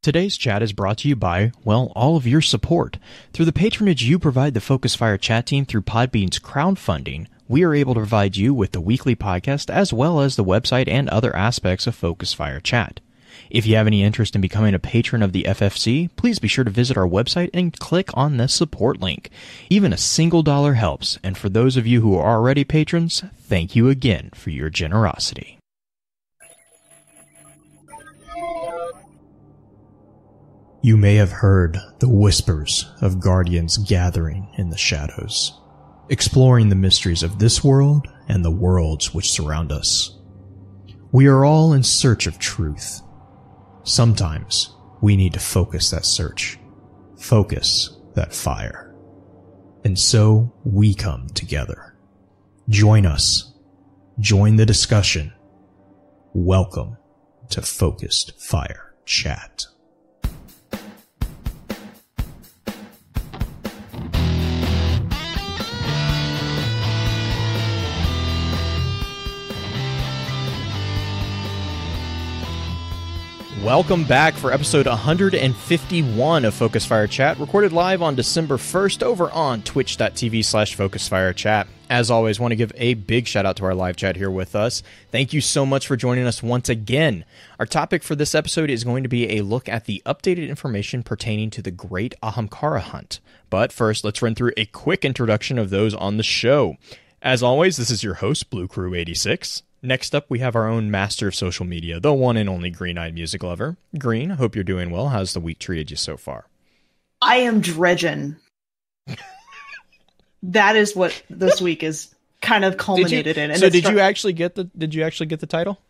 Today's chat is brought to you by, well, all of your support. Through the patronage you provide the Focus Fire chat team through Podbean's crowdfunding, we are able to provide you with the weekly podcast as well as the website and other aspects of Focus Fire chat. If you have any interest in becoming a patron of the FFC, please be sure to visit our website and click on the support link. Even a single dollar helps, and for those of you who are already patrons, thank you again for your generosity. You may have heard the whispers of guardians gathering in the shadows, exploring the mysteries of this world and the worlds which surround us. We are all in search of truth. Sometimes we need to focus that search, focus that fire. And so we come together. Join us. Join the discussion. Welcome to Focused Fire Chat. Welcome back for episode 151 of Focus Fire Chat, recorded live on December 1st over on twitch.tv/FocusFireChat. As always, want to give a big shout out to our live chat here with us. Thank you so much for joining us once again. Our topic for this episode is going to be a look at the updated information pertaining to the Great Ahamkara Hunt. But first, let's run through a quick introduction of those on the show. As always, this is your host, Blue Crew 86. Next up, we have our own master of social media, the one and only Green-Eyed Music Lover. Green, hope you're doing well. How's the week treated you so far? I am dredging. That is what this week is kind of culminated in. And so did you actually get the title?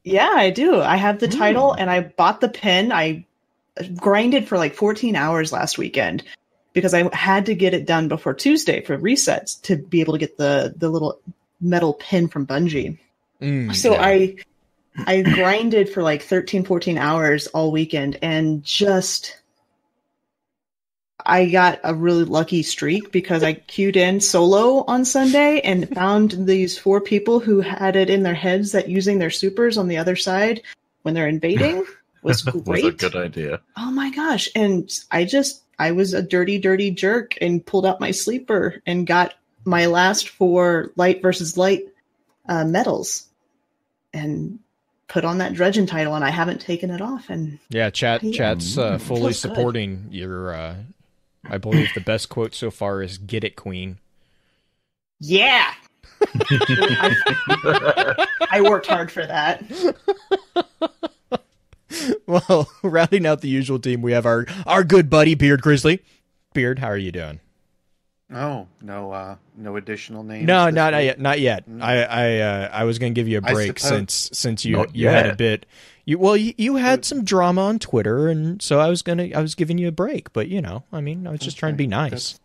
Yeah, I do. I have the title, and I bought the pin. I grinded for like 14 hours last weekend because I had to get it done before Tuesday for resets to be able to get the little metal pin from Bungie. I grinded for like 13, 14 hours all weekend, and I got a really lucky streak because I queued in solo on Sunday and found these 4 people who had it in their heads that using their supers on the other side when they're invading was great. Was a good idea. Oh my gosh. And I was a dirty jerk and pulled out my sleeper and got my last 4 light versus light medals and put on that dredging title, and I haven't taken it off. And yeah, chat's fully supporting your I believe the best quote so far is "Get it, Queen." Yeah. I worked hard for that. Well, rounding out the usual team, we have our good buddy Beard Grizzly. Beard, how are you doing? Oh, no additional names. No, not yet. I was going to give you a break since you had a bit. You had some drama on Twitter, and so I was giving you a break. But I was just trying to be nice.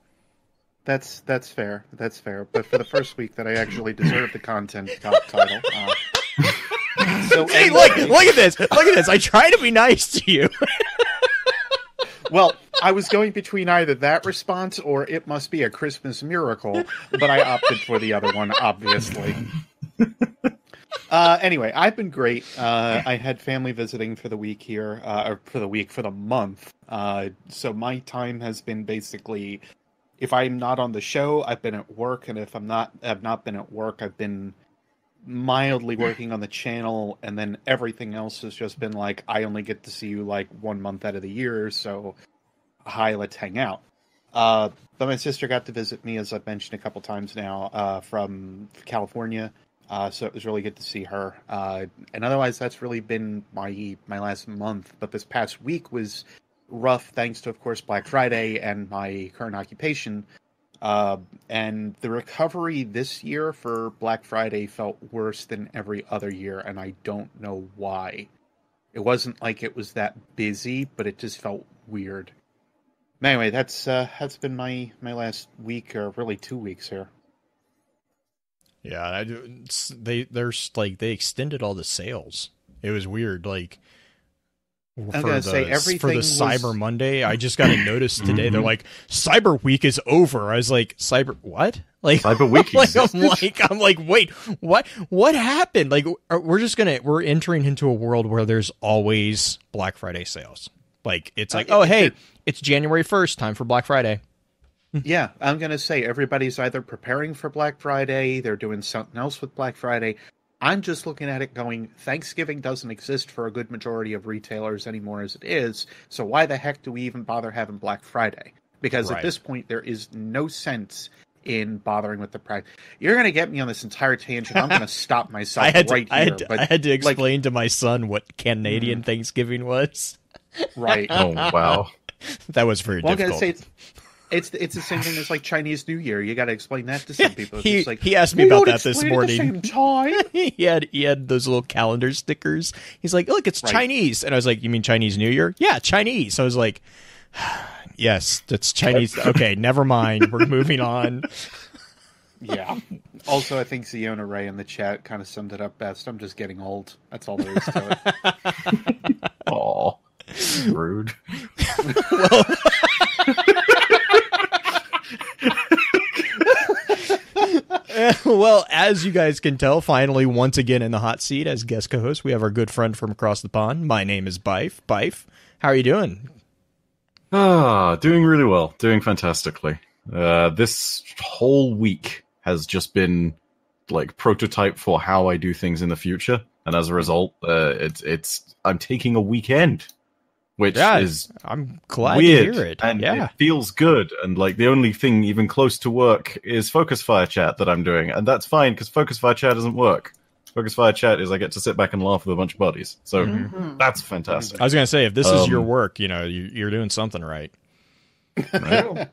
That's fair. That's fair. But for the first week that I actually deserved the content title. So hey, look at this! Look at this! I try to be nice to you. Well, I was going between either that response or it must be a Christmas miracle, but I opted for the other one, obviously. Anyway, I've been great. I had family visiting for the week here, for the month. So my time has been basically, if I'm not on the show, I've been at work, and if I've not been at work, I've been mildly working on the channel, and then everything else has just been like, I only get to see you like 1 month out of the year, so hi, let's hang out. But my sister got to visit me, as I've mentioned a couple times now, from California, so it was really good to see her. And otherwise, that's really been my last month, but this past week was rough, thanks to, of course, Black Friday and my current occupation. And the recovery this year for Black Friday felt worse than every other year, and I don't know why. It wasn't like it was that busy, but it just felt weird. Anyway, that's been my last week, or really 2 weeks here. Yeah, they extended all the sales. It was weird, like. For the Cyber Monday, I just got a notice today. They're like, Cyber Week is over. I was like, Cyber what? Like Cyber Week. I'm like, wait, what happened? Like, we're entering into a world where there's always Black Friday sales. Like, it's like, oh, hey, it's January 1st, time for Black Friday. Yeah, I'm going to say everybody's either preparing for Black Friday, they're doing something else with Black Friday. I'm just looking at it going, Thanksgiving doesn't exist for a good majority of retailers anymore as it is, so why the heck do we even bother having Black Friday? Because at this point, there is no sense in bothering with the price. You're going to get me on this entire tangent. I'm going to stop myself here. I had to explain to my son what Canadian Thanksgiving was. Right. Oh, wow. That was very difficult. I'm going to say it's the same thing as like Chinese New Year. You got to explain that to some people. He asked me about that this morning. At the same time. he had those little calendar stickers. He's like, look, it's Chinese. And I was like, you mean Chinese New Year? Yeah, Chinese. So I was like, yes, that's Chinese. Okay, never mind. We're moving on. Yeah. Also, I think Ziona Ray in the chat kind of summed it up best. I'm just getting old. That's all there is to it. Aw. Rude. Well, as you guys can tell, finally, once again in the hot seat as guest co-host, we have our good friend from across the pond. My name is Byf. Byf, how are you doing? Doing really well. Doing fantastically. This whole week has just been like prototype for how I do things in the future, and as a result, I'm taking a weekend, which is I'm glad weird, to hear it. And it feels good. And like the only thing even close to work is Focus Fire Chat that I'm doing, and that's fine because Focus Fire Chat doesn't work. Focus Fire Chat is I get to sit back and laugh with a bunch of buddies, so that's fantastic. I was gonna say, if this is your work, you're doing something right. Right?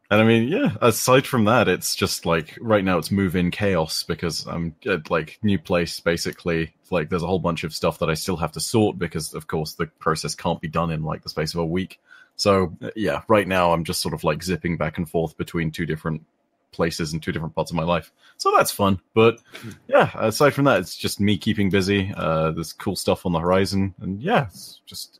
And I mean, yeah, aside from that, it's just like right now it's move-in chaos because I'm at like new place basically. Like there's a whole bunch of stuff that I still have to sort because of course the process can't be done in like the space of a week. So yeah, right now I'm just sort of like zipping back and forth between two different places and two different parts of my life. So that's fun. But yeah, aside from that, it's just me keeping busy. There's cool stuff on the horizon, and yeah,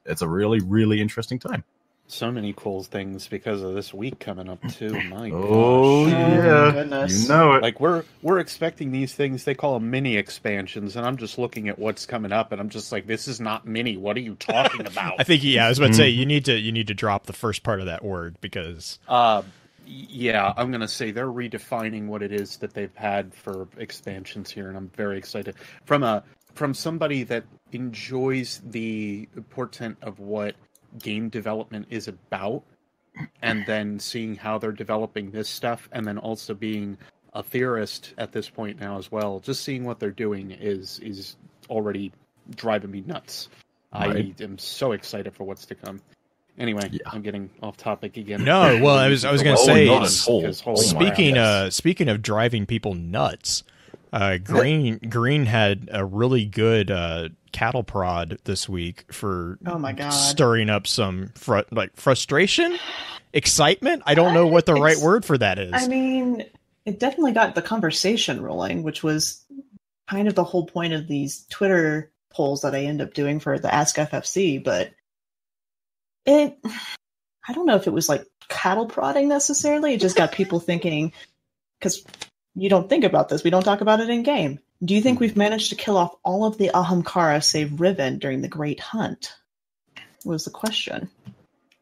it's a really, really interesting time. So many cool things because of this week coming up too. My gosh. Oh yeah, goodness. You know it. Like we're expecting these things. They call them mini expansions, and I'm just looking at what's coming up, and I'm just like, this is not mini. What are you talking about? I think I was about to say you need to drop the first part of that word because. Yeah, I'm gonna say they're redefining what it is that they've had for expansions here, and I'm very excited from somebody that enjoys the portent of what game development is about, and then seeing how they're developing this stuff, and then also being a theorist at this point now as well. Just seeing what they're doing is already driving me nuts. Right. I am so excited for what's to come. Anyway, I'm getting off topic again. No, well, I was going to say, speaking of driving people nuts, Green had a really good cattle prod this week for stirring up some frustration, excitement. I don't know what the right word for that is. I mean, it definitely got the conversation rolling, which was kind of the whole point of these Twitter polls that I end up doing for the Ask FFC, but I don't know if it was like cattle prodding necessarily. It just got people thinking, because you don't think about this. We don't talk about it in game. Do you think we've managed to kill off all of the Ahamkara save Riven during the Great Hunt? Was the question.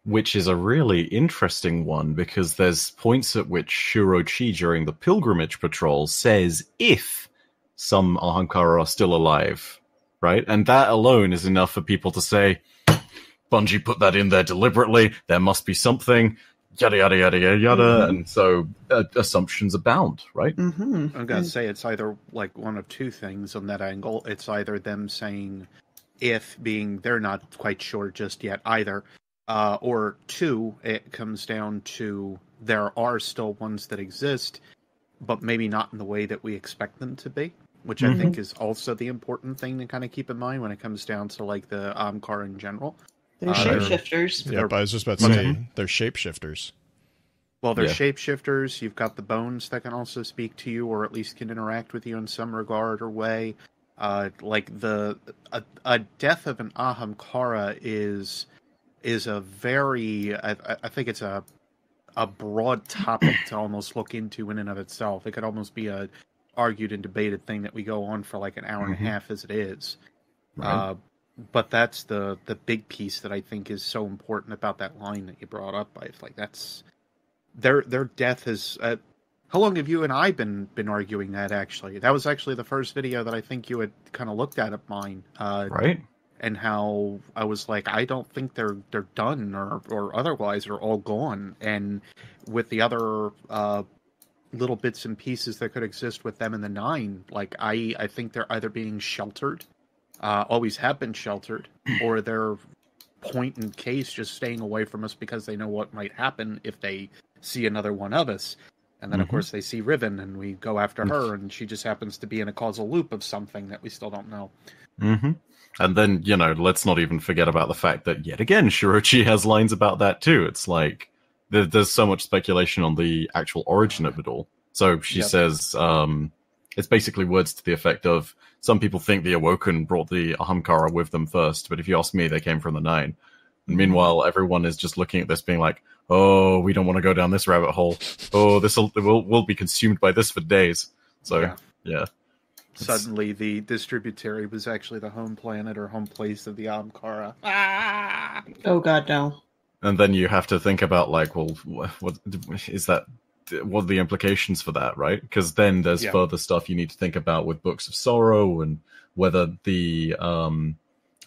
Which is a really interesting one, because there's points at which Shurochi during the Pilgrimage Patrol says if some Ahamkara are still alive, right? And that alone is enough for people to say, Bungie put that in there deliberately, there must be something, yada, yada, yada, yada, yada, and so assumptions abound, right? Mm-hmm. I'm going to say it's either like one of two things on that angle. It's either them saying if, being they're not quite sure just yet either, or two, it comes down to there are still ones that exist, but maybe not in the way that we expect them to be, which I think is also the important thing to kind of keep in mind when it comes down to like the Ahamkara in general. They're shapeshifters. Yep, I was just about to say, they're shapeshifters. Well, they're shapeshifters. You've got the bones that can also speak to you, or at least can interact with you in some regard or way. Like a death of an Ahamkara is a very, I think it's a broad topic to almost look into in and of itself. It could almost be a argued and debated thing that we go on for like an hour and a half as it is. Right. But that's the big piece that I think is so important about that line that you brought up. Like that's their death is. How long have you and I been arguing that? Actually, that was actually the first video that I think you had kind of looked at of mine, Right. And how I was like, I don't think they're done or otherwise are all gone. And with the other little bits and pieces that could exist with them in the 9, like I think they're either being sheltered. Always have been sheltered, or they're point in case just staying away from us because they know what might happen if they see another one of us. And then, of course, they see Riven, and we go after her, and she just happens to be in a causal loop of something that we still don't know. Mm-hmm. And then, let's not even forget about the fact that, yet again, Shirochi has lines about that too. It's like, there's so much speculation on the actual origin of it all. So she says, it's basically words to the effect of, some people think the Awoken brought the Ahamkara with them first, but if you ask me, they came from the 9. And meanwhile, everyone is just looking at this being like, oh, we don't want to go down this rabbit hole. Oh, we'll be consumed by this for days. So, yeah. Suddenly, the distributary was actually the home planet or home place of the Ahamkara. Oh, God, no. And then you have to think about, like, well, what is that? What are the implications for that, right? Because then there's further stuff you need to think about with Books of Sorrow and whether the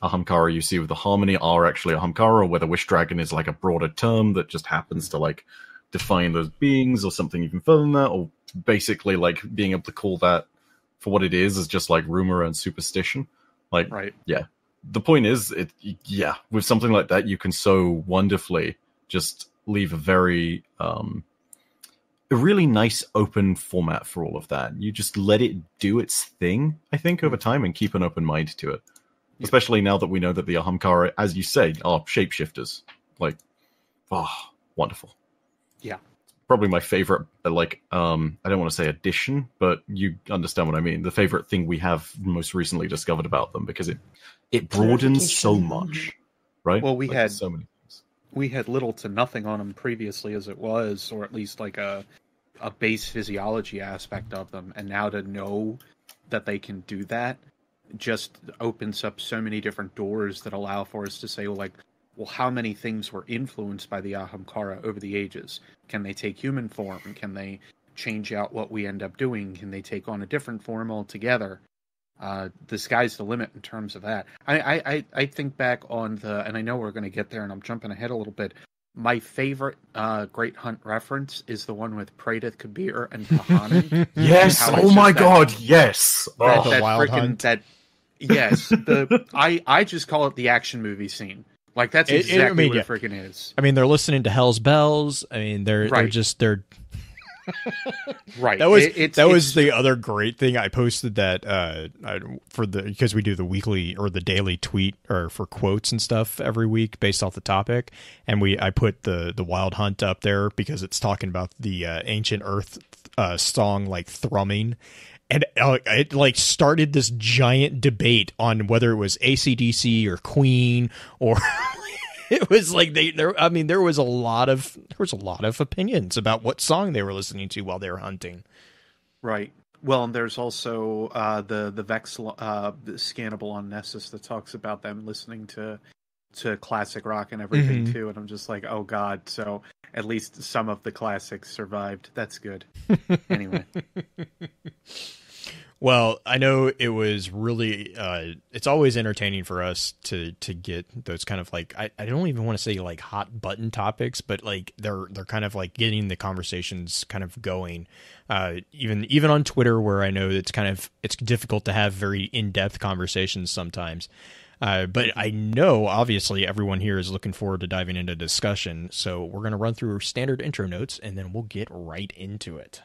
Ahamkara you see with the Harmony are actually Ahamkara, or whether Wish Dragon is like a broader term that just happens to like define those beings or something even further than that, or basically like being able to call that for what it is just like rumor and superstition. Like, the point is, with something like that, you can so wonderfully just leave a very a really nice open format for all of that. You just let it do its thing, I think, over time, and keep an open mind to it. Yeah. Especially now that we know that the Ahamkara, as you say, are shapeshifters. Like, wonderful. Yeah. Probably my favorite, I don't want to say addition, but you understand what I mean. The favorite thing we have most recently discovered about them, because it broadens so much, right? Well, we had so many things. We had little to nothing on them previously as it was, or at least like a base physiology aspect of them. And now to know that they can do that just opens up so many different doors that allow for us to say, well, how many things were influenced by the Ahamkara over the ages? Can they take human form? Can they change out what we end up doing? Can they take on a different form altogether? The sky's the limit in terms of that. I think back on and I know we're going to get there, and I'm jumping ahead a little bit. My favorite Great Hunt reference is the one with Praedyth Kabir and Kahanan. Yes! Oh my god, yes! The Wild Hunt. Yes. I just call it the action movie scene. Like, that's exactly what it freaking is. I mean, they're listening to Hell's Bells. I mean, they're right. That was the other great thing. I posted that because we do the weekly or the daily tweet or for quotes and stuff every week based off the topic, and I put the Wild Hunt up there because it's talking about the Ancient Earth song like thrumming. And it like started this giant debate on whether it was AC/DC or Queen, or it was like there was a lot of opinions about what song they were listening to while they were hunting. Right. Well, and there's also the Vex scannable on Nessus that talks about them listening to classic rock and everything too, and I'm just like, oh god, so at least some of the classics survived. That's good. Anyway. Well, I know it was really it's always entertaining for us to get those kind of like I don't even want to say like hot button topics, but like they're kind of like getting the conversations kind of going. Even on Twitter, where I know it's difficult to have very in-depth conversations sometimes. But I know, obviously, everyone here is looking forward to diving into discussion. So we're going to run through standard intro notes, and then we'll get right into it.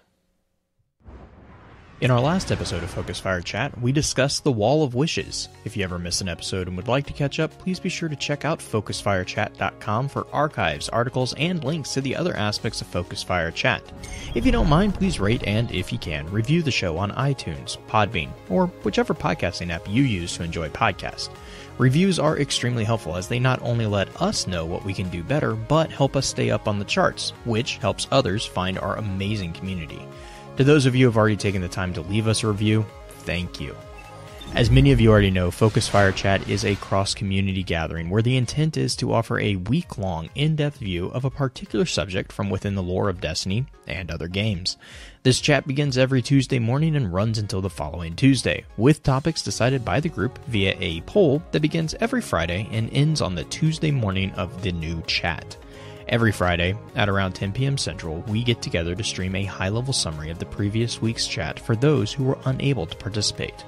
In our last episode of Focus Fire Chat, we discussed the Wall of Wishes. If you ever miss an episode and would like to catch up, please be sure to check out FocusFireChat.com for archives, articles, and links to the other aspects of Focus Fire Chat. If you don't mind, please rate and, if you can, review the show on iTunes, Podbean, or whichever podcasting app you use to enjoy podcasts. Reviews are extremely helpful as they not only let us know what we can do better, but help us stay up on the charts, which helps others find our amazing community. To those of you who have already taken the time to leave us a review, thank you. As many of you already know, Focus Fire Chat is a cross-community gathering where the intent is to offer a week-long, in-depth view of a particular subject from within the lore of Destiny and other games. This chat begins every Tuesday morning and runs until the following Tuesday, with topics decided by the group via a poll that begins every Friday and ends on the Tuesday morning of the new chat. Every Friday, at around 10 p.m. Central, we get together to stream a high-level summary of the previous week's chat for those who were unable to participate.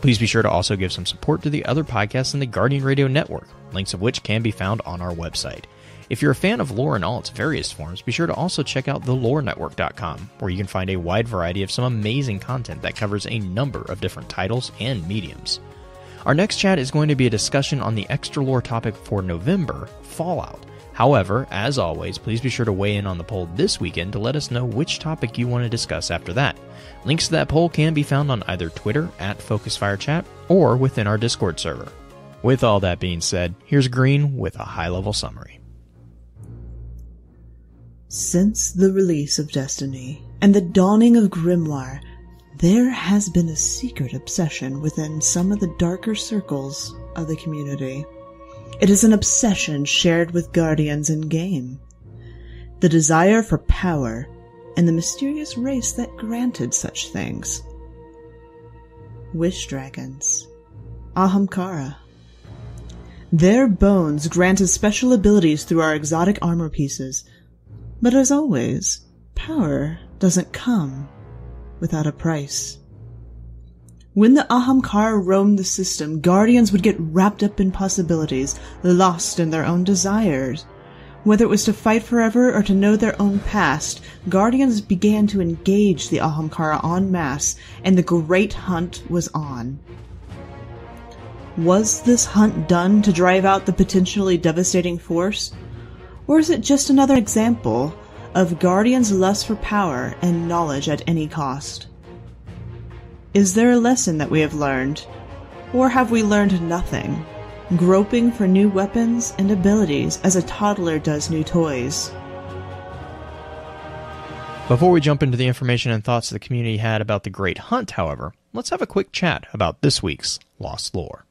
Please be sure to also give some support to the other podcasts in the Guardian Radio Network, links of which can be found on our website. If you're a fan of lore in all its various forms, be sure to also check out thelorenetwork.com, where you can find a wide variety of some amazing content that covers a number of different titles and mediums. Our next chat is going to be a discussion on the extra lore topic for November, Fallout. However, as always, please be sure to weigh in on the poll this weekend to let us know which topic you want to discuss after that. Links to that poll can be found on either Twitter at FocusFireChat or within our Discord server. With all that being said, here's Green with a high-level summary. Since the release of Destiny and the dawning of Grimoire, there has been a secret obsession within some of the darker circles of the community. It is an obsession shared with Guardians in game. The desire for power and the mysterious race that granted such things. Wish Dragons. Ahamkara. Their bones granted special abilities through our exotic armor pieces. But as always, power doesn't come without a price. When the Ahamkara roamed the system, Guardians would get wrapped up in possibilities, lost in their own desires. Whether it was to fight forever or to know their own past, Guardians began to engage the Ahamkara en masse, and the Great Hunt was on. Was this hunt done to drive out the potentially devastating force? Or is it just another example of Guardians' lust for power and knowledge at any cost? Is there a lesson that we have learned? Or have we learned nothing, groping for new weapons and abilities as a toddler does new toys? Before we jump into the information and thoughts the community had about the Great Hunt, however, let's have a quick chat about this week's Lost Lore.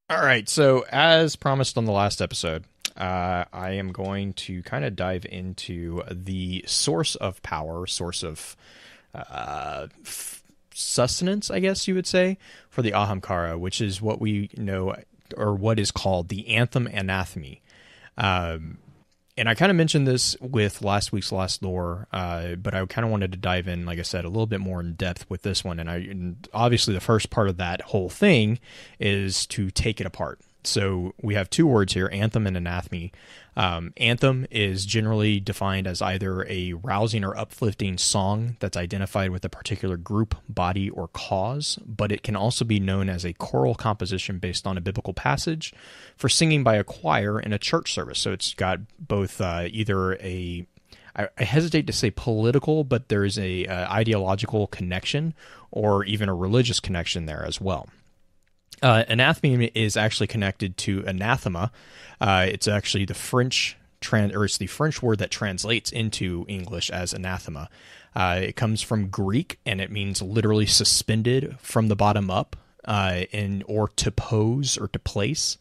All right, so as promised on the last episode, I am going to kind of dive into the source of power, source of sustenance, I guess you would say, for the Ahamkara, which is what we know, or what is called the Anthem Anatheme. And I kind of mentioned this with last week's Last Lore, but I kind of wanted to dive in, like I said, a little bit more in depth with this one. And obviously the first part of that whole thing is to take it apart. So we have two words here, anthem and anatheme. Anthem is generally defined as either a rousing or uplifting song that's identified with a particular group, body, or cause, but it can also be known as a choral composition based on a biblical passage for singing by a choir in a church service. So it's got both either I hesitate to say political, but there's a ideological connection or even a religious connection there as well. Anatheme is actually connected to anathema. It's actually the French it's the French word that translates into English as anathema. It comes from Greek, and it means literally suspended from the bottom up, or to pose or to place.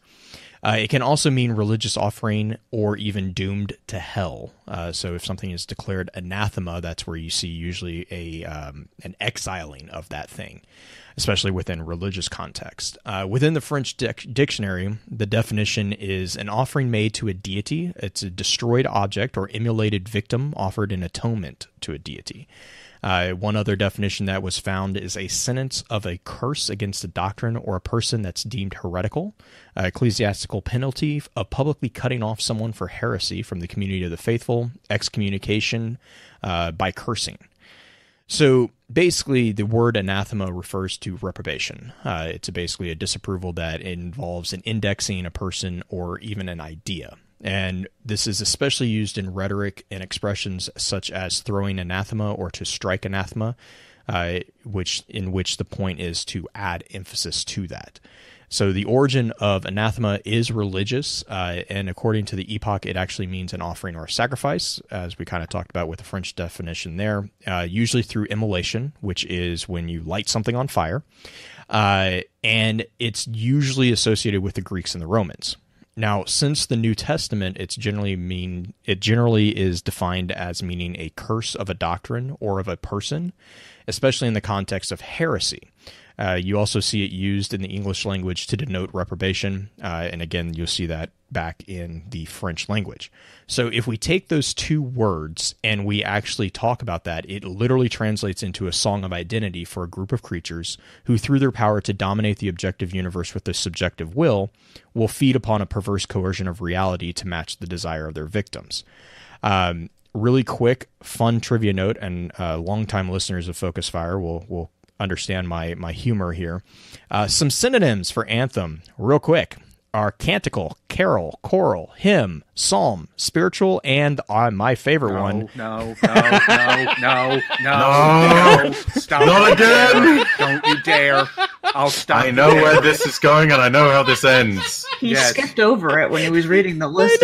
It can also mean religious offering or even doomed to hell. So if something is declared anathema, that's where you see usually an exiling of that thing, especially within religious context. Within the French dictionary, the definition is an offering made to a deity. It's a destroyed object or immolated victim offered in atonement to a deity. One other definition that was found is a sentence of a curse against a doctrine or a person that's deemed heretical, ecclesiastical penalty of publicly cutting off someone for heresy from the community of the faithful, excommunication by cursing. So basically, the word anathema refers to reprobation. It's basically a disapproval that involves an indexing a person or even an idea. And this is especially used in rhetoric and expressions such as throwing anathema or to strike anathema, in which the point is to add emphasis to that. So the origin of anathema is religious, and according to the epoch, it actually means an offering or a sacrifice, as we kind of talked about with the French definition there, usually through immolation, which is when you light something on fire, and it's usually associated with the Greeks and the Romans. Now, since the New Testament, it generally is defined as meaning a curse of a doctrine or of a person, especially in the context of heresy. You also see it used in the English language to denote reprobation, and again, you'll see that back in the French language. So if we take those two words and we actually talk about that, it literally translates into a song of identity for a group of creatures who, through their power to dominate the objective universe with their subjective will feed upon a perverse coercion of reality to match the desire of their victims. Really quick, fun trivia note, and longtime listeners of Focus Fire will understand my humor here. Some synonyms for Anthem, real quick, are canticle, carol, choral, hymn, psalm, spiritual, and my favorite one. No. Stop. Not again! Don't you dare. I'll stop. I know where this is going, and I know how this ends. He skipped over it when he was reading the list.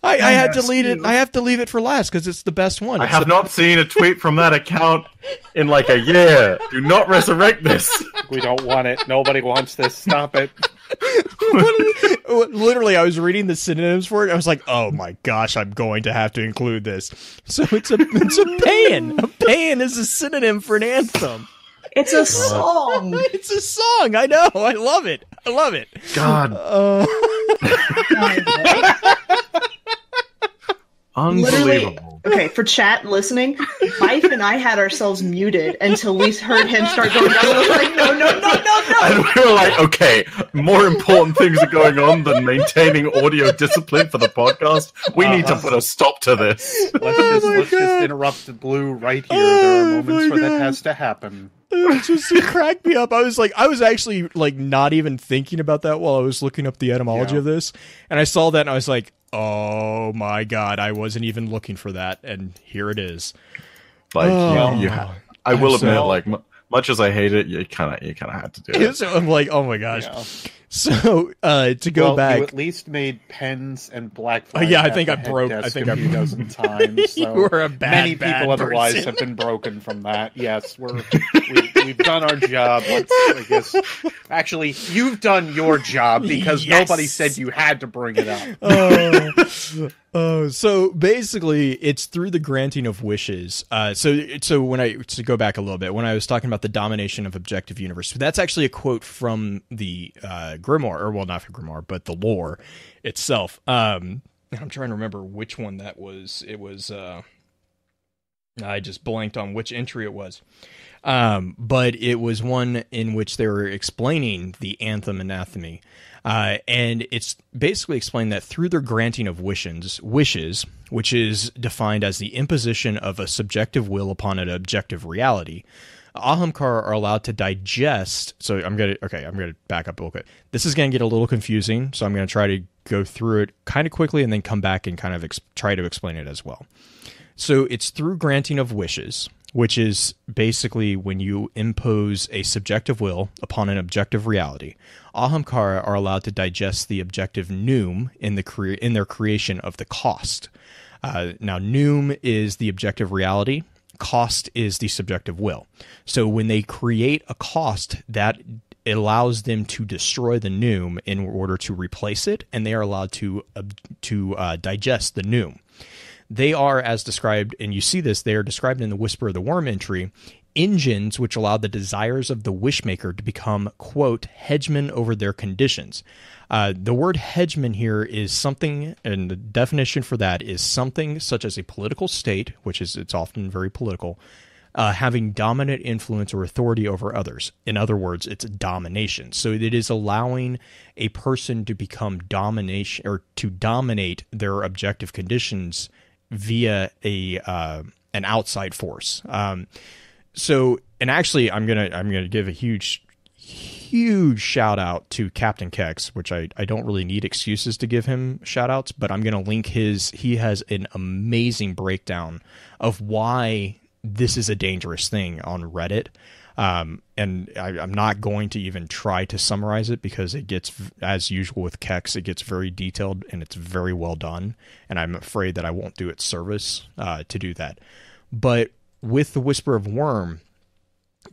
I had to leave it. I have to leave it for last because it's the best one. I have not seen a tweet from that account in like a year. Do not resurrect this. We don't want it. Nobody wants this. Stop it. Literally, I was reading the synonyms for it. I was like, "Oh my gosh, I'm going to have to include this." So it's a paean. A paean is a synonym for an anthem. It's a song. It's a song. I know. I love it. God. Unbelievable. Okay, for chat listening, Mike and I had ourselves muted until we heard him start going down. I was like, no. And we were like, okay, more important things are going on than maintaining audio discipline for the podcast. We need to put a stop to this. Let's just interrupt the Blue right here. There are moments where that has to happen. It cracked me up. I was actually like not even thinking about that while I was looking up the etymology of this, and I saw that and I was like, oh my god, I wasn't even looking for that, and here it is. Like, I will admit, like, much as I hate it, you kind of had to do it. So I'm like, oh my gosh. Yeah. So to go back, you at least made pens and black. I think I broke. I think a few dozen times. So you were a many people otherwise person. have been broken from that. Yes, we've done our job. I guess actually you've done your job because nobody said you had to bring it up. So basically, it's through the granting of wishes. So when to go back a little bit, when I was talking about the domination of objective universe, that's actually a quote from the Grimoire, or well, not the Grimoire, but the lore itself. I'm trying to remember which one that was. It was I just blanked on which entry it was. But it was one in which they were explaining the Anthem Anatheme. And it's basically explained that through their granting of wishes, which is defined as the imposition of a subjective will upon an objective reality, Ahamkara are allowed to digest. So I'm going to back up a little bit. This is going to get a little confusing, so I'm going to try to go through it kind of quickly and then come back and kind of try to explain it as well. So it's through granting of wishes, which is basically when you impose a subjective will upon an objective reality. Ahamkara are allowed to digest the objective noum in their creation of the cost. Now, noum is the objective reality. Cost is the subjective will. So when they create a cost, that allows them to destroy the noum in order to replace it, and they are allowed to digest the noum. They are, as described, and you see this, they are described in the Whisper of the Worm entry, engines which allow the desires of the wishmaker to become, quote, hegemon over their conditions. The word hegemon here is something, and the definition for that is something such as a political state, it's often very political, having dominant influence or authority over others. In other words, it's domination. So it is allowing a person to become domination or to dominate their objective conditions via an outside force. So, and actually, I'm gonna give a huge huge shout out to Captain Kex, which I don't really need excuses to give him shout outs, but I'm going to link he has an amazing breakdown of why this is a dangerous thing on Reddit. And I'm not going to even try to summarize it because it gets, as usual with Kex, it gets very detailed and it's very well done. And I'm afraid that I won't do it service to do that. But with the Whisper of Worm,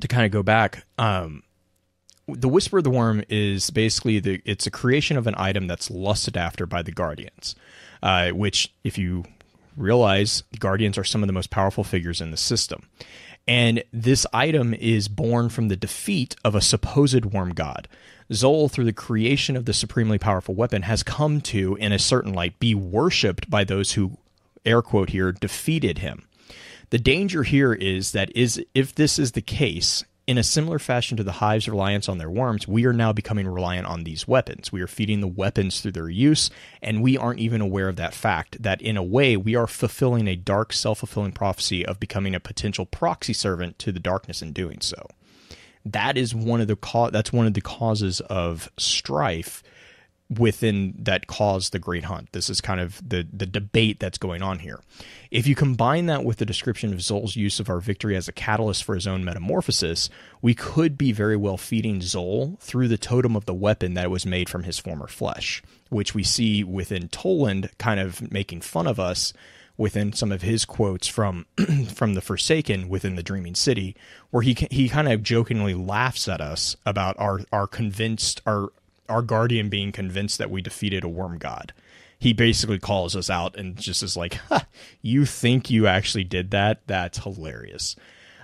to kind of go back, the Whisper of the Worm is basically it's a creation of an item that's lusted after by the Guardians, which, if you realize, the Guardians are some of the most powerful figures in the system. And this item is born from the defeat of a supposed worm god. Zol, through the creation of the supremely powerful weapon, has come to, in a certain light, be worshipped by those who, air quote here, defeated him. The danger here is that if this is the case, in a similar fashion to the Hive's reliance on their worms, we are now becoming reliant on these weapons. We are feeding the weapons through their use, and we aren't even aware of that fact, that in a way we are fulfilling a dark, self-fulfilling prophecy of becoming a potential proxy servant to the darkness in doing so. That is one of the causes of strife within that caused the Great Hunt. This is kind of the debate that's going on here. If you combine that with the description of Zol's use of our victory as a catalyst for his own metamorphosis, we could be very well feeding Zol through the totem of the weapon that was made from his former flesh, which we see within Toland kind of making fun of us within some of his quotes from from the Forsaken within the Dreaming City, where he kind of jokingly laughs at us about our guardian being convinced that we defeated a worm god. He basically calls us out and just is like, you think you actually did that? That's hilarious.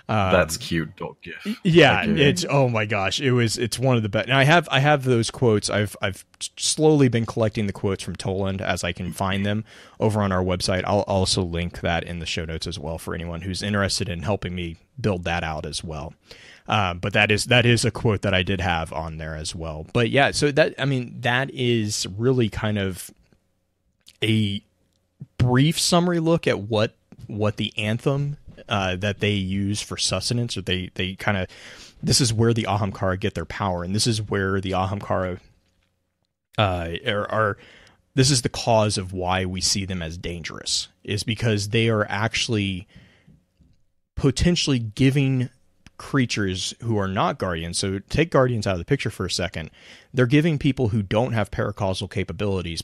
That's cute dog gif. Yeah, it's, oh my gosh, it's one of the best. And I have those quotes. I've slowly been collecting the quotes from Toland as I can find them over on our website. I'll also link that in the show notes as well for anyone who's interested in helping me build that out as well. But that is a quote that I did have on there as well. But yeah, so that is really kind of a brief summary look at what the Anthem that they use for sustenance, or they kind of, this is where the Ahamkara get their power, and this is where the Ahamkara this is the cause of why we see them as dangerous, is because they are actually potentially giving creatures who are not guardians, so take guardians out of the picture for a second, they're giving people who don't have paracausal capabilities.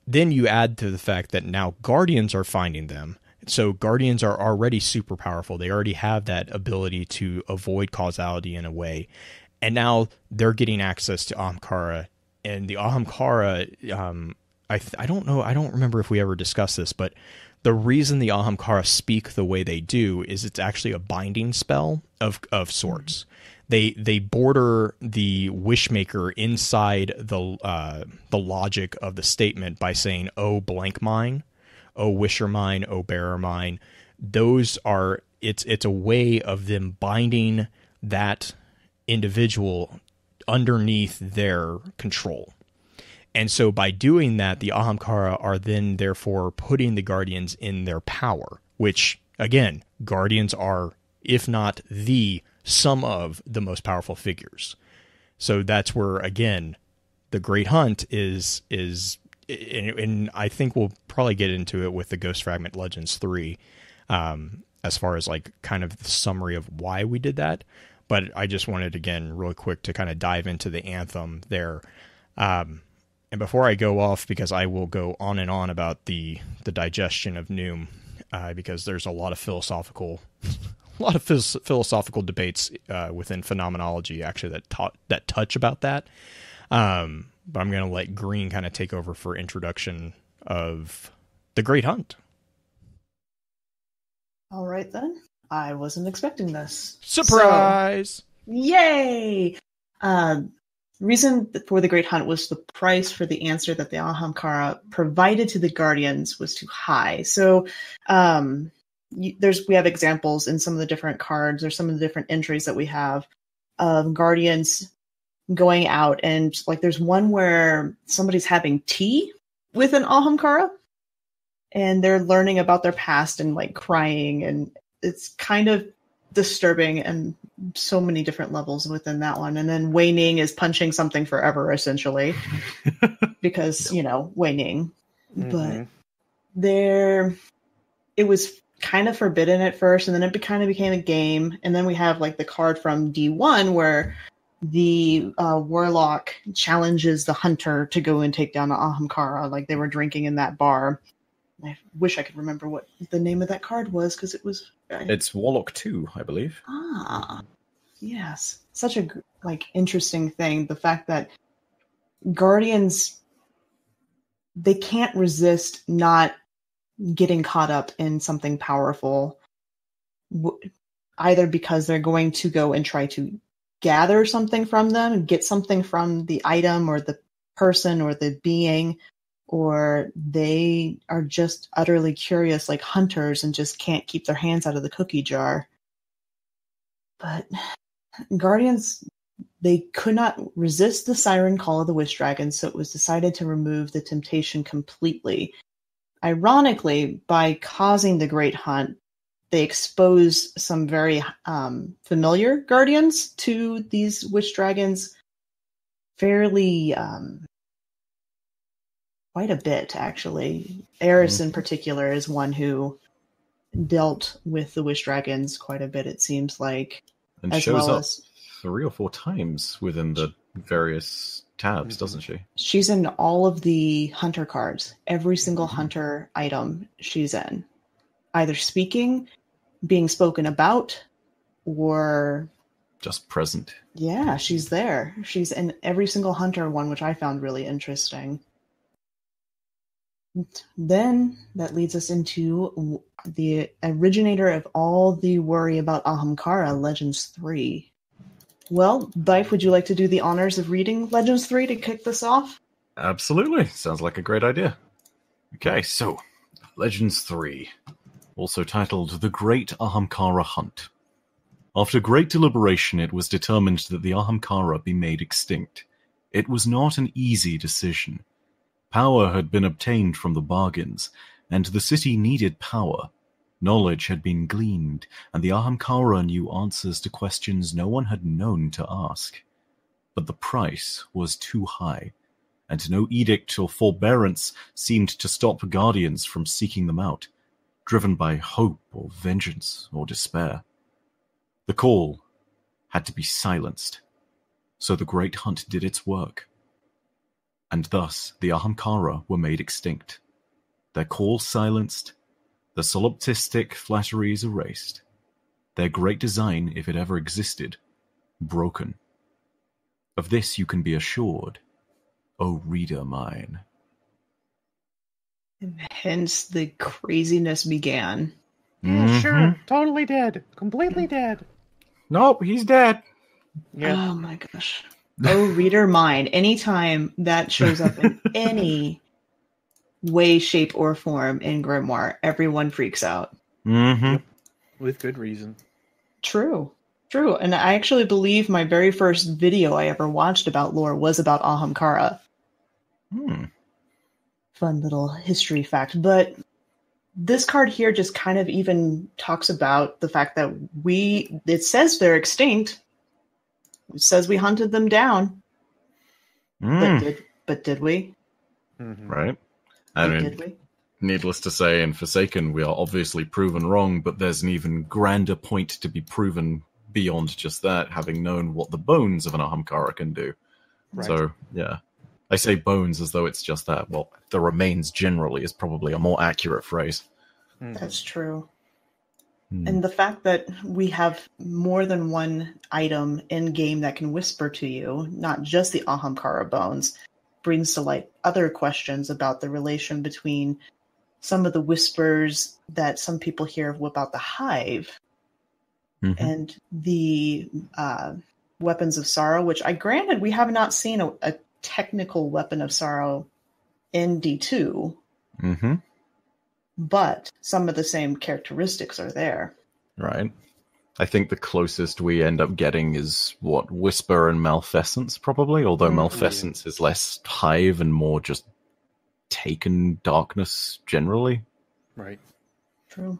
Then you add to the fact that now guardians are finding them, so guardians are already super powerful, they already have that ability to avoid causality in a way, and now they're getting access to Ahamkara, and the Ahamkara, I don't know, I don't remember if we ever discussed this, but the reason the Ahamkara speak the way they do is it's actually a binding spell of sorts. They border the Wishmaker inside the logic of the statement by saying, "Oh, blank mine, oh, wisher mine, oh, bearer mine." Those are it's a way of them binding that individual underneath their control. And so by doing that, the Ahamkara are then therefore putting the Guardians in their power, which, again, Guardians are, if not some of the most powerful figures. So that's where, again, the Great Hunt is and I think we'll probably get into it with the Ghost Fragment Legends 3, as far as like kind of the summary of why we did that. But I just wanted, again, really quick to kind of dive into the Anthem there. And before I go off, because I will go on and on about the digestion of Noom, because there's a lot of philosophical debates within phenomenology actually that touch about that. But I'm going to let Green kind of take over for introduction of the Great Hunt. All right then. I wasn't expecting this. Surprise! So, yay! Reason for the Great Hunt was the price for the answer that the Ahamkara provided to the Guardians was too high. So we have examples in some of the different cards or some of the different entries that we have of Guardians going out, and like there's one where somebody's having tea with an Ahamkara and they're learning about their past and like crying, and it's kind of disturbing, and so many different levels within that one. And then Wei Ning is punching something forever, essentially, because, Wei Ning. But it was kind of forbidden at first, and then it kind of became a game. And then we have like the card from D1 where the warlock challenges the hunter to go and take down the Ahamkara, like they were drinking in that bar. I wish I could remember what the name of that card was, because it was... It's Warlock 2, I believe. Ah, yes. Such a interesting thing. The fact that Guardians, they can't resist not getting caught up in something powerful, either because they're going to go and try to gather something from them and get something from the item or the person or the being, or they are just utterly curious like hunters and just can't keep their hands out of the cookie jar. But Guardians, they could not resist the siren call of the Wish Dragon, so it was decided to remove the temptation completely. Ironically, by causing the Great Hunt, they exposed some very familiar Guardians to these Wish Dragons fairly... quite a bit, actually. Eris in particular is one who dealt with the Wish Dragons quite a bit, it seems like. And as shows well up as 3 or 4 times within the various tabs, doesn't she? she's in all of the hunter cards. Every single hunter item she's in. Either speaking, being spoken about, or... Just present. Yeah, she's there. She's in every single hunter one, which I found really interesting. Then that leads us into the originator of all the worry about Ahamkara, Legends 3. Well, Byf, would you like to do the honors of reading Legends 3 to kick this off? Absolutely. Sounds like a great idea. Okay, so Legends 3, also titled The Great Ahamkara Hunt. After great deliberation, it was determined that the Ahamkara be made extinct. It was not an easy decision. Power had been obtained from the bargains, and the city needed power. Knowledge had been gleaned, and the Ahamkara knew answers to questions no one had known to ask. But the price was too high, and no edict or forbearance seemed to stop guardians from seeking them out, driven by hope or vengeance or despair. The call had to be silenced, so the Great Hunt did its work. And thus the Ahamkara were made extinct, their call silenced, their solipsistic flatteries erased, their great design, if it ever existed, broken. Of this you can be assured, O reader mine. And hence the craziness began. Yeah, sure. Totally dead. Completely dead. Nope, he's dead. Yeah. Oh my gosh. Oh, reader mine. Anytime that shows up in any way, shape, or form in Grimoire, everyone freaks out. Mm-hmm. With good reason. True. True. And I actually believe my very first video I ever watched about lore was about Ahamkara. Fun little history fact. But this card here just kind of even talks about the fact that it says they're extinct. It says we hunted them down. But did we? Right. I mean, did we? Needless to say, in Forsaken, we are obviously proven wrong, but there's an even grander point to be proven beyond just that, having known what the bones of an Ahamkara can do. Right. So, yeah. I say bones as though it's just that. Well, the remains generally is probably a more accurate phrase. That's true. And the fact that we have more than one item in game that can whisper to you, not just the Ahamkara bones, brings to light other questions about the relation between some of the whispers that some people hear about the hive and the weapons of sorrow, which granted we have not seen a technical weapon of sorrow in D2. But some of the same characteristics are there. Right. I think the closest we end up getting is, Whisper and Malfeasance, probably, although Malfeasance is less hive and more just taken darkness generally. Right. True.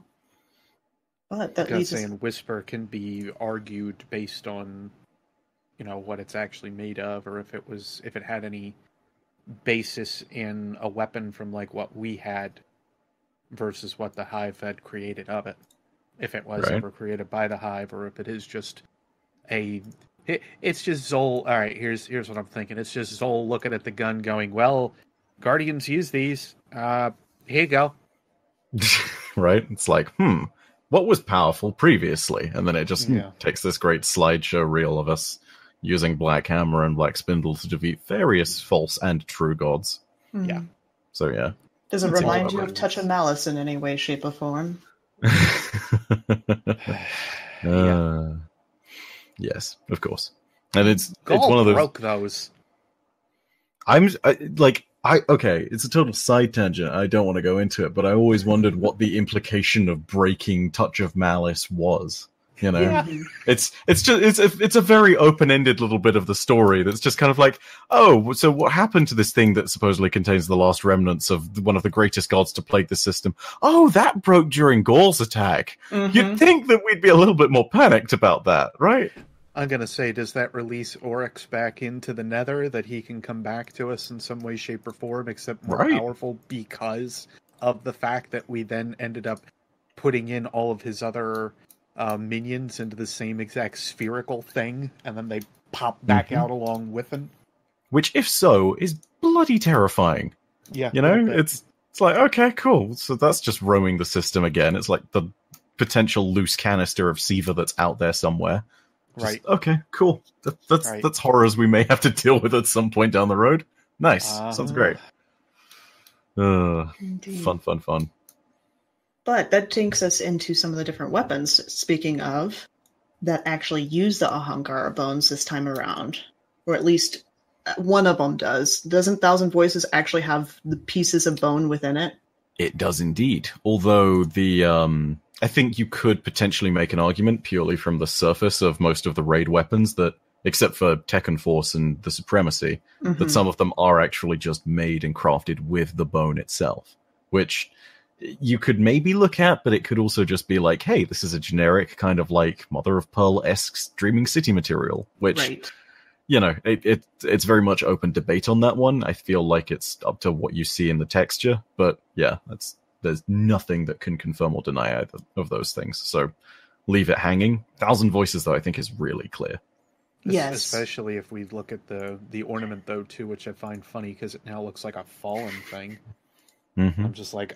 But that leads us... saying Whisper can be argued based on, what it's actually made of, or if it had any basis in a weapon from like what we had versus what the Hive had created of it. If it was ever created by the Hive, or if it is just it's just Zol. All right, here's what I'm thinking. It's just Zol looking at the gun, going, "Well, Guardians use these. Here you go." Right? It's like, what was powerful previously? And then it just takes this great slideshow reel of us using Black Hammer and Black Spindle to defeat various false and true gods. Mm. Yeah. So yeah. Does it remind you of Touch of Malice in any way, shape, or form? Yes, of course. And it's Gaul one of those. Broke those. Okay, it's a total side tangent. I don't want to go into it, but I always wondered what the implication of breaking Touch of Malice was. It's a very open-ended little bit of the story that's just kind of like, oh, so what happened to this thing that supposedly contains the last remnants of one of the greatest gods to plague the system? Oh, that broke during Gaul's attack. Mm-hmm. You'd think that we'd be a little bit more panicked about that, right? I'm going to say, does that release Oryx back into the Nether, that he can come back to us in some way, shape, or form, except more powerful because of the fact that we then ended up putting in all of his other minions into the same exact spherical thing, and then they pop back out along with him? Which, if so, is bloody terrifying. Yeah. It's like, okay, cool. So that's just roaming the system again. It's like the potential loose canister of Siva that's out there somewhere. Right. Okay, cool. That's horrors we may have to deal with at some point down the road. Nice. Sounds great. Fun. But that takes us into some of the different weapons, speaking of, that actually use the Ahamkara bones this time around. Or at least one of them does. Doesn't Thousand Voices actually have the pieces of bone within it? It does indeed. Although I think you could potentially make an argument purely from the surface of most of the raid weapons that, except for Tekken Force and the Supremacy, that some of them are actually just made and crafted with the bone itself. Which you could maybe look at, but it could also just be like, hey, this is a generic kind of like Mother of Pearl-esque Dreaming City material, which, it's very much open debate on that one. I feel like it's up to what you see in the texture, but yeah, there's nothing that can confirm or deny either of those things. So leave it hanging. Thousand Voices, though, I think is really clear. Yes. Especially if we look at the ornament, though, too, which I find funny because it now looks like a fallen thing. Mm-hmm. I'm just like,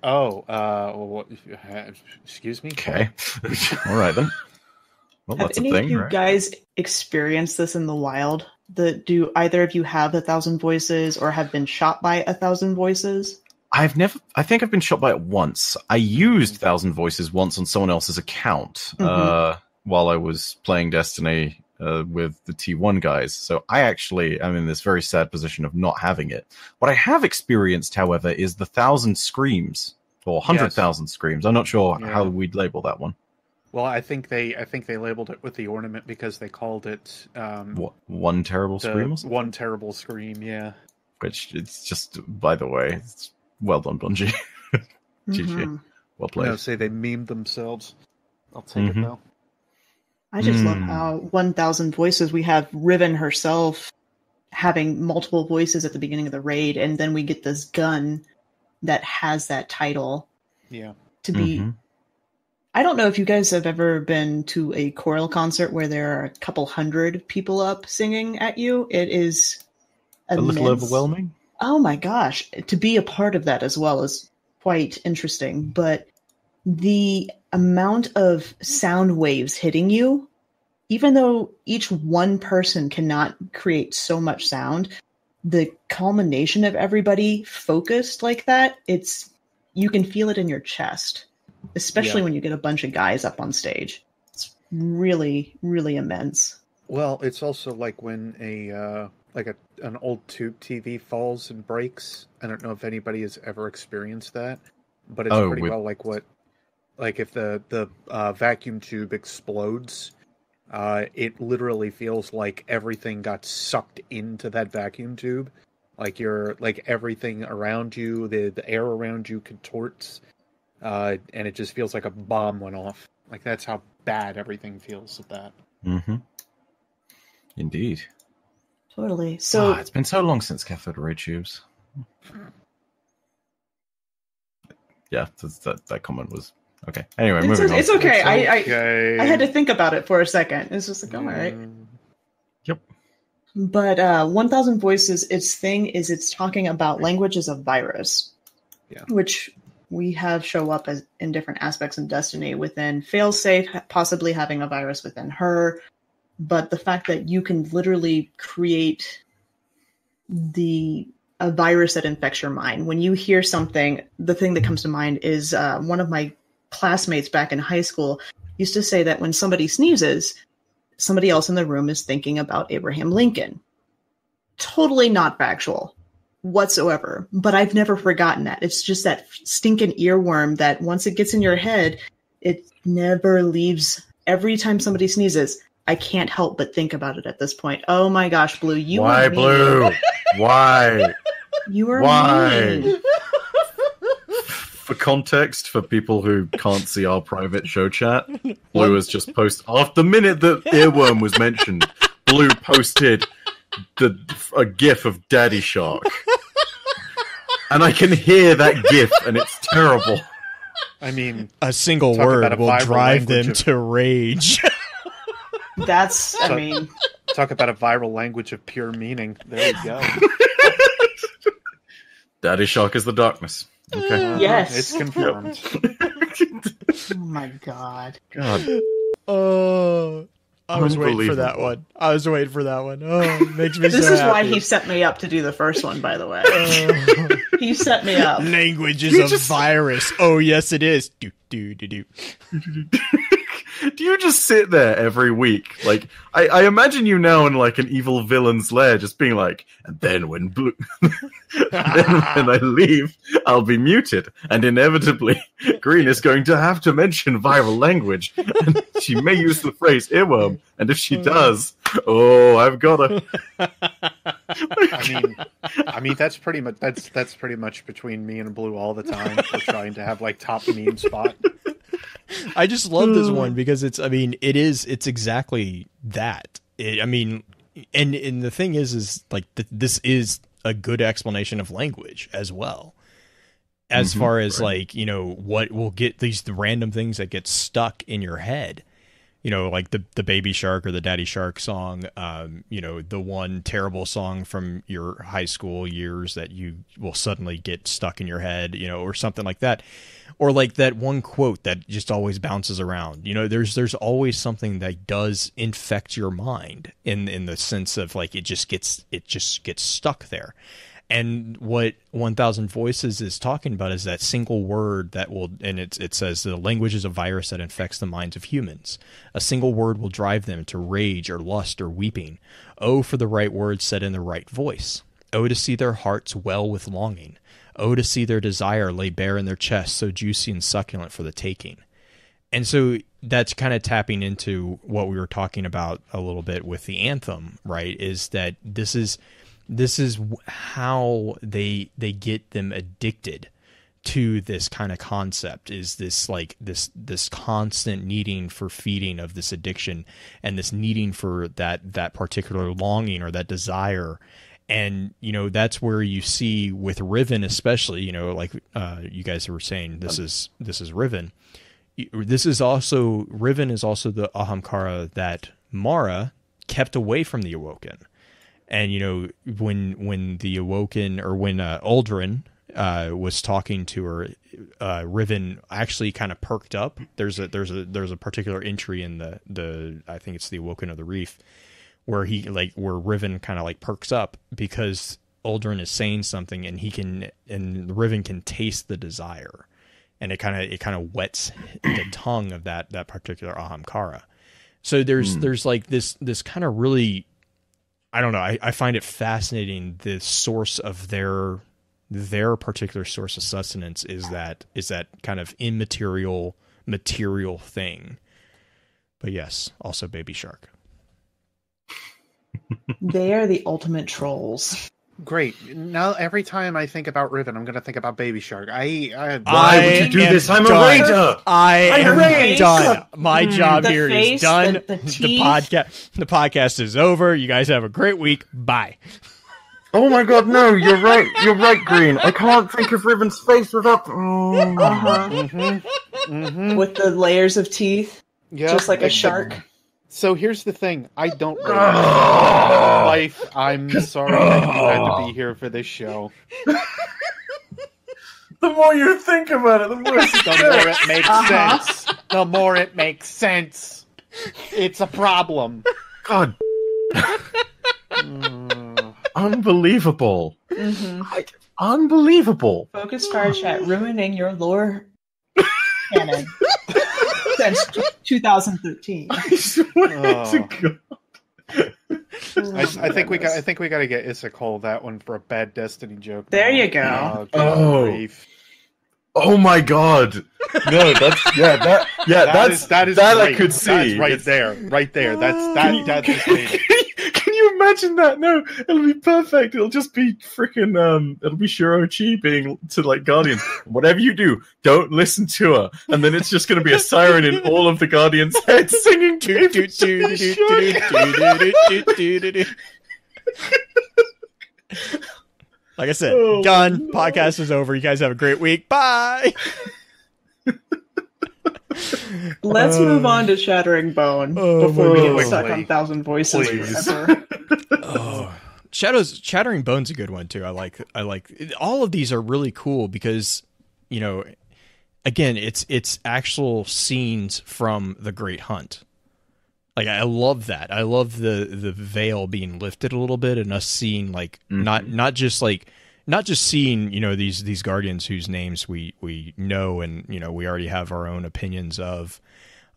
excuse me? Okay. All right, then. Well, Have that's any a thing, of you right? guys experienced this in the wild? Do either of you have 1,000 voices or have been shot by 1,000 voices? I think I've been shot by it once. I used Thousand Voices once on someone else's account while I was playing Destiny with the T1 guys. So I'm in this very sad position of not having it. What I have experienced, however, is the 1,000 Screams, or 100,000 Screams. I'm not sure how we'd label that one. Well, I think they labeled it with the ornament because they called it What, One Terrible Scream? One Terrible Scream, yeah. Which, it's just, by the way, it's well done, Bungie. GG. Well played. Say they memed themselves. I'll take it, though. I just love how 1,000 voices, we have Riven herself having multiple voices at the beginning of the raid, and then we get this gun that has that title. Yeah. To be... I don't know if you guys have ever been to a choral concert where there are a couple hundred people up singing at you. It is immense. A little overwhelming? Oh my gosh. To be a part of that as well is quite interesting. But the amount of sound waves hitting you, even though each one person cannot create so much sound, the culmination of everybody focused like that, you can feel it in your chest. Especially when you get a bunch of guys up on stage. It's really, really immense. Well, it's also like when an old tube TV falls and breaks. I don't know if anybody has ever experienced that, but it's pretty well like if the vacuum tube explodes, it literally feels like everything got sucked into that vacuum tube. Like everything around you, the air around you contorts. And it just feels like a bomb went off. Like, that's how bad everything feels with that. Mm-hmm. Indeed. Totally. So it's been so long since Cathode Ray Tubes. Yeah, that comment was okay. Anyway, moving on. It's okay. Okay. I had to think about it for a second. It's just like, all right. Yep. But 1000 Voices, its thing is it's talking about language as a virus, which we have show up as in different aspects in Destiny, within Failsafe, possibly having a virus within her. But the fact that you can literally create a virus that infects your mind. When you hear something, the thing that comes to mind is one of my classmates back in high school used to say that when somebody sneezes, somebody else in the room is thinking about Abraham Lincoln. Totally not factual whatsoever, but I've never forgotten that. It's just that stinking earworm that once it gets in your head, it never leaves. Every time somebody sneezes, I can't help but think about it at this point. Oh my gosh, Blue, you Why, are mean. Blue? Why? You are Why? mean. For context, for people who can't see our private show chat, Blue has just posted, after the minute that earworm was mentioned, Blue posted a gif of Daddy Shark. And I can hear that gif, and it's terrible. I mean, a single talk word about a will viral drive them language to rage. That's, I mean... Talk about a viral language of pure meaning. There you go. Daddy Shark is the darkness. Okay. Yes. It's confirmed. Oh my god. God. Oh, I was waiting for that one. Oh, it makes me This so is happy. why he set me up to do the first one, by the way. He set me up. Language is a virus. Oh, yes, it is. Do, do, do, do. Do you just sit there every week? Like, I imagine you now in like an evil villain's lair, just being like, and then when Blue, then when I leave, I'll be muted, and inevitably, Green is going to have to mention viral language, and she may use the phrase earworm, and if she does, oh, I've got to. I mean, that's pretty much between me and Blue all the time. We're trying to have like top meme spot. I just love this one because it's exactly that. And the thing is like this is a good explanation of language as well. As far as like, what will get the random things that get stuck in your head, like the Baby Shark or the Daddy Shark song, the one terrible song from your high school years that you will suddenly get stuck in your head, or something like that. Or like that one quote that just always bounces around. There's always something that does infect your mind in the sense of like it just gets stuck there. And what 1000 Voices is talking about is that single word that will, and it says the language is a virus that infects the minds of humans. A single word will drive them to rage or lust or weeping. Oh, for the right words said in the right voice. Oh, to see their hearts well with longing. Oh, to see their desire lay bare in their chests, so juicy and succulent for the taking. And so that's kind of tapping into what we were talking about a little bit with the Anthem, right? Is that this is how they get them addicted to this kind of concept, is this like this constant needing for feeding of this addiction and this needing for that particular longing or that desire. And, that's where you see with Riven, especially, like you guys were saying, this is Riven. Riven is also the Ahamkara that Mara kept away from the Awoken. And, when the Awoken, or when Aldrin was talking to her, Riven actually kind of perked up. There's a particular entry in the I think it's the Awoken of the Reef, where where Riven kind of like perks up because Aldrin is saying something and Riven can taste the desire, and it kind of wets the tongue of that particular Ahamkara. So there's like this kind of really, I don't know, I find it fascinating. The source of their particular source of sustenance is that kind of immaterial material thing. But yes, also Baby Shark. They are the ultimate trolls. Great. Now every time I think about Riven, I'm going to think about Baby Shark. Why would you do this? I'm done. a raider. I am done. My job The here is face, done. the The podcast is over. You guys have a great week. Bye. Oh my god, no, you're right. You're right, Green. I can't think of Riven's face without... With the layers of teeth, just like a shark. So here's the thing. I don't really life. I'm sorry that you had to be here for this show. The more you think about it, the more it makes sense. The more it makes sense. It's a problem. God. Unbelievable. Unbelievable. Focus Fire Chat ruining your lore canon since 2013. I swear to God. I think we got to get Issachar that one for a bad Destiny joke. There you go. Oh my God! No, that's that I could see. That's right there. That's Can you imagine that? No, it'll be perfect. It'll just be freaking it'll be Shirochi being to like Guardians. Whatever you do, don't listen to her. And then it's just going to be a siren in all of the Guardians' heads singing. Like I said, done. No. Podcast is over. You guys have a great week. Bye. Let's move on to Shattering Bone before we get stuck on Thousand Voices forever. Shattering Bone's a good one too. I like all of these are really cool because, you know, again, it's actual scenes from the Great Hunt. Like I love that. I love the veil being lifted a little bit and us seeing like not just seeing, you know, these guardians whose names we know and, you know, we already have our own opinions of,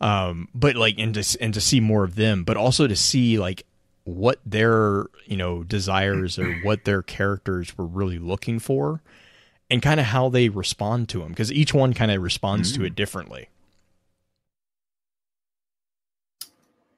but like and to see more of them, but also to see like what their, you know, desires or what their characters were really looking for and kind of how they respond to them, because each one kind of responds to it differently.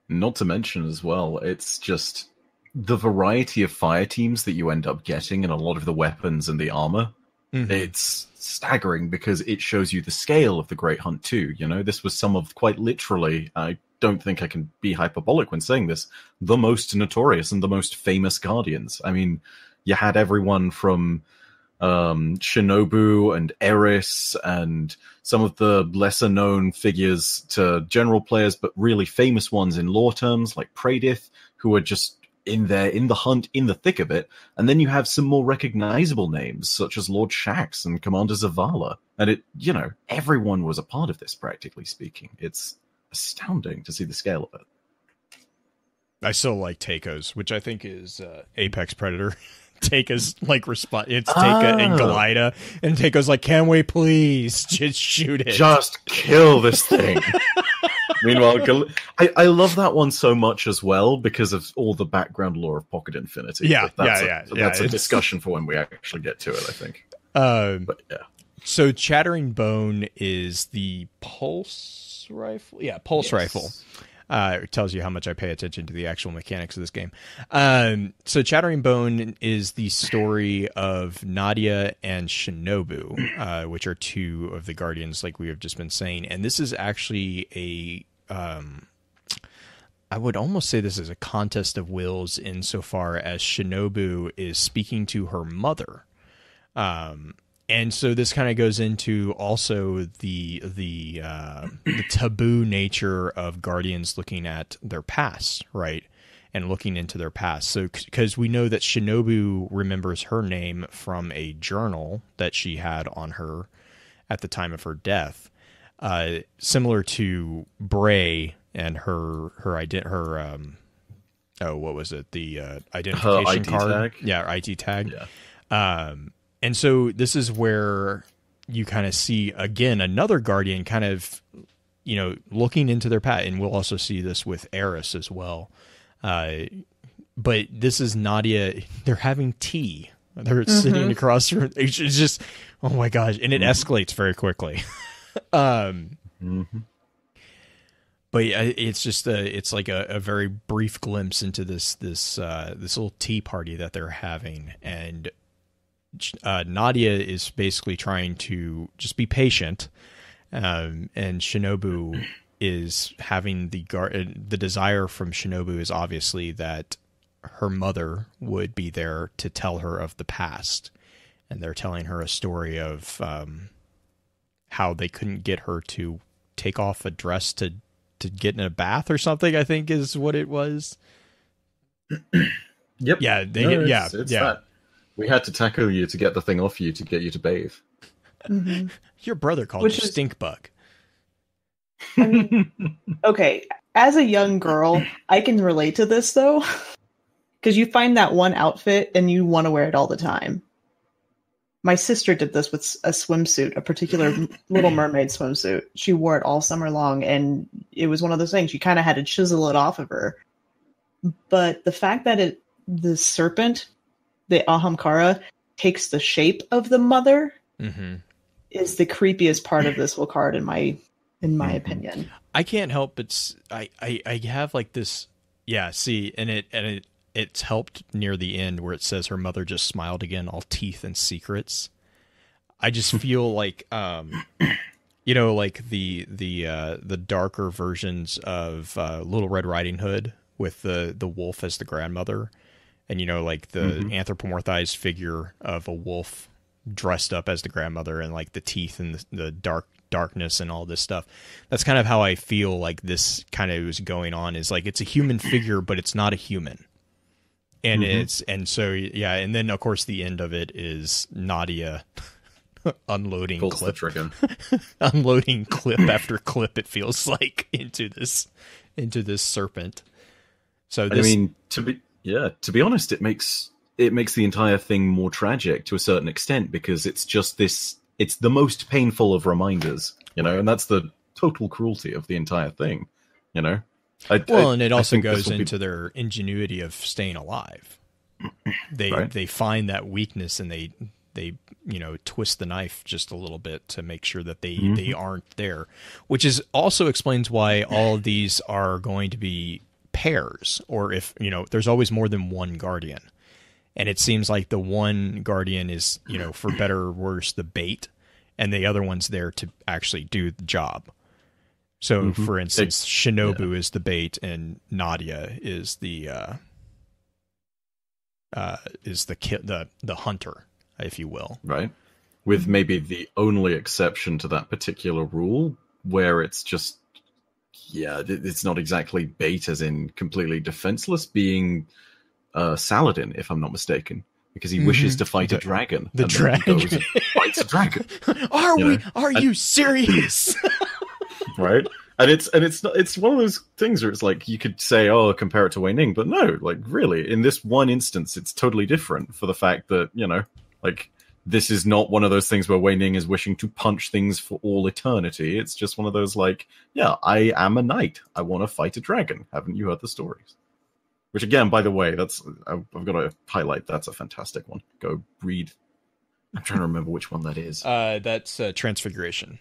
Not to mention as well, it's just the variety of fire teams that you end up getting and a lot of the weapons and the armor. It's staggering because it shows you the scale of the Great Hunt too. You know, this was some of, quite literally, I don't think I can be hyperbolic when saying this, the most notorious and the most famous Guardians. I mean, you had everyone from Shinobu and Eris and some of the lesser known figures to general players, but really famous ones in lore terms like Pradith, who are just in the hunt, in the thick of it. And then you have some more recognizable names such as Lord Shaxx and Commander Zavala. And it, you know, everyone was a part of this, practically speaking. It's astounding to see the scale of it. I still like Takos, which I think is Apex Predator. Taika's like response. It's Taika and Galida, and Taika's like, "Can we please just shoot it? Just kill this thing." Meanwhile, I love that one so much as well because of all the background lore of Pocket Infinity. Yeah, that's a discussion for when we actually get to it, I think. But yeah. So Chattering Bone is the pulse rifle. Yeah, pulse rifle. It tells you how much I pay attention to the actual mechanics of this game. So Chattering Bone is the story of Nadia and Shinobu, which are two of the Guardians, like we have just been saying. And this is actually I would almost say this is a contest of wills insofar as Shinobu is speaking to her mother. And so this kind of goes into also the taboo nature of Guardians looking at their past, right? And looking into their past. So because we know that Shinobu remembers her name from a journal that she had on her at the time of her death, similar to Bray and her what was it? The identification card. Tag? Yeah, IT tag. Yeah. And so this is where you kind of see, again, another Guardian kind of, you know, looking into their past. And we'll also see this with Eris as well. But this is Nadia. They're having tea. They're sitting across her. It's just, oh my gosh. And it escalates very quickly. But But it's just it's like a very brief glimpse into this little tea party that they're having, and Nadia is basically trying to just be patient, and Shinobu is having the desire from Shinobu is obviously that her mother would be there to tell her of the past, and they're telling her a story of how they couldn't get her to take off a dress to get in a bath or something, I think is what it was. Yep. Yeah. It's that. We had to tackle you to get the thing off you to get you to bathe. Mm-hmm. Your brother called you stink bug. I mean, okay, as a young girl, I can relate to this though, because you find that one outfit and you want to wear it all the time. My sister did this with a swimsuit, a particular Little Mermaid swimsuit. She wore it all summer long, and it was one of those things. You kind of had to chisel it off of her. But the fact that the serpent, the Ahamkara, takes the shape of the mother is the creepiest part of this whole card, in my opinion. I can't help but I have like this. Yeah, see, and it's helped near the end where it says her mother just smiled again, all teeth and secrets. I just feel like, like the darker versions of Little Red Riding Hood with the wolf as the grandmother, and like the anthropomorphized figure of a wolf dressed up as the grandmother, and like the teeth and the darkness and all this stuff. That's kind of how I feel like this kind of is going on. Is like it's a human figure, but it's not a human. And and then of course the end of it is Nadia unloading unloading clip after clip, it feels like, into this serpent. So this, I mean, to be honest, it makes the entire thing more tragic to a certain extent, because it's just it's the most painful of reminders, and that's the total cruelty of the entire thing, and it also goes into their ingenuity of staying alive. They find that weakness, and they twist the knife just a little bit to make sure that they aren't there, which is also explains why all of these are going to be pairs, or if there's always more than one guardian, and it seems like the one guardian is for better or worse the bait, and the other one's there to actually do the job. So, for instance, Shinobu is the bait, and Nadia is the hunter, if you will. Right. With maybe the only exception to that particular rule, where it's just, it's not exactly bait as in completely defenseless, being Saladin, if I'm not mistaken, because he wishes to fight a dragon. The dragon. Goes and fights a dragon. Are you serious? Right? And it's one of those things where it's like, you could say, compare it to Wei Ning, but no, like, really, in this one instance, it's totally different, for the fact that, this is not one of those things where Wei Ning is wishing to punch things for all eternity. It's just one of those, like, I am a knight. I want to fight a dragon. Haven't you heard the stories? Which, again, by the way, I've got to highlight, that's a fantastic one. Go read. I'm trying to remember which one that is. That's Transfiguration.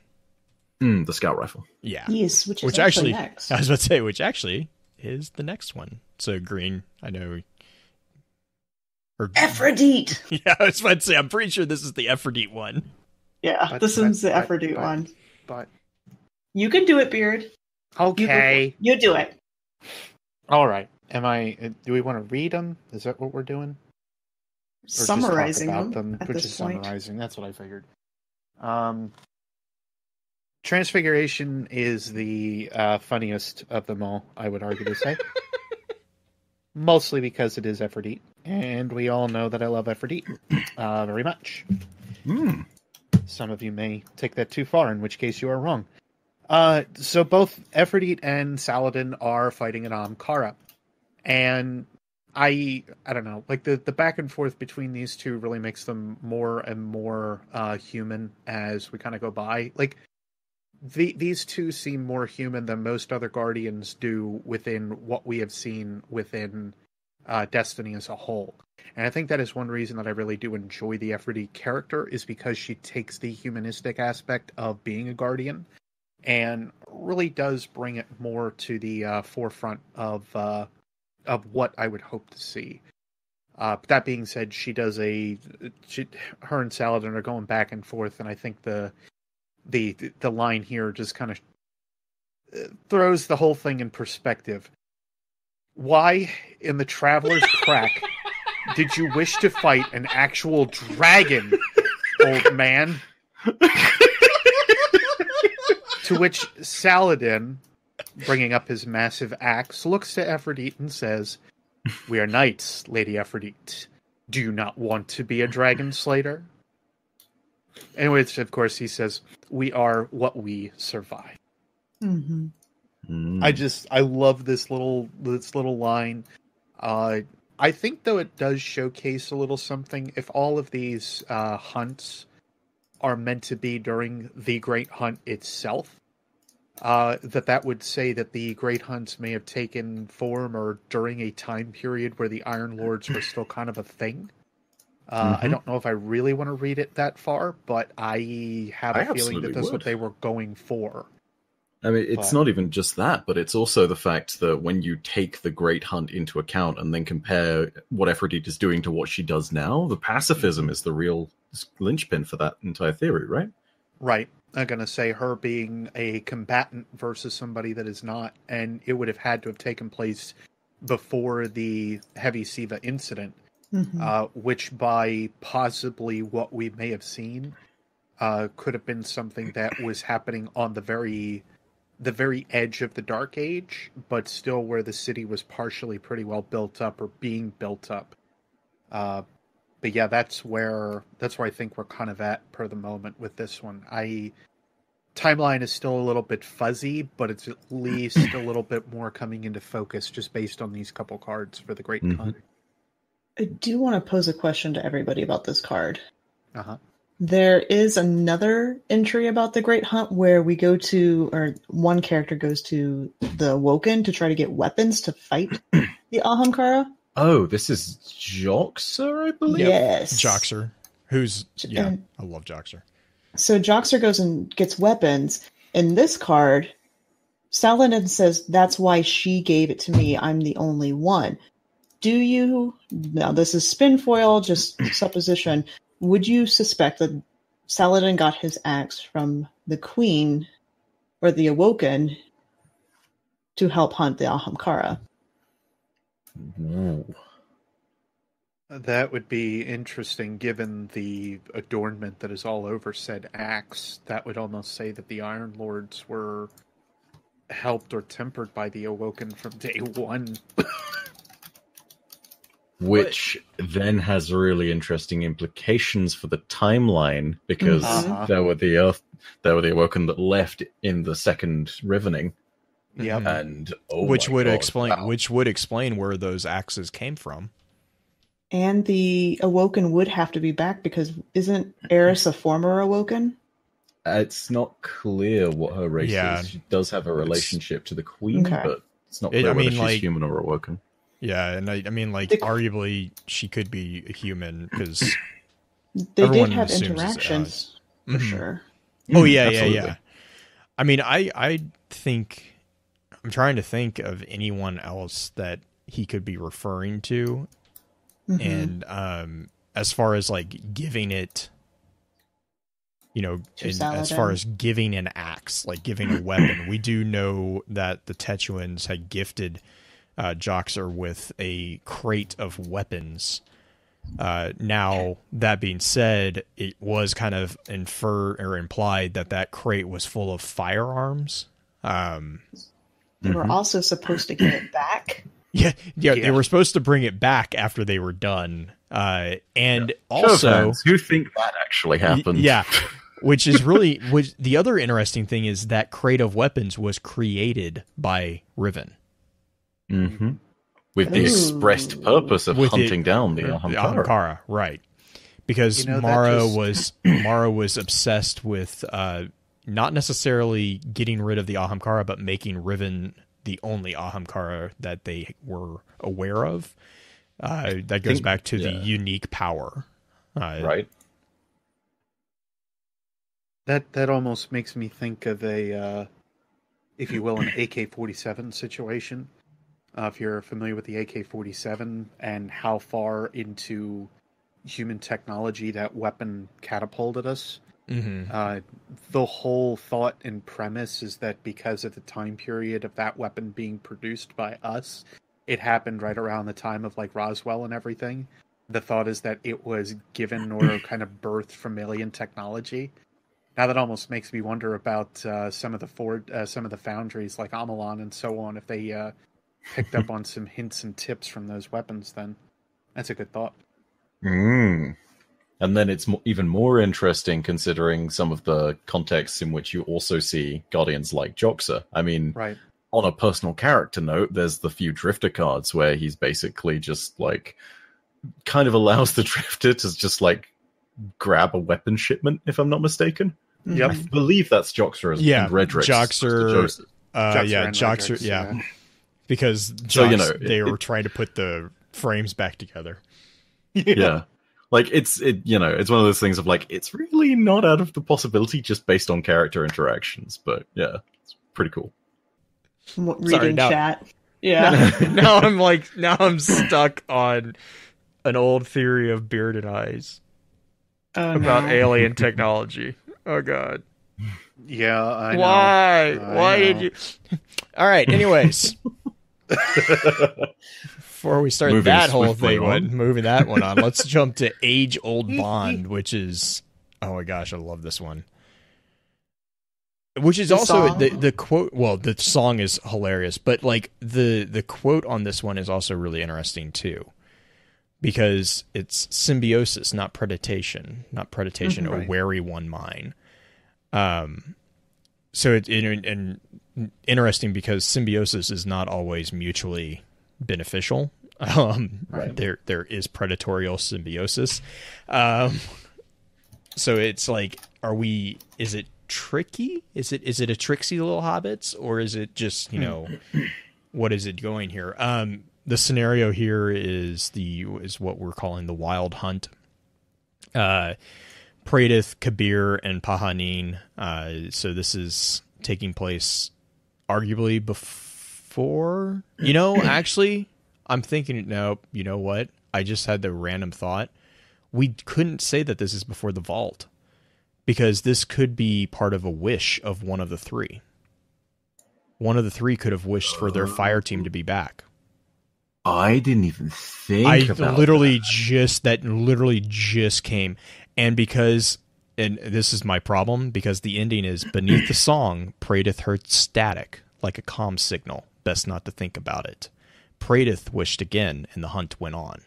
The scout rifle. Yeah. Yes, which actually next. I was about to say, which actually is the next one. So green, I know. Aphrodite. Yeah, I was about to say, I'm pretty sure this is the Aphrodite one. Yeah, this one's the Aphrodite one. But you can do it, Beard. Okay. You do it. All right. Do we want to read them? Is that what we're doing? Or summarizing them at which this is point. Summarizing. That's what I figured. Transfiguration is the funniest of them all, I would argue to say. Mostly because it is Aphrodite, and we all know that I love Aphrodite very much. Some of you may take that too far, in which case you are wrong. So both Aphrodite and Saladin are fighting an Ahamkara, and I don't know, like the back and forth between these two really makes them more and more human as we kind of go by. Like, these two seem more human than most other Guardians do within what we have seen within Destiny as a whole. And I think that is one reason that I really do enjoy the Aphrodite character, is because she takes the humanistic aspect of being a Guardian and really does bring it more to the forefront of what I would hope to see. But that being said, her and Saladin are going back and forth, and I think the line here just kind of throws the whole thing in perspective. Why, in the Traveler's Crack, did you wish to fight an actual dragon, old man? To which Saladin, bringing up his massive axe, looks to Aphrodite and says, "We are knights, Lady Aphrodite. Do you not want to be a dragon slayer?" In which, of course, he says, "We are what we survive." Mm-hmm. I love this little line. I think, though, it does showcase a little something. If all of these hunts are meant to be during the Great Hunt itself, that would say that the Great Hunts may have taken form or during a time period where the Iron Lords were still kind of a thing. I don't know if I really want to read it that far, but I have a feeling that that's what they were going for. I mean, it's not even just that, but it's also the fact that when you take the Great Hunt into account and then compare what Aphrodite is doing to what she does now, the pacifism is the real linchpin for that entire theory, right? Right. I'm going to say her being a combatant versus somebody that is not, and it would have had to have taken place before the Heavy Siva incident, which by possibly what we may have seen could have been something that was happening on the very edge of the Dark Age, but still where the city was partially pretty well built up or being built up. But yeah, that's where I think we're kind of at per the moment with this one. Timeline is still a little bit fuzzy, but it's at least a little bit more coming into focus just based on these couple cards for the Great Hunt. I do want to pose a question to everybody about this card. Uh-huh. There is another entry about the Great Hunt where we go to, or one character goes to the Awoken to try to get weapons to fight the Ahamkara. Oh, this is Joxer, I believe? Yes. Joxer. I love Joxer. So Joxer goes and gets weapons. In this card, Saladin says, "That's why she gave it to me. I'm the only one." Now this is spin foil, just supposition. Would you suspect that Saladin got his axe from the Queen or the Awoken to help hunt the Ahamkara? Ooh. That would be interesting, given the adornment that is all over said axe. That would almost say that the Iron Lords were helped or tempered by the Awoken from day one. Which then has really interesting implications for the timeline, because there were the Awoken that left in the second Rivening. Yep. And which would explain where those axes came from. And the Awoken would have to be back because isn't Eris a former Awoken? It's not clear what her race is. She does have a relationship to the Queen, but it's not clear whether she's human or Awoken. Yeah, and I mean, arguably, she could be a human, because they did have interactions, for sure. Oh, yeah. I mean, I think... I'm trying to think of anyone else that he could be referring to. And as far as, giving it... as far as giving an axe, giving a weapon, we do know that the Tetuans had gifted Joxer with a crate of weapons. Now, that being said, it was kind of implied that crate was full of firearms. They were also supposed to get it back. Yeah, they were supposed to bring it back after they were done. And also... who think that actually happened? Yeah. Which is really... the other interesting thing is that crate of weapons was created by Riven. With the expressed purpose of hunting down the Ahamkara. Right. Because Mara was obsessed with not necessarily getting rid of the Ahamkara, but making Riven the only Ahamkara that they were aware of. That goes back to the unique power. Right. That almost makes me think of if you will, an AK-47 situation. If you're familiar with the AK-47 and how far into human technology that weapon catapulted us. Mm-hmm. The whole thought and premise is that because of the time period of that weapon being produced by us, it happened right around the time of like Roswell and everything. The thought is that it was given or kind of birthed from alien technology. Now that almost makes me wonder about some of the foundries like Amalon and so on, if they picked up on some hints and tips from those weapons. Then that's a good thought. And then it's even more interesting considering some of the contexts in which you also see Guardians like Joxer. I mean, right. On a personal character note, there's the few Drifter cards where he's basically just like kind of allows the Drifter to just like grab a weapon shipment, if I'm not mistaken. Yep. I believe that's Joxer as Redrix. Joxer. Joxer, yeah. Because they were trying to put the frames back together. Yeah. Like it's one of those things of like it's really not out of the possibility just based on character interactions, but yeah, it's pretty cool. Reading chat. Yeah. Now I'm stuck on an old theory of bearded eyes about alien technology. Oh god. Yeah, I know. Why did you? All right. Anyways, before we start moving that one on, let's jump to Age Old Bond, which is, oh my gosh, I love this one. Which is also the quote. Well, the song is hilarious, but like the quote on this one is also really interesting too, because it's symbiosis, not predation, Mm-hmm. or wary one mine. So it's interesting because symbiosis is not always mutually beneficial. There is predatorial symbiosis. So it's like, is it tricky? Is it a tricksy little hobbits, or is it just, what is it going here? The scenario here is what we're calling the Wild Hunt. Praedyth, Kabir, and Pahanin. So this is taking place arguably before. Actually, I'm thinking, no, you know what? I just had the random thought. We couldn't say that this is before the Vault, because this could be part of a wish of one of the three. One of the three could have wished for their fire team to be back. I didn't even think about that. That literally just came. And this is my problem, because the ending is beneath the song, Praedyth heard static, like a comm signal. Best not to think about it. Praedyth wished again, and the hunt went on.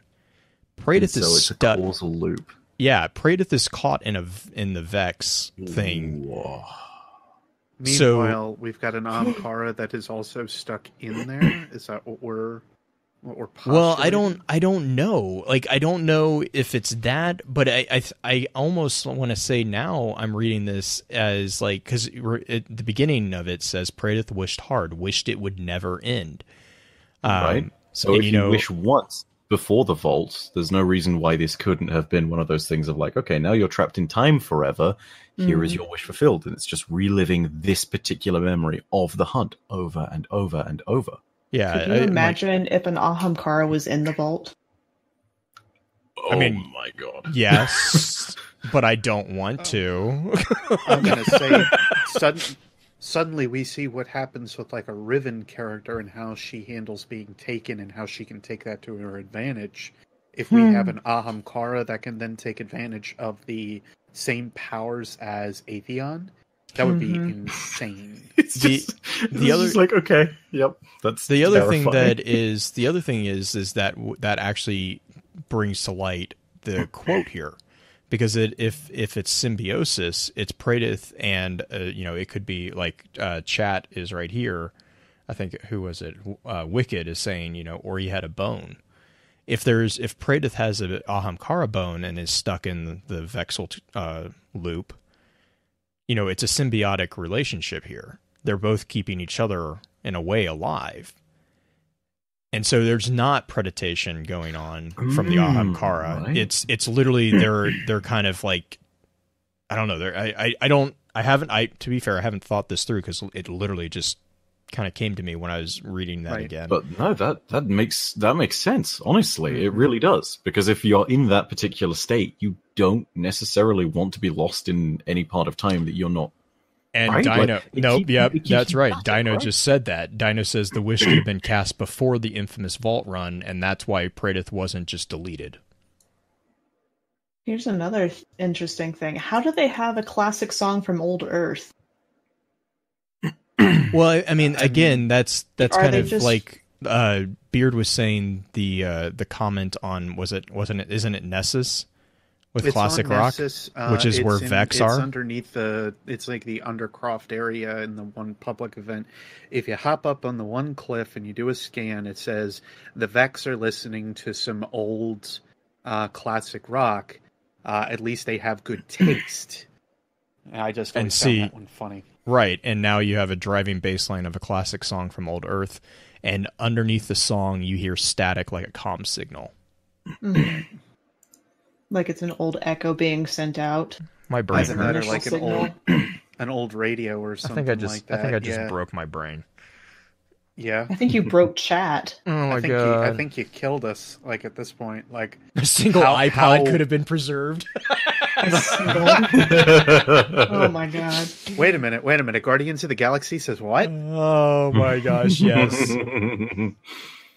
Praedyth is stuck. A causal loop. Yeah, Praedyth is caught in the Vex thing. Whoa. Meanwhile, we've got an Ahamkara that is also stuck in there. Is that what we're postulating? Well, I don't know. Like, I don't know if it's that, but I almost want to say now I'm reading this as like, because at the beginning of it says Praedyth wished hard, wished it would never end. Right. So if you wish once before the Vault, there's no reason why this couldn't have been one of those things of like, okay, now you're trapped in time forever. Here is your wish fulfilled, and it's just reliving this particular memory of the hunt over and over and over. Yeah. Could you imagine if an Ahamkara was in the Vault? Oh, my God. Yes, but I don't want to. I'm going to say, suddenly we see what happens with like a Riven character and how she handles being taken and how she can take that to her advantage. If we have an Ahamkara that can then take advantage of the same powers as Atheon, that would be insane. It's just like, okay, yep. That's the other terrifying. The other thing is that actually brings to light the quote here, because if it's symbiosis, it's Praedyth, and it could be like chat is right here. I think, who was it? Wicked is saying, or he had a bone. If Praedyth has a Ahamkara bone and is stuck in the Vexel loop, it's a symbiotic relationship here. They're both keeping each other in a way alive. And so there's not predation going on from the Ahamkara. Right. It's literally they're kind of like, I don't know. To be fair, I haven't thought this through, because it literally just kind of came to me when I was reading that again. But no, that makes sense. Honestly, it really does. Because if you're in that particular state, you don't necessarily want to be lost in any part of time that you're not. And right? Dino, that's right. Dino right? just said that. Dino says the wish could have been cast before the infamous vault run, and that's why Praedyth wasn't just deleted. Here's another interesting thing. How do they have a classic song from Old Earth? Well, I mean, again, that's kind of just... like Beard was saying the comment on isn't it Nessus with it's classic rock, Nessus, which is where Vex are. It's underneath it's like the Undercroft area in the one public event. If you hop up on the one cliff and you do a scan, it says the Vex are listening to some old classic rock. At least they have good taste. I just always found that one funny. Right, and now you have a driving bass line of a classic song from Old Earth, and underneath the song you hear static like a comm signal. Mm-hmm. Like it's an old echo being sent out. My brain hurts. Like an old radio or something like that. I think I just broke my brain. Yeah. I think you broke chat. Oh my god. I think you killed us, like, at this point. Like, a single iPod could have been preserved. Oh my god. Wait a minute. Guardians of the Galaxy says what? Oh my gosh, yes.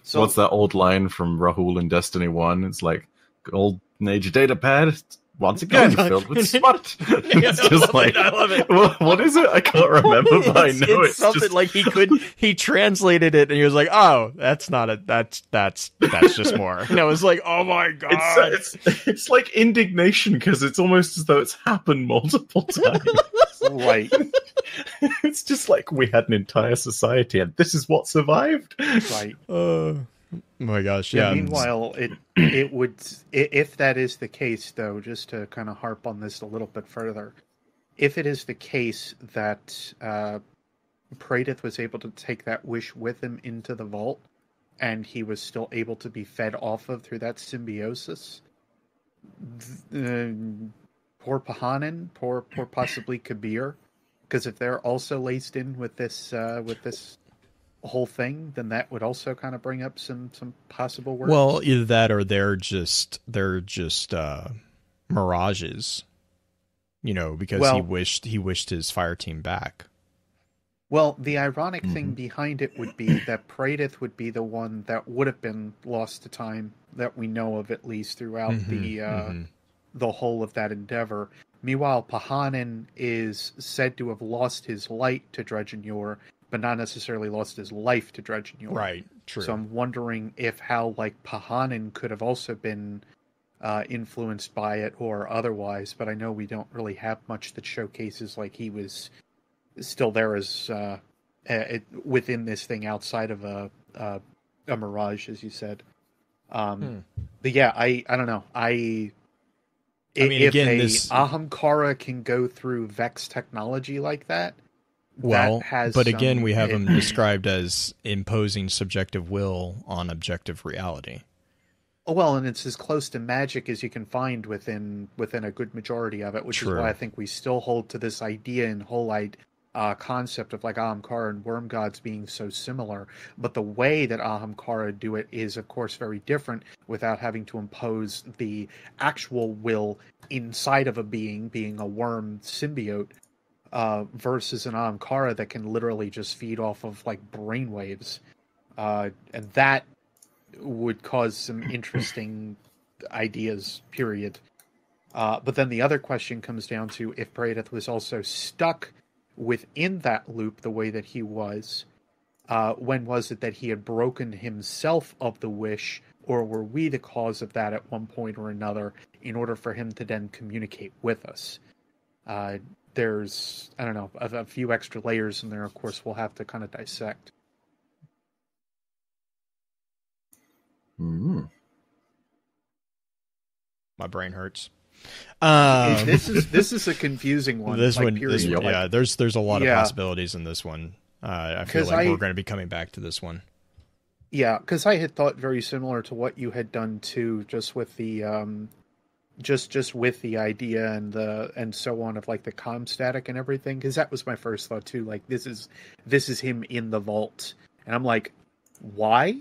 So what's that old line from Rahul in Destiny 1? It's like, old age data pad, once again filled with smut. It's just like, I love it. What is it? I can't remember, but I know it's something just... like he translated it and he was like, oh, that's just more. And I was like, oh my god. It's like indignation because it's almost as though it's happened multiple times. Right. It's just like we had an entire society and this is what survived. Right. Oh my gosh, yeah. Meanwhile, it would, if that is the case, though, just to kind of harp on this a little bit further, if it is the case that Praedyth was able to take that wish with him into the vault, and he was still able to be fed off of through that symbiosis, poor Pahanin, poor possibly Kabir, because if they're also laced in with this whole thing, then that would also kind of bring up some possible words. Well, either that or they're just mirages, because he wished his fire team back. Well, the ironic thing behind it would be that Praedyth would be the one that would have been lost to time that we know of, at least throughout the whole of that endeavor. Meanwhile, Pahanin is said to have lost his light to Dredgen Yor, but not necessarily lost his life to Dredgen Yor. Right, true. So I'm wondering if how, like, Pahanin could have also been influenced by it or otherwise, but I know we don't really have much that showcases, like, he was still there as within this thing outside of a mirage, as you said. But yeah, I don't know. If Ahamkara can go through Vex technology like that, but again, we have him described as imposing subjective will on objective reality. Oh, well, and it's as close to magic as you can find within a good majority of it, which is why I think we still hold to this idea and whole concept of, like, Ahamkara and Worm Gods being so similar. But the way that Ahamkara do it is, of course, very different, without having to impose the actual will inside of a being a worm symbiote. Versus an Ahamkara that can literally just feed off of, like, brainwaves. And that would cause some interesting ideas, period. But then the other question comes down to if Praedyth was also stuck within that loop the way that he was, when was it that he had broken himself of the wish, or were we the cause of that at one point or another in order for him to then communicate with us? There's, I don't know, a few extra layers in there, of course, we'll have to kind of dissect. My brain hurts. This is a confusing one. There's a lot of possibilities in this one. I feel like we're going to be coming back to this one. Yeah, because I had thought very similar to what you had done too, just with the just with the idea and so on of like the comm static and everything, because that was my first thought too. Like this is him in the vault, and I'm like, why?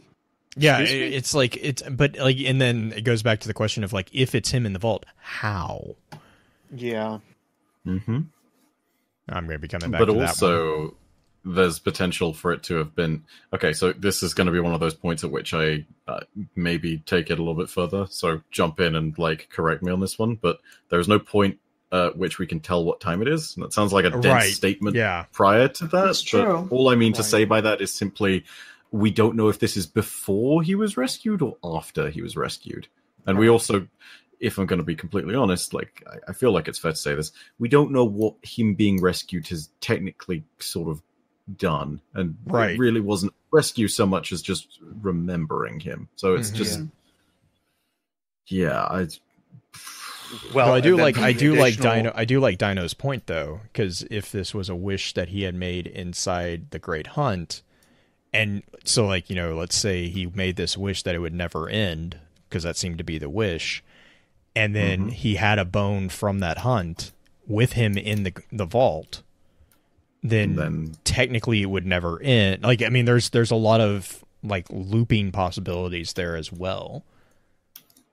Yeah, it's like but like, and then it goes back to the question of like, if it's him in the vault, how? Yeah. Mm-hmm. I'm going to be coming back but to that one. also, there's potential for it to have been... Okay, so this is going to be one of those points at which I maybe take it a little bit further, so jump in and like correct me on this one, but there's no point at which we can tell what time it is. And that sounds like a dense statement prior to that. That's true. But all I mean to say by that is simply, we don't know if this is before he was rescued or after he was rescued. And we also... If I'm going to be completely honest, like I feel like it's fair to say this, we don't know what him being rescued has technically sort of done, and it really wasn't rescue so much as just remembering him. So it's just, Well, I do like Dino's point though, because if this was a wish that he had made inside the Great Hunt, and so like, you know, let's say he made this wish that it would never end, because that seemed to be the wish. And then he had a bone from that hunt with him in the vault. Then technically it would never end. Like, I mean, there's a lot of like looping possibilities there as well.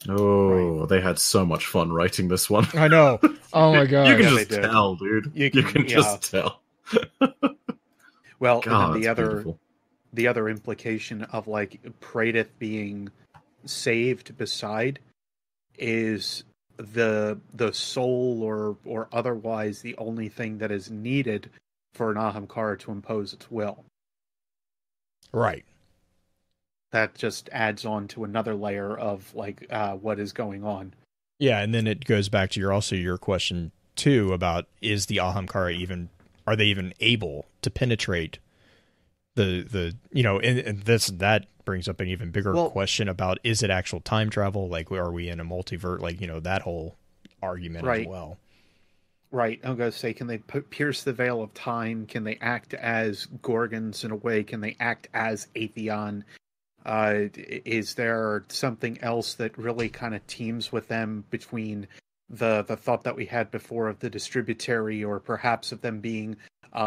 Oh, they had so much fun writing this one. I know. Oh my god, you can just tell, dude. You can just tell. Well, God, and then the other implication of like Praedyth being saved beside is the soul or otherwise the only thing that is needed for an Ahamkara to impose its will. Right. That just adds on to another layer of like what is going on. Yeah, and then it goes back to your question too about, is the Ahamkara are they even able to penetrate the you know, and that brings up an even bigger question about, is it actual time travel? Like, are we in a multiverse? Like, you know, that whole argument as well. Right. I'm going to say, can they pierce the veil of time? Can they act as Gorgons in a way? Can they act as Atheon? Is there something else that really kind of teams with them between the thought that we had before of the distributary, or perhaps of them being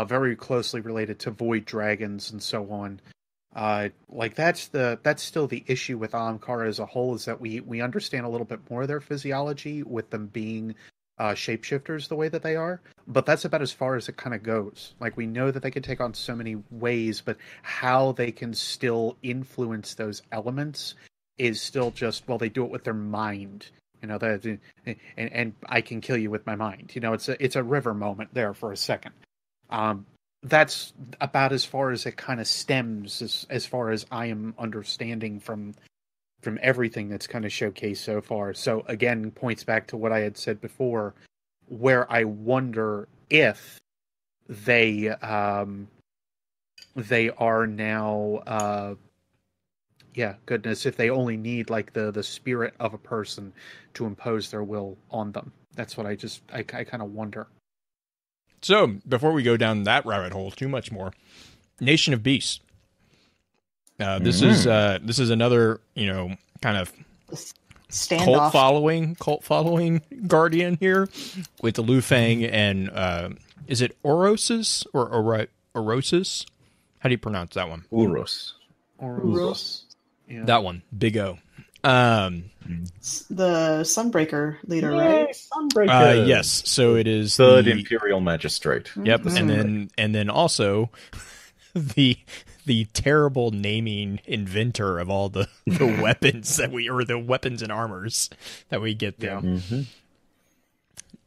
very closely related to void dragons and so on? Like that's still the issue with Ahamkara as a whole, is that we understand a little bit more of their physiology with them being shapeshifters the way that they are, but that's about as far as it kind of goes. Like, we know that they can take on so many ways, but how they can still influence those elements is still just, well, they do it with their mind, you know, and I can kill you with my mind, you know, it's a River moment there for a second. That's about as far as it kind of stems, as far as I am understanding from everything that's kind of showcased so far. So again, points back to what I had said before, where I wonder if they are now, if they only need like the spirit of a person to impose their will on them. That's what I kind of wonder. So, before we go down that rabbit hole too much more, Nation of Beasts. This is another, you know, kind of cult following guardian here with the Lu Fang and is it Orosis or Orosis? How do you pronounce that one? Uros. Yeah. That one, Big O. The Sunbreaker leader, right? Sunbreaker. Yes. So it is Third Imperial Magistrate. Yep, and then also the terrible naming inventor of all the weapons the weapons and armors that we get there. Yeah.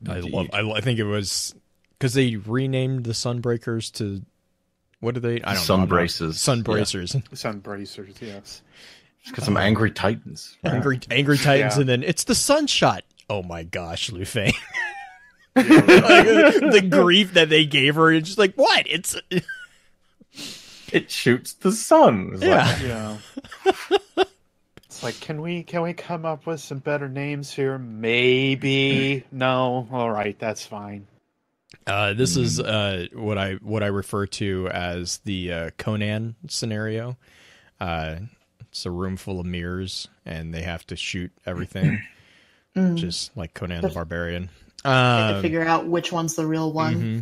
I think it was because they renamed the Sunbreakers to, what are they? I don't know. Sunbracers. Sunbracers. Yeah. Sunbracers, yes. Just got some angry titans. Angry Titans, and then it's the Sunshot. Oh my gosh, Lu Fang. Yeah. The grief that they gave her, it's just like, what? It shoots the sun. It's yeah. It's like, can we come up with some better names here? Maybe. No. All right, that's fine. This is what I refer to as the Conan scenario. It's a room full of mirrors, and they have to shoot everything. which is like Conan the Barbarian. To figure out which one's the real one. Mm-hmm.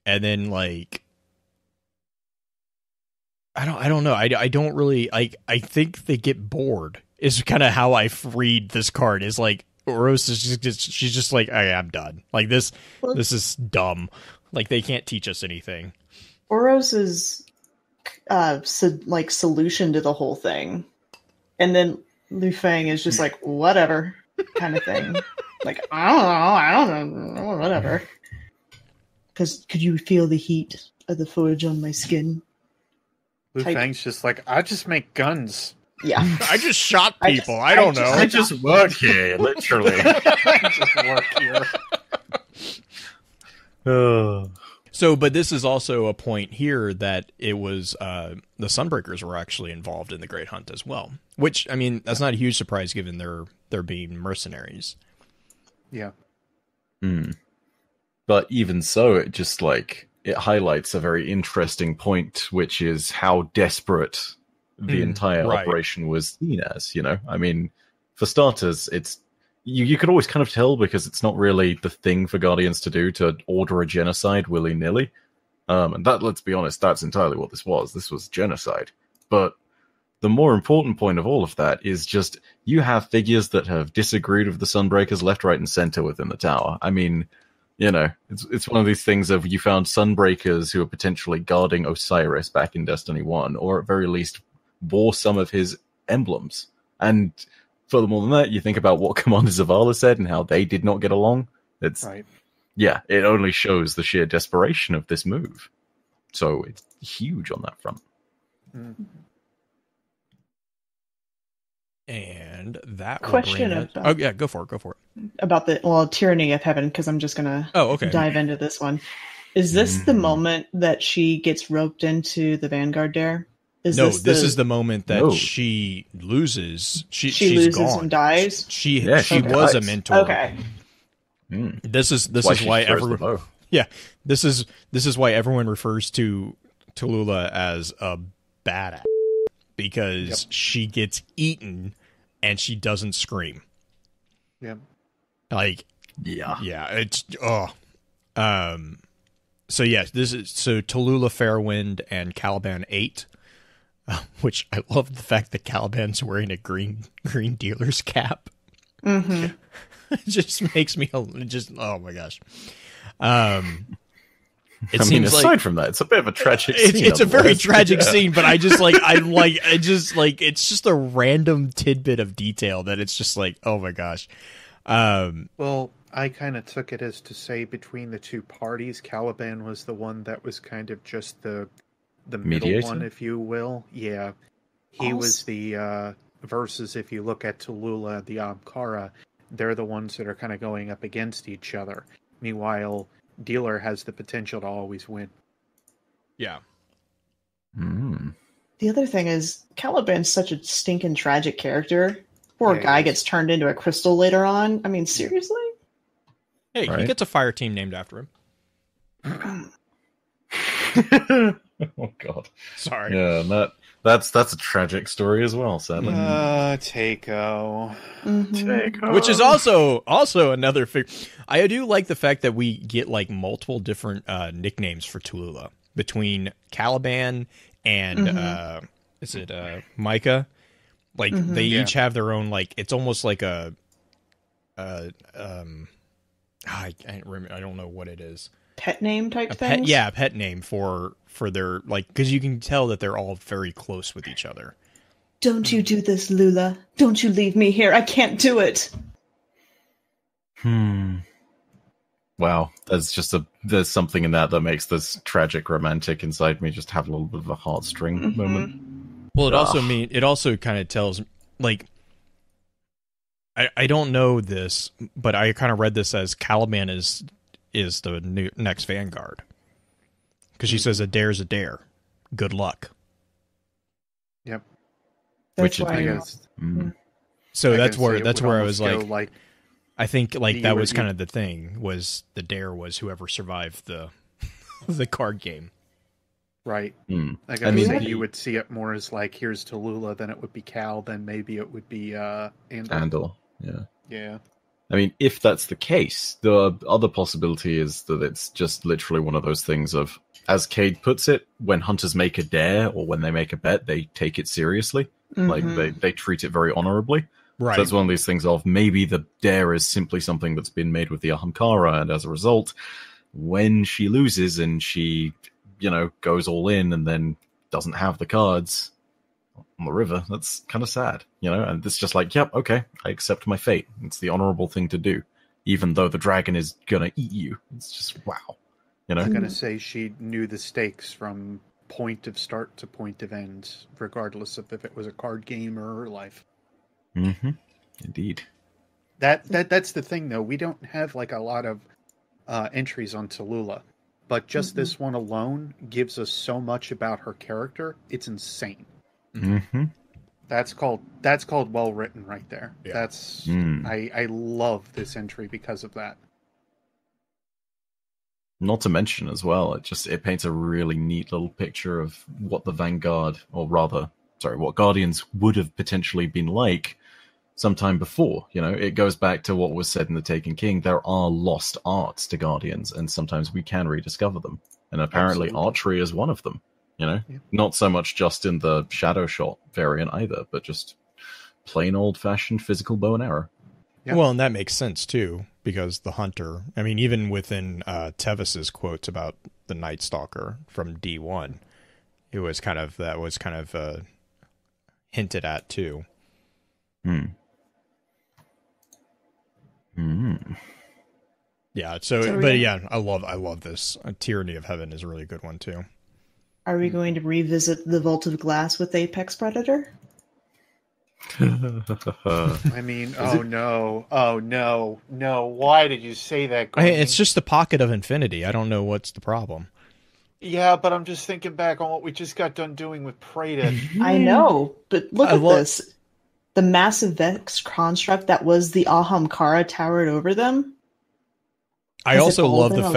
And then like I don't know. I don't really I think they get bored is kind of how I read this card. Is like Rose is she's just like, I'm done. Like this is dumb. Like they can't teach us anything. Oros's solution to the whole thing, and then Lu Fang is just like whatever kind of thing. Like I don't know, whatever. Because could you feel the heat of the forge on my skin? Lu Fang's just like, I just make guns. Yeah, I just shot people. I don't know. I just work here, literally. I just work here. So, but this is also a point here that it was the Sunbreakers were actually involved in the Great Hunt as well. Which, I mean, that's not a huge surprise given they're being mercenaries. Yeah. But even so, it just like it highlights a very interesting point, which is how desperate the entire operation was seen as. You know, I mean, for starters, it's you could always kind of tell because it's not really the thing for Guardians to do to order a genocide willy-nilly. And that, let's be honest, that's entirely what this was. This was genocide. But the more important point of all of that is just you have figures that have disagreed with the Sunbreakers left, right, and center within the tower. I mean, you know, it's one of these things of you found Sunbreakers who are potentially guarding Osiris back in Destiny 1, or at very least bore some of his emblems. And furthermore than that, you think about what Commander Zavala said and how they did not get along. It's right. Yeah, it only shows the sheer desperation of this move. So it's huge on that front. Mm-hmm. And that question about, oh yeah, go for it. About the tyranny of heaven, because I'm just gonna dive into this one. Is this the moment that she gets roped into the Vanguard dare? This is the moment that she loses. She's loses gone. and dies. She was a mentor. Okay. This is why everyone. Yeah, this is why everyone refers to Tallulah as a badass, because she gets eaten and she doesn't scream. Yeah. Like it's so yes, this is Tallulah, Fairwind, and Caliban 8. Which I love the fact that Caliban's wearing a green dealer's cap. Mm-hmm. It just makes me oh my gosh. Aside from that, it's a bit of a tragic scene. It's a very tragic scene, but it's just a random tidbit of detail that it's just like, oh my gosh. Well, I kind of took it as to say between the two parties, Caliban was the one that was kind of just the middle mediator? One, if you will. Yeah. He was the versus if you look at Tallulah, the Ahamkara, they're the ones that are kind of going up against each other. Meanwhile, Dealer has the potential to always win. Yeah. The other thing is, Caliban's such a stinking tragic character. Poor guy gets turned into a crystal later on. I mean, seriously? Hey, he gets a fire team named after him. Oh God! Sorry. Yeah, that's a tragic story as well. Sadly, Takeo. Mm-hmm. Which is also another figure. I do like the fact that we get like multiple different nicknames for Tallulah between Caliban and is it Micah? Like they each have their own like. It's almost like I don't know what it is. Pet name type thing? Pet name for their, like, because you can tell that they're all very close with each other. Don't you do this, Lula. Don't you leave me here. I can't do it. Wow. There's something in that makes this tragic romantic inside me just have a little bit of a heartstring moment. Well, it also kind of tells, like, I don't know this, but I kind of read this as Caliban is the next Vanguard. Because she says a dare's a dare. Good luck. Yep. Which why I guess. So that's where I was like, I think like that was kind of the thing, was the dare was whoever survived the the card game. Right. I say you would see it more as like, here's Tallulah, then it would be Cal, then maybe it would be Andor. Yeah. Yeah. I mean, if that's the case, the other possibility is that it's just literally one of those things of, as Cade puts it, when hunters make a dare or when they make a bet, they take it seriously. Like, they treat it very honorably. Right. So it's one of these things of, maybe the dare is simply something that's been made with the Ahamkara, and as a result, when she loses and she, goes all in and then doesn't have the cards on the river, that's kind of sad, and it's just like, yep, okay, I accept my fate. It's the honorable thing to do, even though the dragon is gonna eat you. It's just, wow, I'm gonna say she knew the stakes from point of start to point of end, regardless of if it was a card game or her life. Indeed. That's the thing, though. We don't have like a lot of entries on Tallulah, but just this one alone gives us so much about her character. It's insane. That's called well written right there. Yeah. That's I love this entry because of that. Not to mention as well, it paints a really neat little picture of what the Vanguard, or rather, what Guardians would have potentially been like sometime before. It goes back to what was said in The Taken King. There are lost arts to Guardians, and sometimes we can rediscover them. And apparently archery is one of them. Not so much just in the shadow shot variant either, but just plain old-fashioned physical bow and arrow. Yep. Well, and that makes sense too, because the hunter, I mean, even within Tevis's quotes about the Night Stalker from D1, that was kind of hinted at too. Yeah. I love this. Tyranny of Heaven is a really good one too. Are we going to revisit the Vault of Glass with Apex Predator? I mean, no. Why did you say that? It's just the Pocket of Infinity. I don't know what's the problem. Yeah, but I'm just thinking back on what we just got done doing with Praetor. I know, but look at this. The massive Vex construct that was the Ahamkara towered over them. I also love the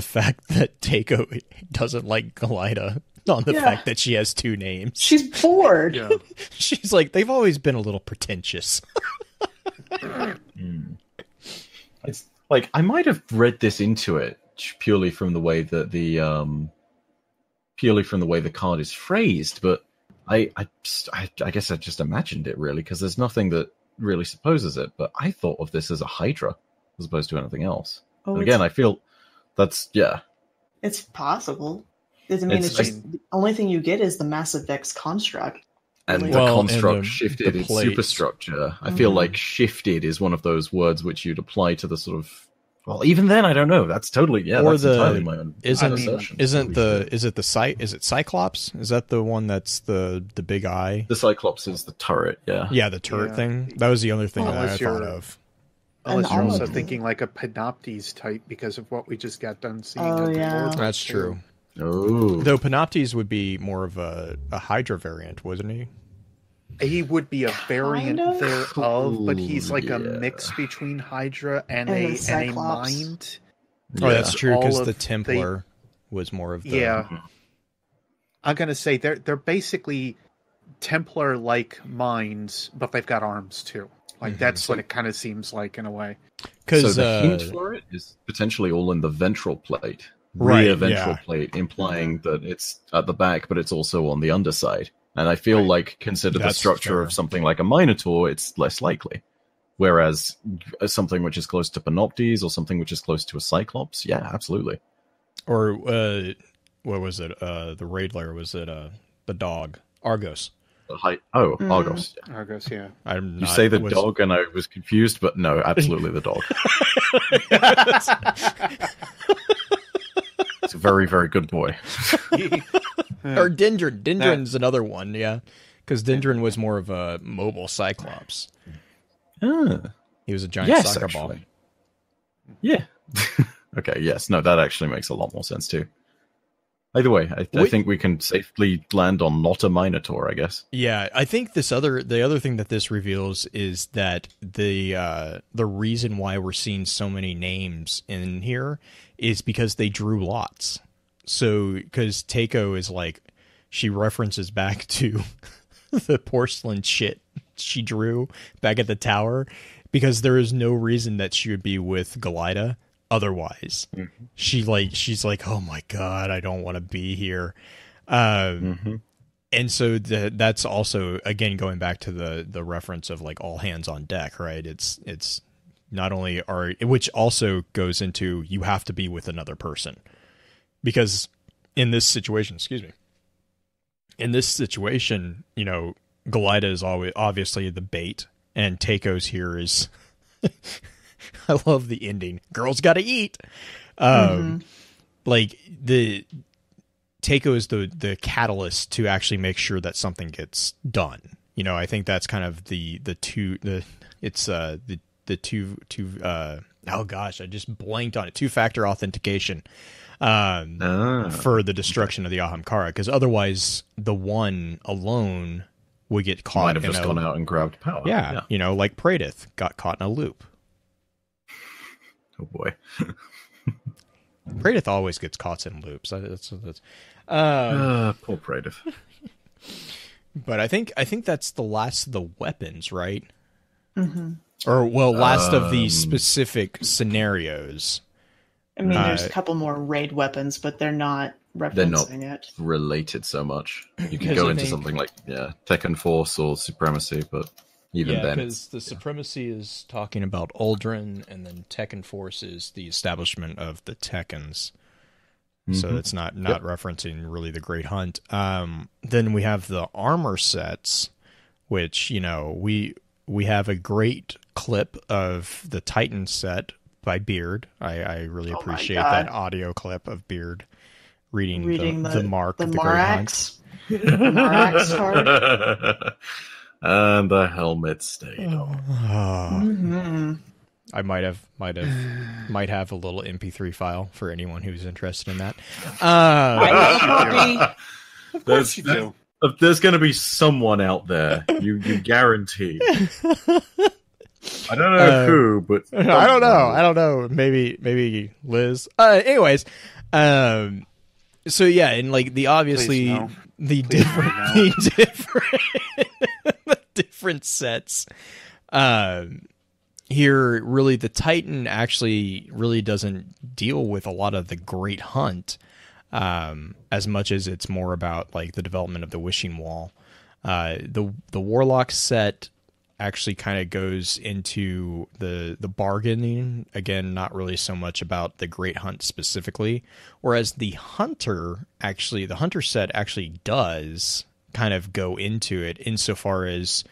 fact that Takeo doesn't like Galida on the fact that she has two names. She's bored. Yeah. She's like, they've always been a little pretentious. It's like, I might have read this into it purely from the way that the card is phrased, but I guess I just imagined it really, because there's nothing that really supposes it. But I thought of this as a Hydra as opposed to anything else. And again, I feel that's it's possible. It's just the only thing you get is the massive Vex construct. And the construct shifted its superstructure. I feel like shifted is one of those words which you'd apply to the sort of, well, even then, I don't know. That's totally, that's entirely my own assertion. Is it Cyclops? Is that the one that's the big eye? The Cyclops is the turret, yeah. Yeah, the turret thing. That was the other thing that I thought of. Unless you're also thinking like a Panoptes type because of what we just got done seeing. That's true. Oh. Though Panoptes would be more of a Hydra variant, wasn't he? He would be a variant thereof, but he's like a mix between Hydra and a mind. Oh, that's true, because the Templar was more of the... Yeah. I'm going to say they're basically Templar-like minds, but they've got arms too. Like, that's what it kind of seems like in a way. So the hint for it is potentially all in the ventral plate. Rear ventral plate, implying that it's at the back, but it's also on the underside. And I feel like, consider the structure of something like a Minotaur, it's less likely. Whereas something which is close to Panoptes or something which is close to a Cyclops, yeah, absolutely. Or, what was it? The Raidler, was it the dog? Argos. Argos. Yeah. Argos, yeah. You say the dog, and I was confused, but no, absolutely the dog. It's a very, very good boy. Or Dendron. Dendron's another one, yeah. Because Dendron was more of a mobile Cyclops. He was a giant soccer ball. Yeah. Okay, yes. No, that actually makes a lot more sense, too. Either way, I think we can safely land on not a Minotaur, I guess. Yeah, I think the other thing that this reveals is that the reason why we're seeing so many names in here is because they drew lots. So, because Takeo is like, she references back to the porcelain shit she drew back at the tower, because there is no reason that she would be with Galida otherwise. Mm-hmm. She's like, oh my God, I don't want to be here. And so that's also, again, going back to the reference of like all hands on deck, right? It's not only which also goes into, you have to be with another person, because in this situation, Galida is always obviously the bait, and Teiko's here is, I love the ending. Girls got to eat. Like Teiko is the catalyst to actually make sure that something gets done. I think that's kind of the two oh gosh, I just blanked on it. 2-factor authentication for the destruction of the Ahamkara, because otherwise the one alone would get caught. Might have just gone out and grabbed power. Yeah. Like Praedyth got caught in a loop. Oh boy. Praedyth always gets caught in loops. That's poor Praedyth. But I think that's the last of the weapons, right? Or last of the specific scenarios. I mean, there's a couple more raid weapons, but they're not referencing it. Related so much. You could go into something like Tekken Force or Supremacy, but even then, because the Supremacy is talking about Uldren, and then Tekken Force is the establishment of the Tekkens. So it's not referencing really the Great Hunt. Then we have the armor sets, which we have a great clip of the Titan set by Beard. I really appreciate that audio clip of Beard reading the mark of the Great Hunt. The Marax card. And the helmet stayed on. I might have a little MP3 file for anyone who's interested in that. Of course you do. There's going to be someone out there, you guarantee. I don't know who, but I don't know. Maybe Liz. Anyways, so yeah, and like the different sets. Here, really, the Titan actually really doesn't deal with a lot of the Great Hunt, as much as it's more about like the development of the Wishing Wall. The Warlock set actually kind of goes into the bargaining, again, not really so much about the Great Hunt specifically, whereas the Hunter set actually does kind of go into it, insofar as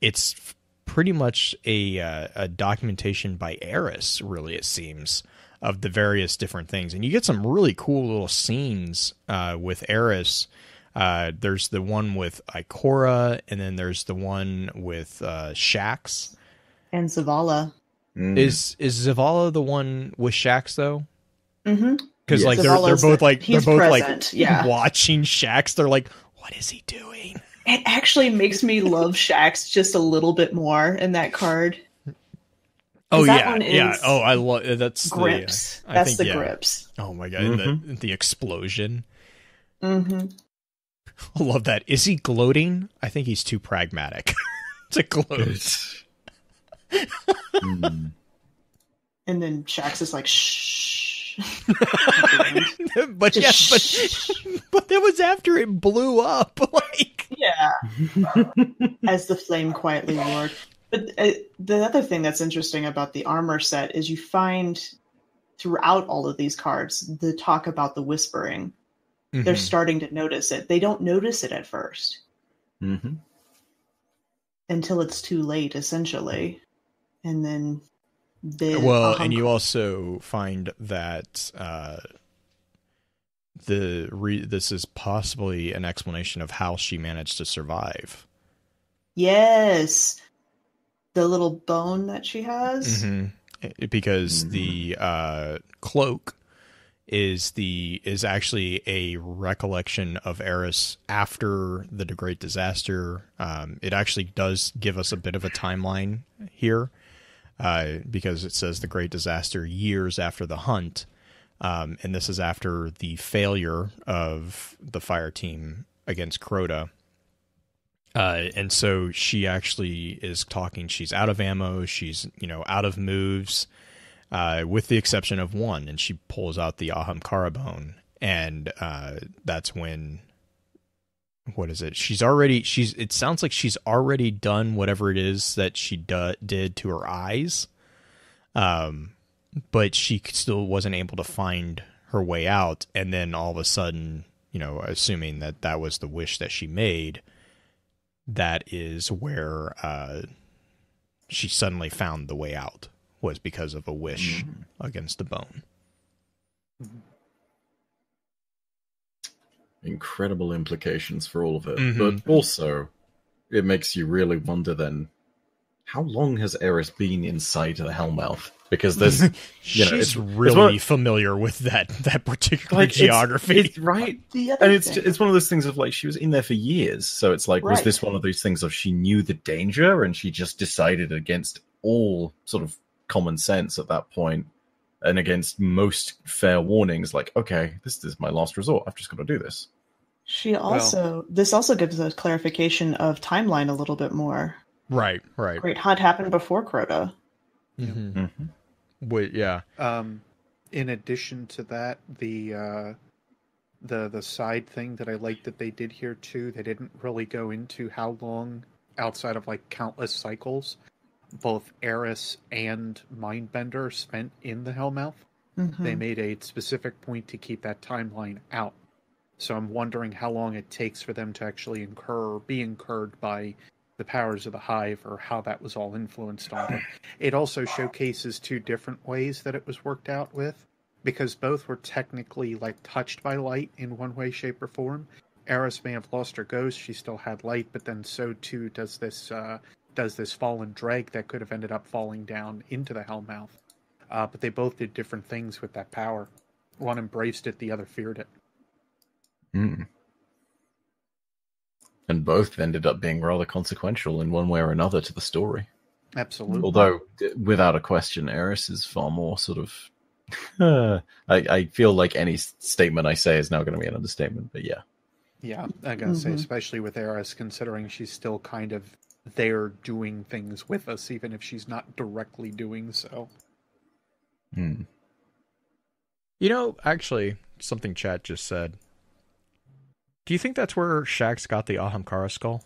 it's pretty much a documentation by Eris, really, it seems, of the various different things. And you get some really cool little scenes with Eris. There's the one with Ikora, and then there's the one with Shax. And Zavala. Is Zavala the one with Shax, though? Mm-hmm. Because like they're both present. Like watching Shax. They're like, what is he doing? It actually makes me love Shax just a little bit more in that card. Oh yeah. Oh, I love that's grips. That's the grips. Oh my god, the explosion. Mm-hmm. I love that. Is he gloating? I think he's too pragmatic to gloat. And then Shax is like, shh. but that was after it blew up. Like, yeah, as the flame quietly roared. But the other thing that's interesting about the armor set is you find throughout all of these cards the talk about the whispering. They're starting to notice it. They don't notice it at first. Until it's too late, essentially. And then and you also find that this is possibly an explanation of how she managed to survive. Yes. The little bone that she has. Because the cloak is actually a recollection of Eris after the Great Disaster. It actually does give us a bit of a timeline here, because it says the Great Disaster years after the hunt, and this is after the failure of the fire team against Crota. And so she actually is talking. She's out of ammo. She's, out of moves, with the exception of one. And she pulls out the Ahamkara bone. And that's when, what is it? It sounds like she's already done whatever it is that she did to her eyes. But she still wasn't able to find her way out. And then all of a sudden, assuming that that was the wish that she made, that is where she suddenly found the way out, was because of a wish against the bone. Incredible implications for all of it. But also, it makes you really wonder then, how long has Eris been inside the Hellmouth? Because there's, she's really familiar with that particular geography. It's right? And it's one of those things of like, she was in there for years. So it's like, was this one of those things of she knew the danger and she just decided against all sort of common sense at that point and against most fair warnings, like, okay, this is my last resort. I've just got to do this. This also gives a clarification of timeline a little bit more. Right. Great Hunt happened before Crota. Wait, yeah. In addition to that, the side thing that I liked that they did here too, they didn't really go into how long, outside of like countless cycles, both Eris and Mindbender spent in the Hellmouth. They made a specific point to keep that timeline out. So I'm wondering how long it takes for them to actually be incurred by the powers of the Hive, or how that was all influenced on them. It also showcases two different ways that it was worked out with, because both were technically like touched by light in one way, shape, or form. Eris may have lost her ghost; she still had light, but then so too does this fallen dreg that could have ended up falling down into the Hellmouth. But they both did different things with that power. One embraced it; the other feared it. And both ended up being rather consequential in one way or another to the story. Absolutely. Although, without a question, Eris is far more sort of... I feel like any statement I say is now going to be an understatement, but yeah. Yeah, I'm going to say, especially with Eris, considering she's still kind of there doing things with us, even if she's not directly doing so. Actually, something chat just said. Do you think that's where Shax got the Ahamkara skull?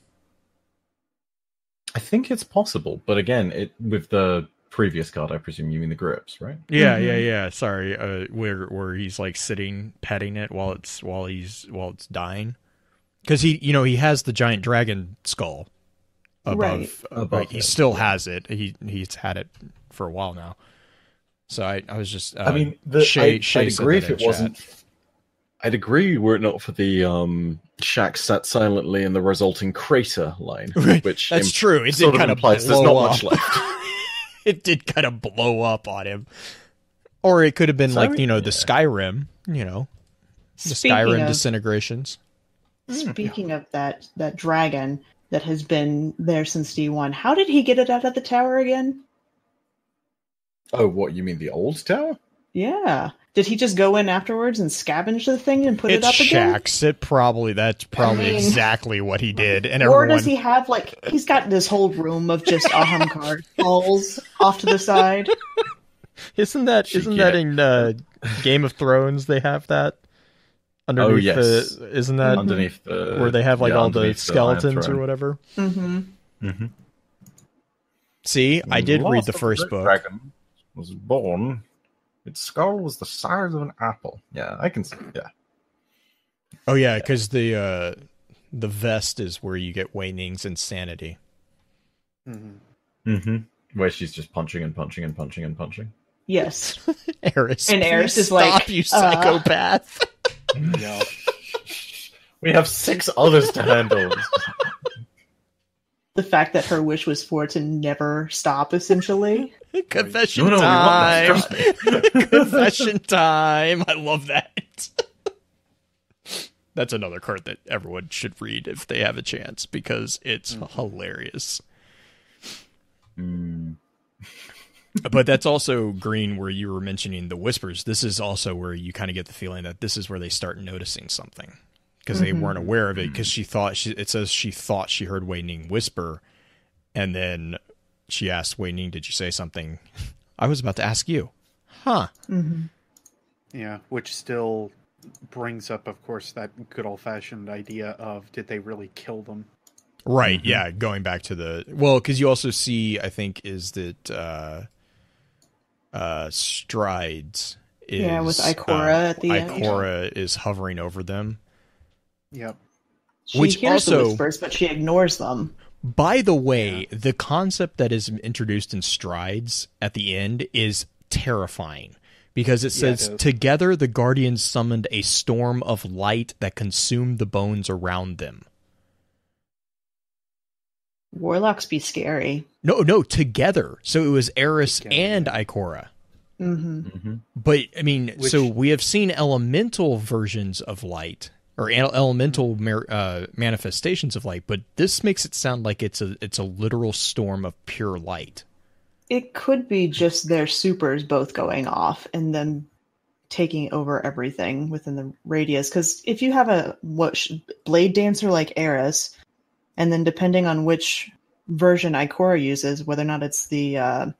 I think it's possible, but again, with the previous card, I presume you mean the grips, right? Yeah. Sorry, where he's like sitting petting it while it's dying, because he has the giant dragon skull above. He still has it. He's had it for a while now. So I was just. I mean, I'd agree if it wasn't. I'd agree were it not for the Shack sat silently in the resulting crater line, which that's true. It sort did kind of implies there's not much left. It did kind of blow up on him, or it could have been the Skyrim, the Skyrim disintegrations. Speaking of that dragon that has been there since D1, how did he get it out of the tower again? Oh, what, you mean the old tower? Yeah. Did he just go in afterwards and scavenge the thing and put it up again? Shax. That's probably exactly what he did. And does he have he's got this whole room of just Ahamkara skulls off to the side? Isn't that in Game of Thrones? They have that underneath isn't that underneath the where they have all the skeletons or whatever? See, I did read the first book. Dragon was born. Its skull was the size of an apple. Yeah, I can see. Yeah. Oh yeah, because the vest is where you get Wei Ning's insanity. Where she's just punching and punching and punching and punching. Yes. Eris. And Eris is stop, you psychopath. Yeah. We have 6 others to handle. The fact that her wish was for it to never stop, essentially. Confession time. Confession time. I love that. That's another card that everyone should read if they have a chance, because it's hilarious. But that's also Green, where you were mentioning the whispers. This is also where you kind of get the feeling that this is where they start noticing something. because they weren't aware of it, because it says she thought she heard Wei Ning whisper, and then she asked Wei Ning, "Did you say something?" I was about to ask you. Huh. Yeah, which still brings up, of course, that good old-fashioned idea of, did they really kill them? Right, yeah, going back to because you also see, I think, is that Strides is... with Ikora at the end. Ikora is hovering over them. Yep. She Which hears also, the whispers, but she ignores them. By the way, the concept that is introduced in Strides at the end is terrifying, because it says, together the Guardians summoned a storm of light that consumed the bones around them. Warlocks be scary. No, together. So it was Eris and Ikora. But, I mean, so we have seen elemental versions of light, or elemental manifestations of light, but this makes it sound like it's a literal storm of pure light. It could be just their supers both going off and then taking over everything within the radius. Because if you have a blade dancer like Eris, and then depending on which version Ikora uses, whether or not it's the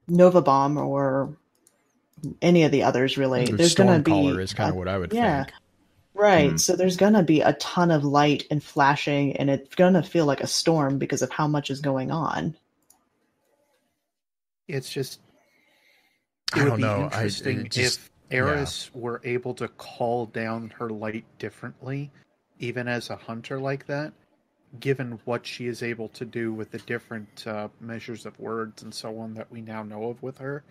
Nova Bomb or any of the others, really, there's going to be... Stormcaller is kind of what I would think. Right, so there's going to be a ton of light and flashing, and it's going to feel like a storm because of how much is going on. It's just... I don't know. Interesting if Eris were able to call down her light differently, even as a hunter like that, given what she is able to do with the different measures of words and so on that we now know of with her,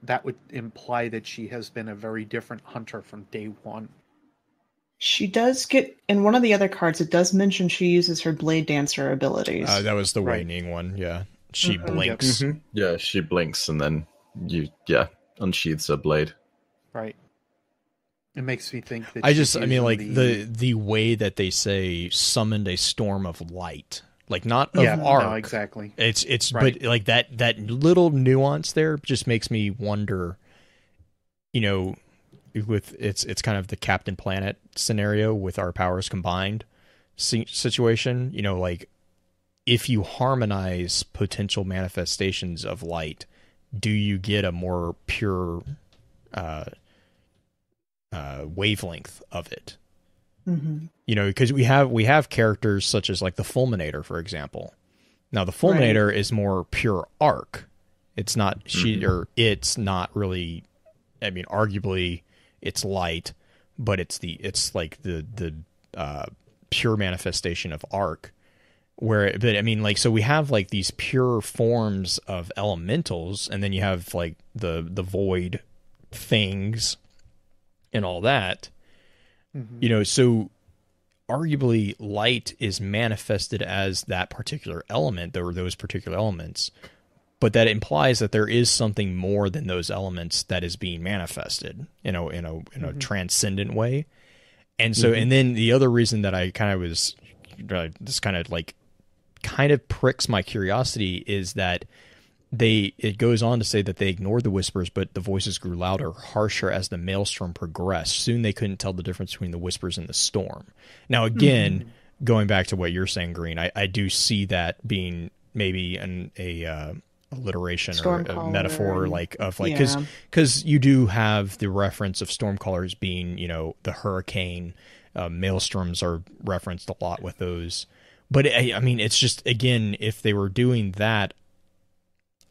that would imply that she has been a very different hunter from day one. She does get, in one of the other cards, it does mention she uses her Blade Dancer abilities. That was the Wei Ning one, yeah. She blinks. Yeah, she blinks and then unsheathes her blade. Right. It makes me think that the way that they say summoned a storm of light, like not of arc. No, exactly. It's right. But like that little nuance there just makes me wonder, with it's kind of the Captain Planet scenario with our powers combined situation, like if you harmonize potential manifestations of light, do you get a more pure wavelength of it? Because we have characters such as like the Fulminator, for example. Now the Fulminator is more pure arc. It's not it's not really, I mean, arguably it's light, but it's like the pure manifestation of arc. So we have like these pure forms of elementals, and then you have like the void things and all that. So arguably light is manifested as that particular element, or those particular elements, but that implies that there is something more than those elements that is being manifested, in a transcendent way. And so, and then the other reason that I kind of was, this kind of pricks my curiosity is that it goes on to say that they ignored the whispers, but the voices grew louder, harsher as the maelstrom progressed. Soon they couldn't tell the difference between the whispers and the storm. Now, again, going back to what you're saying, Green, I do see that being maybe a alliteration or a metaphor, because you do have the reference of stormcallers being, the hurricane. Maelstroms are referenced a lot with those. But I mean, it's just, again, if they were doing that,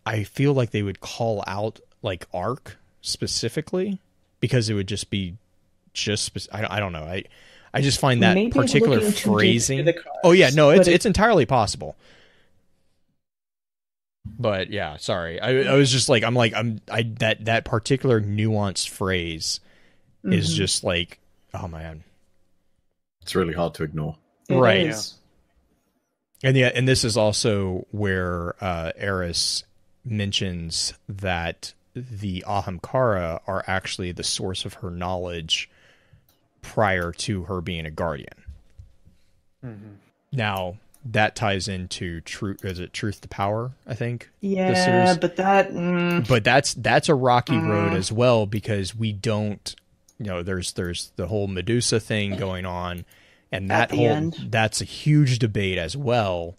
I feel like they would call out like arc specifically, because it would just be I don't know. I just find that maybe particular phrasing. Oh yeah, no, it's entirely possible. But yeah, sorry. I was just like, that particular nuanced phrase is just like, oh man. It's really hard to ignore. Right. Yeah. And this is also where Eris mentions that the Ahamkara are actually the source of her knowledge prior to her being a guardian. Now, that ties into Truth to Power, I think. Yeah, but that... But that's a rocky road as well, because we don't there's the whole Medusa thing going on, and At the end. that's a huge debate as well.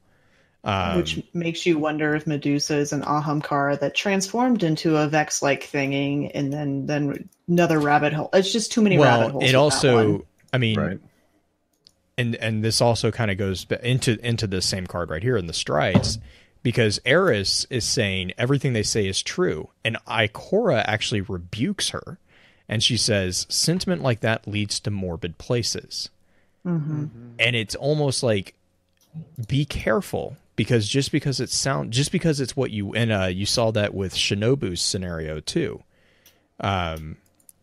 Which makes you wonder if Medusa is an Ahamkara that transformed into a Vex-like thinging, and then another rabbit hole. It's just too many rabbit holes. It also, I mean, Right. and this also kind of goes into the same card right here in the Strides, because Eris is saying everything they say is true, and Ikora actually rebukes her, and she says sentiment like that leads to morbid places, and it's almost like, be careful, because just because it's what you, and you saw that with Shinobu's scenario too.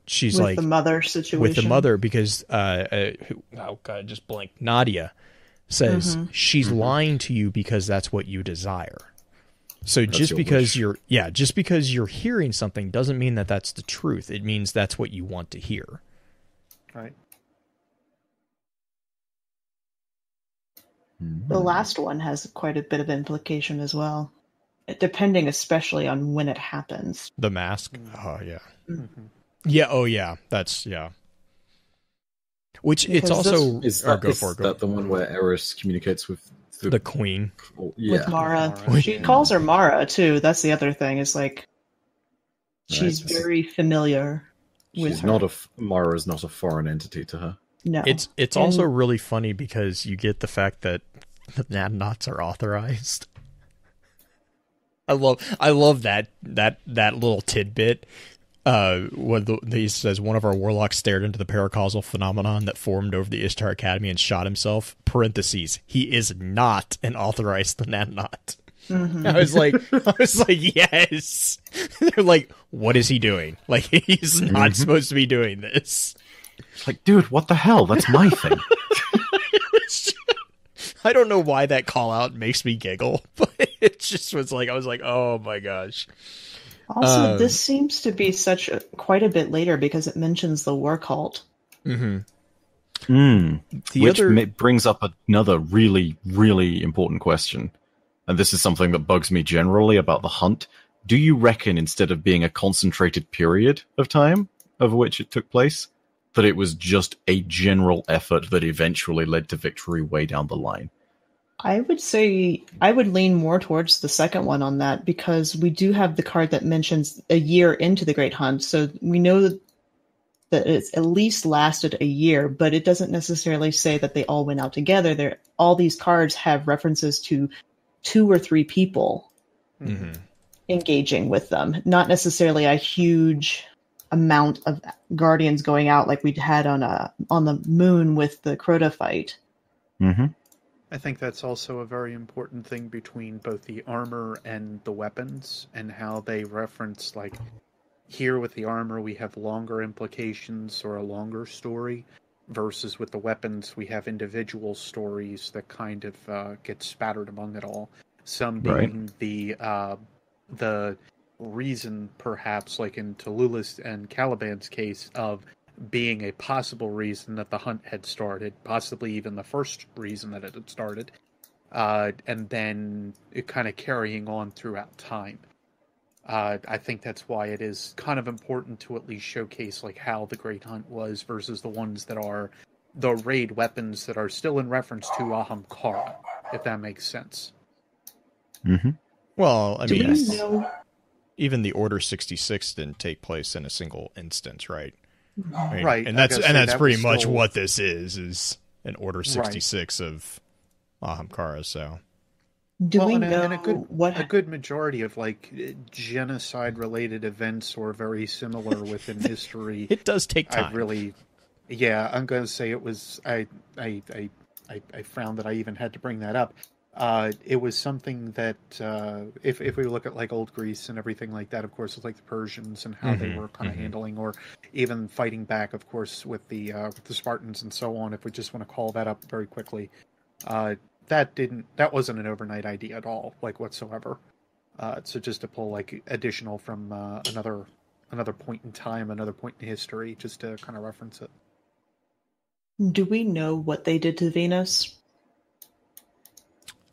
She's with like the mother situation. with the mother, because oh god, just blank. Nadia says she's lying to you because that's what you desire. So just because you're hearing something doesn't mean that that's the truth. It means that's what you want to hear. Right. The last one has quite a bit of implication as well, depending especially on when it happens. The mask. Oh yeah. Yeah. Oh yeah. That's yeah. Which Because it's also Is or that, go is for it. Go. that the one where Eris communicates with The queen. With Mara. Mara, She yeah. calls her Mara too. That's the other thing. Is like she's Right. very familiar with She's her. not Mara is not a foreign entity to her. No. It's And- also really funny because you get the fact that the Knots are authorized. I love that little tidbit. He says one of our warlocks stared into the paracausal phenomenon that formed over the Ishtar Academy and shot himself. Parentheses. He is not an authorized Knot. I was like, yes. They're like, what is he doing? Like, he's not supposed to be doing this. Like, dude, what the hell? That's my thing. I don't know why that call out makes me giggle, but it just was like, I was like, oh my gosh. Also, this seems to be quite a bit later because it mentions the war cult. The Which other brings up another really, really important question. And this is something that bugs me generally about the hunt. Do you reckon, instead of being a concentrated period of time over which it took place, that it was just a general effort that eventually led to victory way down the line? I would say I would lean more towards the second one on that, because we do have the card that mentions a year into the Great Hunt. So we know that it's at least lasted a year, but it doesn't necessarily say that they all went out together. All these cards have references to 2 or 3 people engaging with them, not necessarily a huge amount of guardians going out like we'd had on the moon with the Crota fight. I think that's also a very important thing between both the armor and the weapons, and how they reference, like, here with the armor we have longer implications or a longer story, versus with the weapons we have individual stories that kind of get spattered among it all. Some being the reason, perhaps, like in Tallulah's and Caliban's case, of being a possible reason that the hunt had started, possibly even the first reason that it had started, and then it kind of carrying on throughout time. I think that's why it is kind of important to at least showcase like how the Great Hunt was versus the ones that are the raid weapons that are still in reference to Ahamkara, if that makes sense. well, I Do mean, we know? even the Order 66 didn't take place in a single instance, right? I mean, Right, and I that's gotta say, that pretty was much still- what this is an Order 66 of Ahamkara. So Do we and know a good majority of like genocide-related events or very similar within history. it does take time. I'm going to say it was. I found that I even had to bring that up. It was something that if we look at like old Greece and everything like that, of course, it's like the Persians and how they were kind of handling, or even fighting back, of course, with the Spartans and so on. If we just want to call that up very quickly, that wasn't an overnight idea at all, like whatsoever. So just to pull like additional from another point in time, another point in history, just to kind of reference it. Do we know what they did to Venus?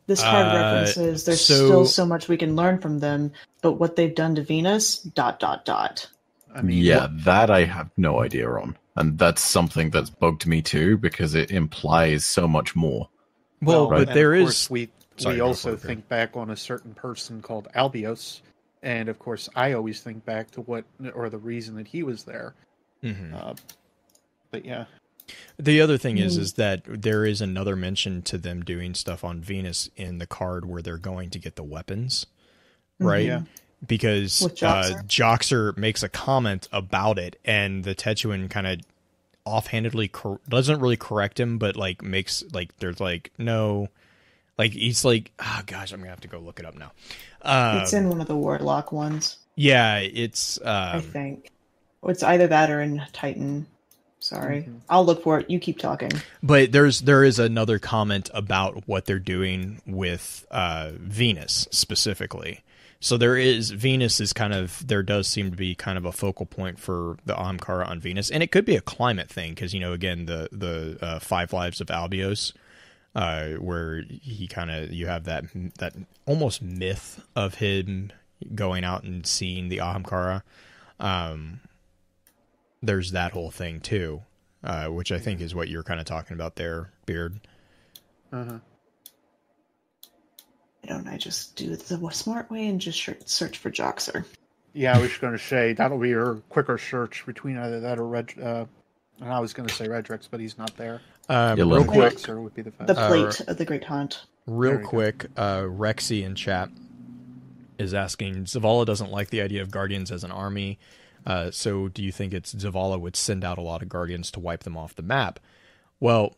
This card references, there's still so much we can learn from them, but what they've done to Venus, ... I mean, Yeah, that I have no idea on. And that's something that's bugged me too, because it implies so much more. Well, but there of is... course, we also think back on a certain person called Albios, and of course I always think back to the reason that he was there. But yeah. The other thing is that there is another mention to them doing stuff on Venus in the card where they're going to get the weapons, right? Yeah. Because Joxer makes a comment about it, and the Tetuan kind of offhandedly doesn't really correct him, but like makes like there's like no, like he's like, oh gosh, I'm gonna have to go look it up now. It's in one of the Warlock ones. Yeah, it's I think it's either that or in Titan. Sorry, I'll look for it. You keep talking. But there is another comment about what they're doing with Venus specifically. So Venus is kind of, there does seem to be kind of a focal point for the Ahamkara on Venus, and it could be a climate thing because, you know, again, the 5 Lives of Albios, where he kind of, you have that almost myth of him going out and seeing the Ahamkara. There's that whole thing too, which I think is what you're kind of talking about there, Beard. Don't I just do the smart way and just search for Joxer? Yeah, I was going to say that'll be your quicker search between either that or and I was going to say Redrix, but he's not there. Real quick, Joxer would be the plate of the Great Hunt. Real quick, Rexy in chat is asking, Zavala doesn't like the idea of Guardians as an army. So do you think Zavala would send out a lot of Guardians to wipe them off the map? Well,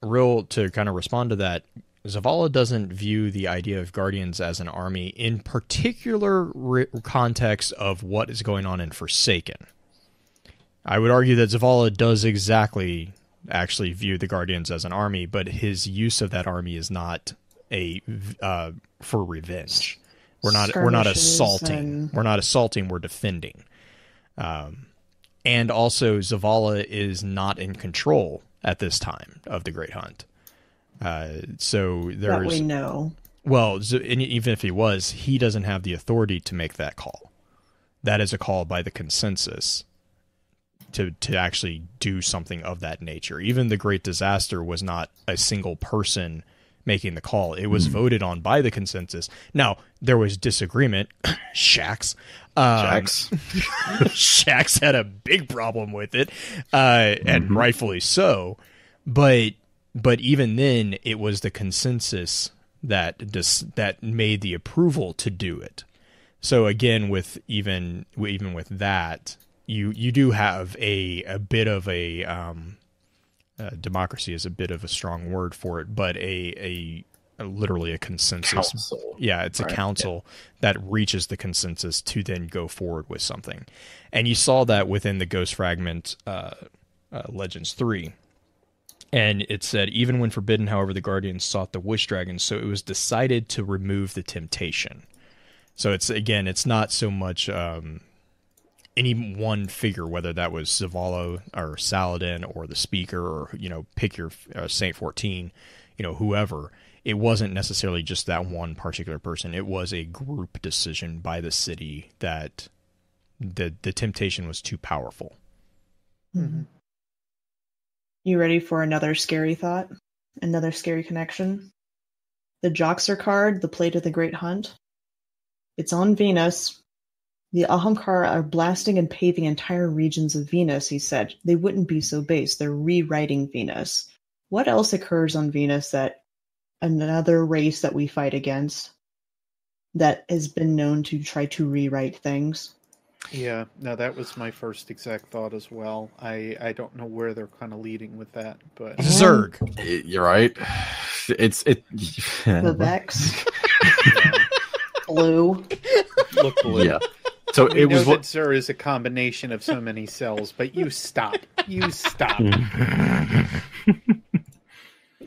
to kind of respond to that, Zavala doesn't view the idea of Guardians as an army in particular context of what is going on in Forsaken. I would argue that Zavala does actually view the Guardians as an army, but his use of that army is not for revenge. We're not assaulting. We're not assaulting. We're defending. And also, Zavala is not in control at this time of the Great Hunt. So there's that we know. Well, and even if he was, he doesn't have the authority to make that call. That is a call by the consensus to actually do something of that nature. Even the Great Disaster was not a single person making the call. It was voted on by the consensus. Now, there was disagreement. Shax had a big problem with it, and rightfully so. But even then, it was the consensus that made the approval to do it. So again, with even with that, you do have a bit of a democracy is a bit of a strong word for it, but a literally a consensus. Council. Yeah, it's a council that reaches the consensus to then go forward with something. And you saw that within the Ghost Fragment Legends 3. And it said, even when forbidden, however, the Guardians sought the Wish Dragons, so it was decided to remove the temptation. So it's not so much any one figure, whether that was Zavala or Saladin or the Speaker or, pick your Saint 14, whoever. It wasn't necessarily just that one particular person. It was a group decision by the city that the temptation was too powerful. Mm-hmm. You ready for another scary thought? Another scary connection? The Joxer card, the Plate of the Great Hunt. It's on Venus. The Ahamkara are blasting and paving entire regions of Venus, he said. They wouldn't be so base. They're rewriting Venus. What else occurs on Venus that another race that we fight against that has been known to try to rewrite things? Yeah, no, that was my first exact thought as well. I don't know where they're kind of leading with that, but Zerg. You're right. The Vex. Blue. Look blue. Yeah. So we it know was that Zer is a combination of so many cells, but you stop. You stop.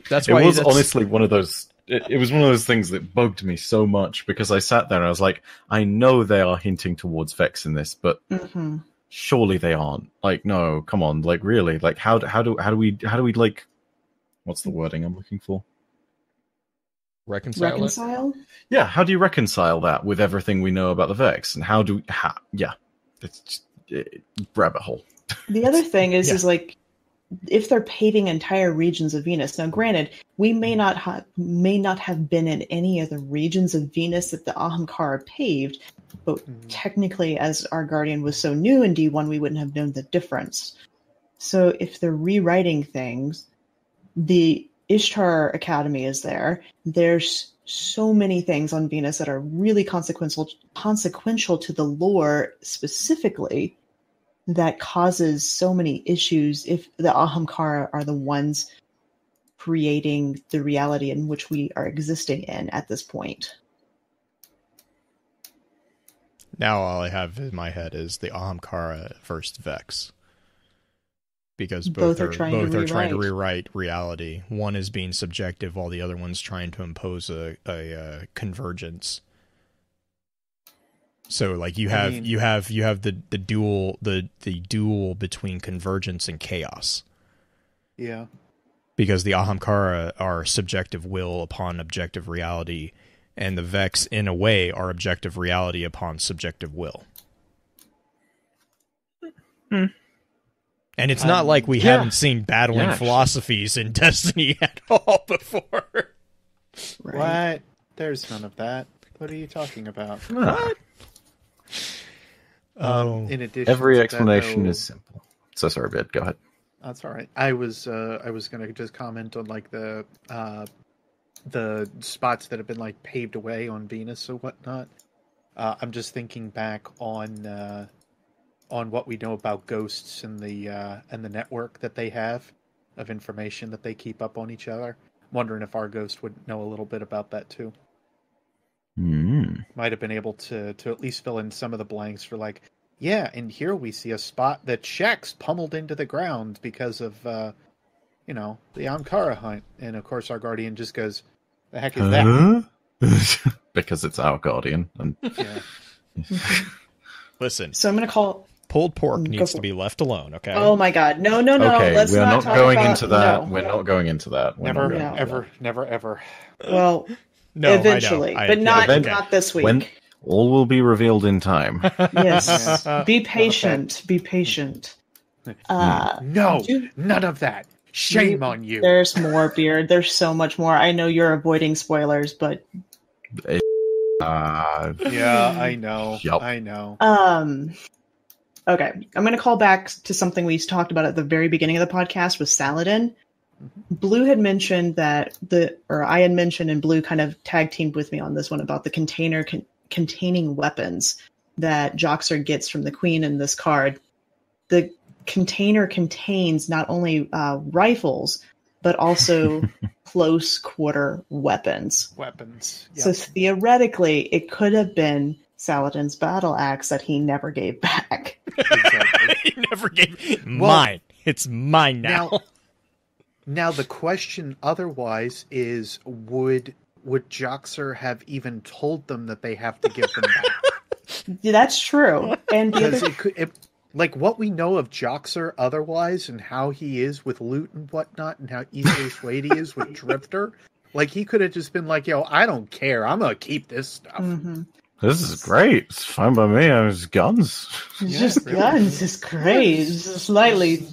That's why it was honestly one of those. It was one of those things that bugged me so much because I sat there and I was like, I know they are hinting towards Vex in this, but surely they aren't. Like, no, come on, like really, like how do we like, what's the wording I'm looking for? Reconcile? Yeah, how do you reconcile that with everything we know about the Vex? And it's just rabbit hole. The other thing is, Yeah. is like, if they're paving entire regions of Venus. Now, granted, we may not have been in any of the regions of Venus that the Ahamkara paved, but technically, as our Guardian was so new in D1, we wouldn't have known the difference. So, if they're rewriting things, the Ishtar Academy is there. There's so many things on Venus that are really consequential to the lore specifically, that causes so many issues if the Ahamkara are the ones creating the reality in which we are existing in at this point. Now all I have in my head is the Ahamkara versus Vex. Because both are trying to rewrite reality. One is being subjective while the other one's trying to impose a convergence. So like you have the duel between convergence and chaos. Yeah. Because the Ahamkara are subjective will upon objective reality, and the Vex in a way are objective reality upon subjective will. And it's not like we haven't seen battling philosophies in Destiny at all before. Right. What? There's none of that. What are you talking about? What? In addition, Every to explanation that, is simple. So sorry, Bid. Go ahead. That's all right. I was going to just comment on like the spots that have been like paved away on Venus or whatnot. I'm just thinking back on what we know about ghosts and the network that they have of information that they keep up on each other. I'm wondering if our ghost would know a little bit about that too. Might have been able to at least fill in some of the blanks for like, yeah, and here we see a spot that Shaxx pummeled into the ground because of the Ahamkara Hunt. And of course our Guardian just goes, the heck is that? Because it's our Guardian. And Listen. So I'm going to call... Pulled pork needs to be left alone, okay? Oh my god. No. Okay, Let's we're not not going talk into that. No. We're not going into that. Never, ever. Well, No, eventually, I know. but not Eventually. this week. When all will be revealed in time. Yes. Be patient. Be patient. No, none of that. Shame on you. There's more, Beard. There's so much more. I know you're avoiding spoilers, but... Yeah, I know. Yep. I know. Okay, I'm going to call back to something we talked about at the very beginning of the podcast with Saladin. Blue had mentioned that I had mentioned, and Blue kind of tag teamed with me on this one about the container containing weapons that Joxer gets from the Queen in this card. The container contains not only rifles, but also close quarter weapons. Yep. So theoretically, it could have been Saladin's battle axe that he never gave back. Exactly. He never gave mine. It's mine now. Now the question otherwise is, would Joxer have even told them that they have to give them back? Yeah, that's true. And Because like what we know of Joxer otherwise and how he is with loot and whatnot and how easily swayed he is with Drifter, like he could have just been like, yo, I don't care. I'm going to keep this stuff. Mm-hmm. This is great. It's fine by me. I was guns. It's just really guns. It's great. It's just slightly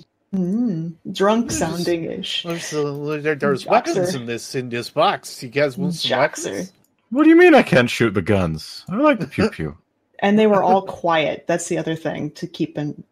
drunk sounding ish. There's weapons in this box. You guys want some weapons? What do you mean I can't shoot the guns? I like the pew pew. And they were all quiet. That's the other thing to keep in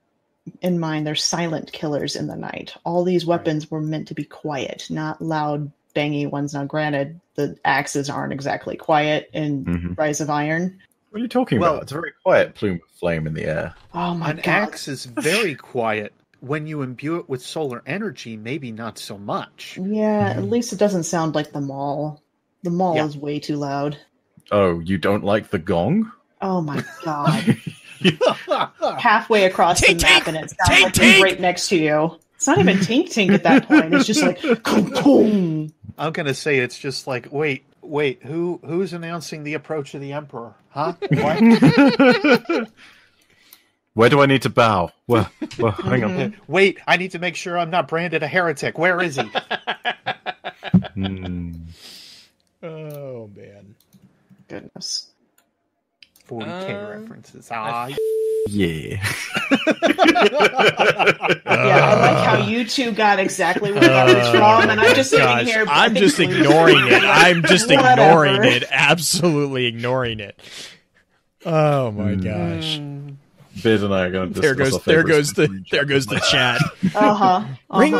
mind. They're silent killers in the night. All these weapons were meant to be quiet, not loud, bangy ones. Now, granted, the axes aren't exactly quiet in Rise of Iron. What are you talking about? It's a very quiet plume of flame in the air. Oh my god. An axe is very quiet. When you imbue it with solar energy, maybe not so much. Yeah, at least it doesn't sound like the mall. The mall is way too loud. Oh, you don't like the gong? Oh my god. Halfway across the map and it sounds like it's right next to you. It's not even tink tink at that point. It's just like boom. I'm gonna say it's just like, wait, who's announcing the approach of the Emperor? Huh? What? Where do I need to bow? Well, hang on. Wait, I need to make sure I'm not branded a heretic. Where is he? Oh man. Goodness. 40K references. Yeah. Yeah, I like how you two got exactly where that was from, and I'm just sitting here. I'm just blatantly ignoring it. I'm just ignoring Whatever. it. Absolutely ignoring it. Oh my gosh. Biz and I are going to discuss our There favorites goes from the chat. Ring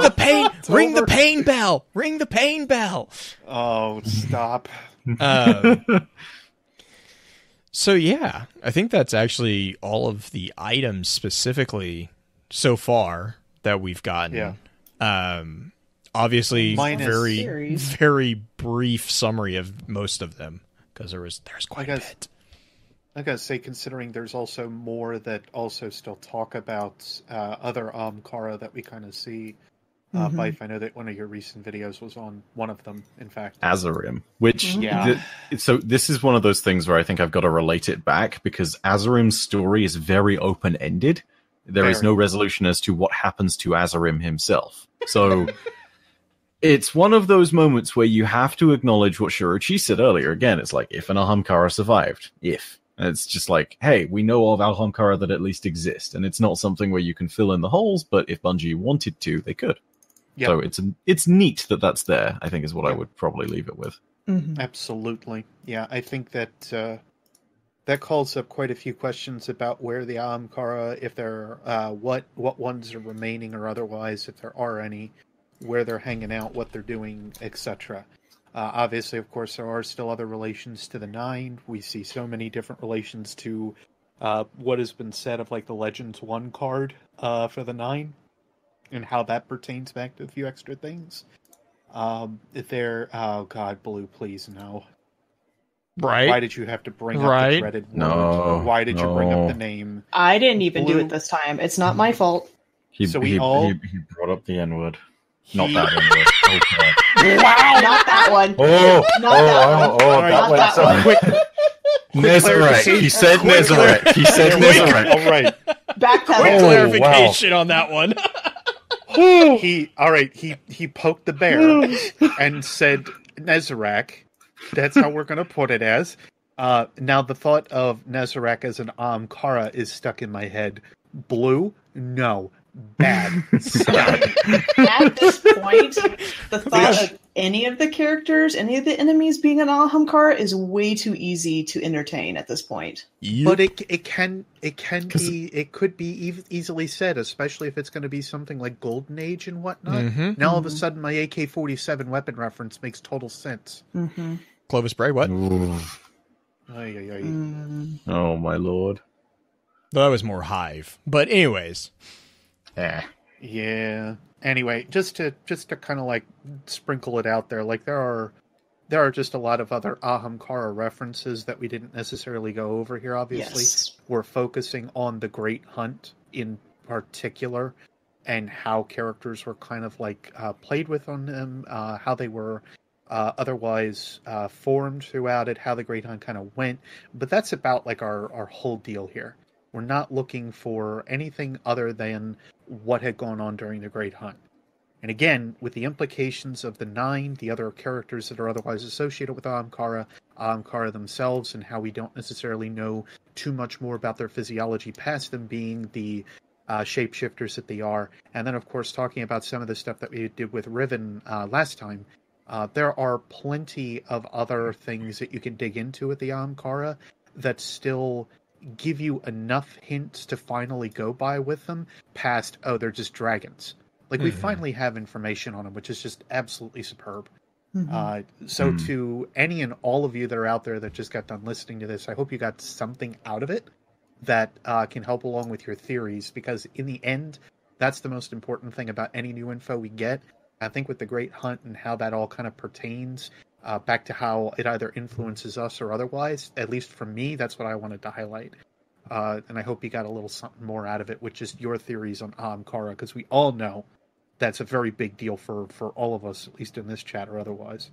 Ring the pain bell. Ring the pain bell. Oh, stop. So yeah, I think that's actually all of the items specifically so far that we've gotten. Yeah. Obviously, Minus very brief summary of most of them because there's quite a bit. I gotta say, considering there's also more that also still talk about other Ahamkara that we kind of see. Byf, I know that one of your recent videos was on one of them, in fact. Azarim, which Yeah. So this is one of those things where I think I've got to relate it back because Azarim's story is very open-ended. There is no resolution as to what happens to Azarim himself. So it's one of those moments where you have to acknowledge what Shirochi said earlier. Again, it's like, if an Ahamkara survived. If. And it's just like, hey, we know of Ahamkara that at least exist. And it's not something where you can fill in the holes, but if Bungie wanted to, they could. Yep. So it's neat that that's there, I think is what I would probably leave it with. Absolutely. Yeah, I think that that calls up quite a few questions about where the Ahamkara, if there what ones are remaining or otherwise, if there are any, where they're hanging out, what they're doing, etc. Obviously, of course, there are still other relations to the Nine. We see so many different relations to what has been said of like the Legends 1 card for the Nine and how that pertains back to a few extra things. Oh God, Blue, please no. Right? Why did you have to bring up the dreaded word? No. Why did you bring up the name? I didn't even do Blue. it this time. It's not my fault. He brought up the N-word. Not that N-word. Okay. Wow, not that one. That one. Quick Nezarec. He said Nezarec. He said Nezarec. All right. Backpedal. Quick clarification on that one. He poked the bear and said Nezarec. That's how we're going to put it as. Now the thought of Nezarec as an Ahamkara is stuck in my head. Blue? No. Bad. Stop. At this point, the thought of any of the characters, any of the enemies being an Ahamkara is way too easy to entertain at this point. But it could be easily said, especially if it's going to be something like Golden Age and whatnot. Now all of a sudden my AK-47 weapon reference makes total sense. Clovis Bray, what? Oh my lord. That was more Hive. But anyways. Yeah. Anyway, just to kind of like sprinkle it out there, like there are just a lot of other Ahamkara references that we didn't necessarily go over here. Obviously, we're focusing on the Great Hunt in particular, and how characters were kind of like played with on them, how they were otherwise formed throughout it, how the Great Hunt kind of went. But that's about like our whole deal here. We're not looking for anything other than what had gone on during the Great Hunt. And again, with the implications of the Nine, the other characters that are otherwise associated with Ahamkara themselves, and how we don't necessarily know too much more about their physiology past them being the shapeshifters that they are. And then, of course, talking about some of the stuff that we did with Riven last time, there are plenty of other things that you can dig into with the Ahamkara that still give you enough hints to finally go by with them past, oh, they're just dragons. Like, we finally have information on them, which is just absolutely superb. So to any and all of you that are out there that just got done listening to this, I hope you got something out of it that can help along with your theories, because in the end, that's the most important thing about any new info we get. I think with the Great Hunt and how that all kind of pertains back to how it either influences us or otherwise, at least for me, that's what I wanted to highlight. And I hope you got a little something more out of it, which is your theories on Ahamkara, because we all know that's a very big deal for all of us, at least in this chat or otherwise.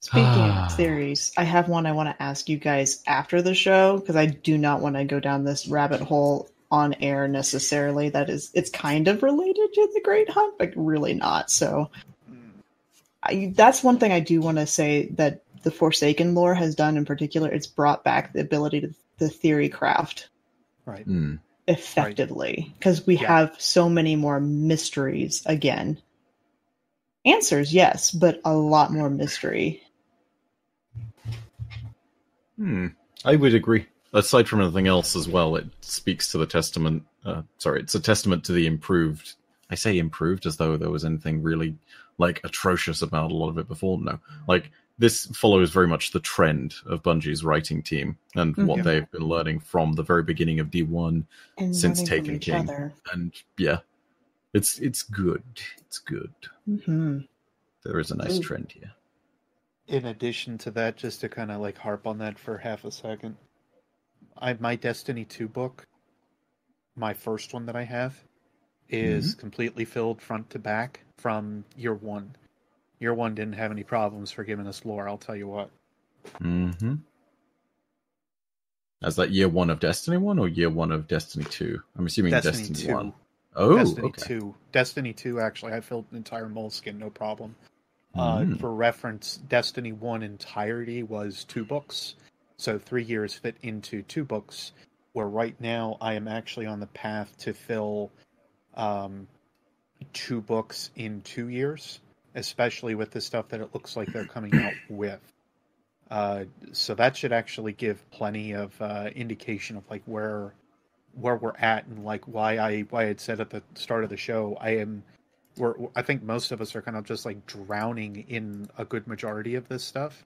Speaking of theories, I have one I want to ask you guys after the show, because I do not want to go down this rabbit hole on air necessarily. It's kind of related to the Great Hunt, but really not. So that's one thing I do want to say, that the Forsaken lore has done in particular, it's brought back the ability to the theory craft Right. effectively, because we have so many more mysteries again. Answers, yes, but a lot more mystery. I would agree. Aside from anything else as well, it speaks to the testament. It's a testament to the improved. I say improved as though there was anything really like atrocious about a lot of it before. No, like this follows very much the trend of Bungie's writing team and what they've been learning from the very beginning of D1 And since learning from Taken each King. other. And yeah, it's good. It's good. Mm-hmm. There is a nice trend here. In addition to that, just to kind of like harp on that for half a second, my Destiny 2 book, my first one that I have, is completely filled front to back from year 1. Year 1 didn't have any problems for giving us lore, I'll tell you what. As that year 1 of Destiny 1 or year 1 of Destiny 2? I'm assuming Destiny 2. 1. Oh, Destiny okay. 2. Destiny 2, actually, I filled an entire moleskin, no problem. For reference, Destiny 1 entirety was 2 books. So 3 years fit into 2 books, where right now I am actually on the path to fill 2 books in 2 years, especially with the stuff that it looks like they're coming out with. So that should actually give plenty of indication of like where we're at, and like why I had said at the start of the show, I think most of us are kind of just like drowning in a good majority of this stuff.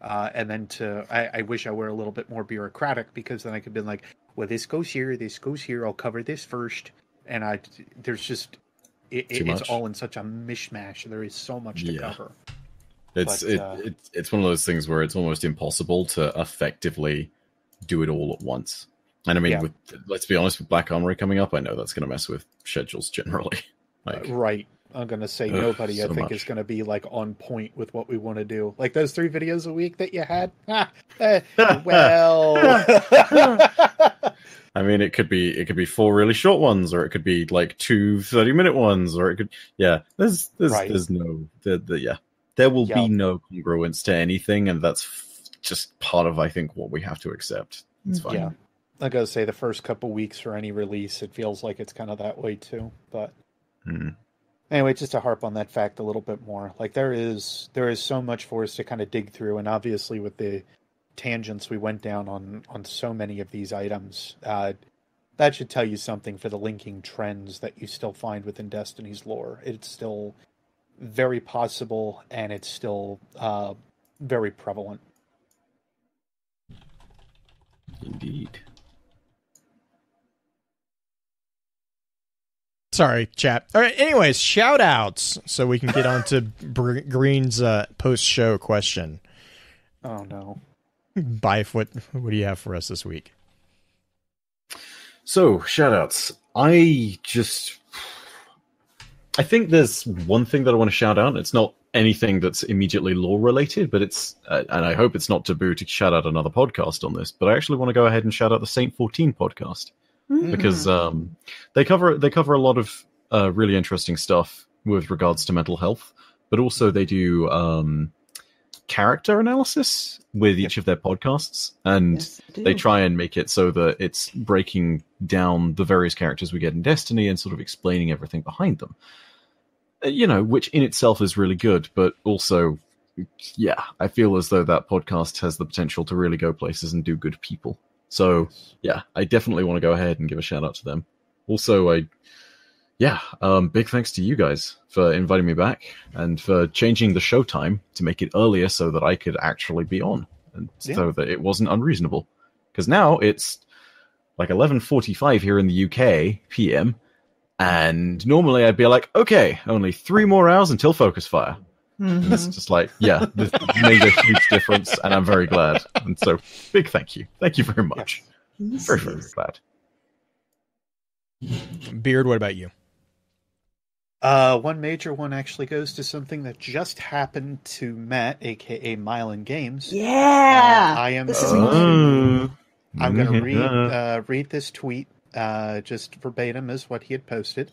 And then I wish I were a little bit more bureaucratic, because then I could be like, well, this goes here, I'll cover this first. And there's just, it's all in such a mishmash. There is so much to cover. It's one of those things where it's almost impossible to effectively do it all at once. And I mean, let's be honest, with Black Armory coming up, I know that's going to mess with schedules generally. Right. I'm going to say nobody, I think, is going to be like on point with what we want to do. Like those 3 videos a week that you had. Well, I mean, it could be 4 really short ones, or it could be like 2 30-minute ones, or it could, there's no, there will be no congruence to anything. And that's just part of, I think, what we have to accept. It's fine. Yeah. I gotta say, the first couple weeks for any release, it feels like it's kind of that way too. But anyway, just to harp on that fact a little bit more, like there is so much for us to kind of dig through, and obviously with the tangents we went down on so many of these items, that should tell you something for the linking trends that you still find within Destiny's lore. It's still very possible, and it's still very prevalent. Indeed. Sorry, chat. All right. Anyways, shout outs so we can get on to Green's post-show question. Oh, no. Byf, what do you have for us this week? So, shout outs. I think there's one thing that I want to shout out. It's not anything that's immediately lore related, but it's, and I hope it's not taboo to shout out another podcast on this, but I actually want to go ahead and shout out the Saint 14 podcast. Because they cover a lot of really interesting stuff with regards to mental health, but also they do character analysis with each of their podcasts, and they try and make it so that it's breaking down the various characters we get in Destiny and sort of explaining everything behind them. Which in itself is really good, but also, I feel as though that podcast has the potential to really go places and do good people. So, I definitely want to go ahead and give a shout out to them. Also, big thanks to you guys for inviting me back and for changing the show time to make it earlier so that I could actually be on, and so that it wasn't unreasonable. Because now it's like 11:45 here in the UK PM, and normally I'd be like, okay, only 3 more hours until Focus Fire. And it's just like, this made a huge difference, and I'm very glad. And so, big thank you. Thank you very much. Yes. Very, very glad. Beard, what about you? One major one actually goes to something that just happened to Matt, aka Mylan Games. Yeah, I am. this is I'm going to read this tweet, just verbatim as what he had posted.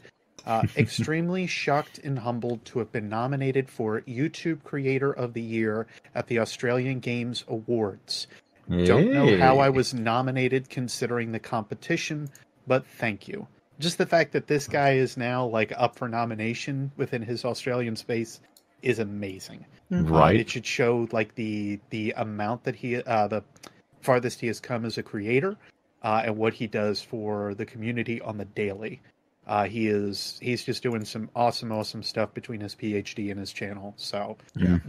Extremely shocked and humbled to have been nominated for YouTube Creator of the Year at the Australian Games Awards. Don't know how I was nominated considering the competition, but thank you. Just the fact that this guy is now like up for nomination within his Australian space is amazing. Right. It should show like the amount that the farthest he has come as a creator, and what he does for the community on the daily. He's just doing some awesome stuff between his PhD and his channel. So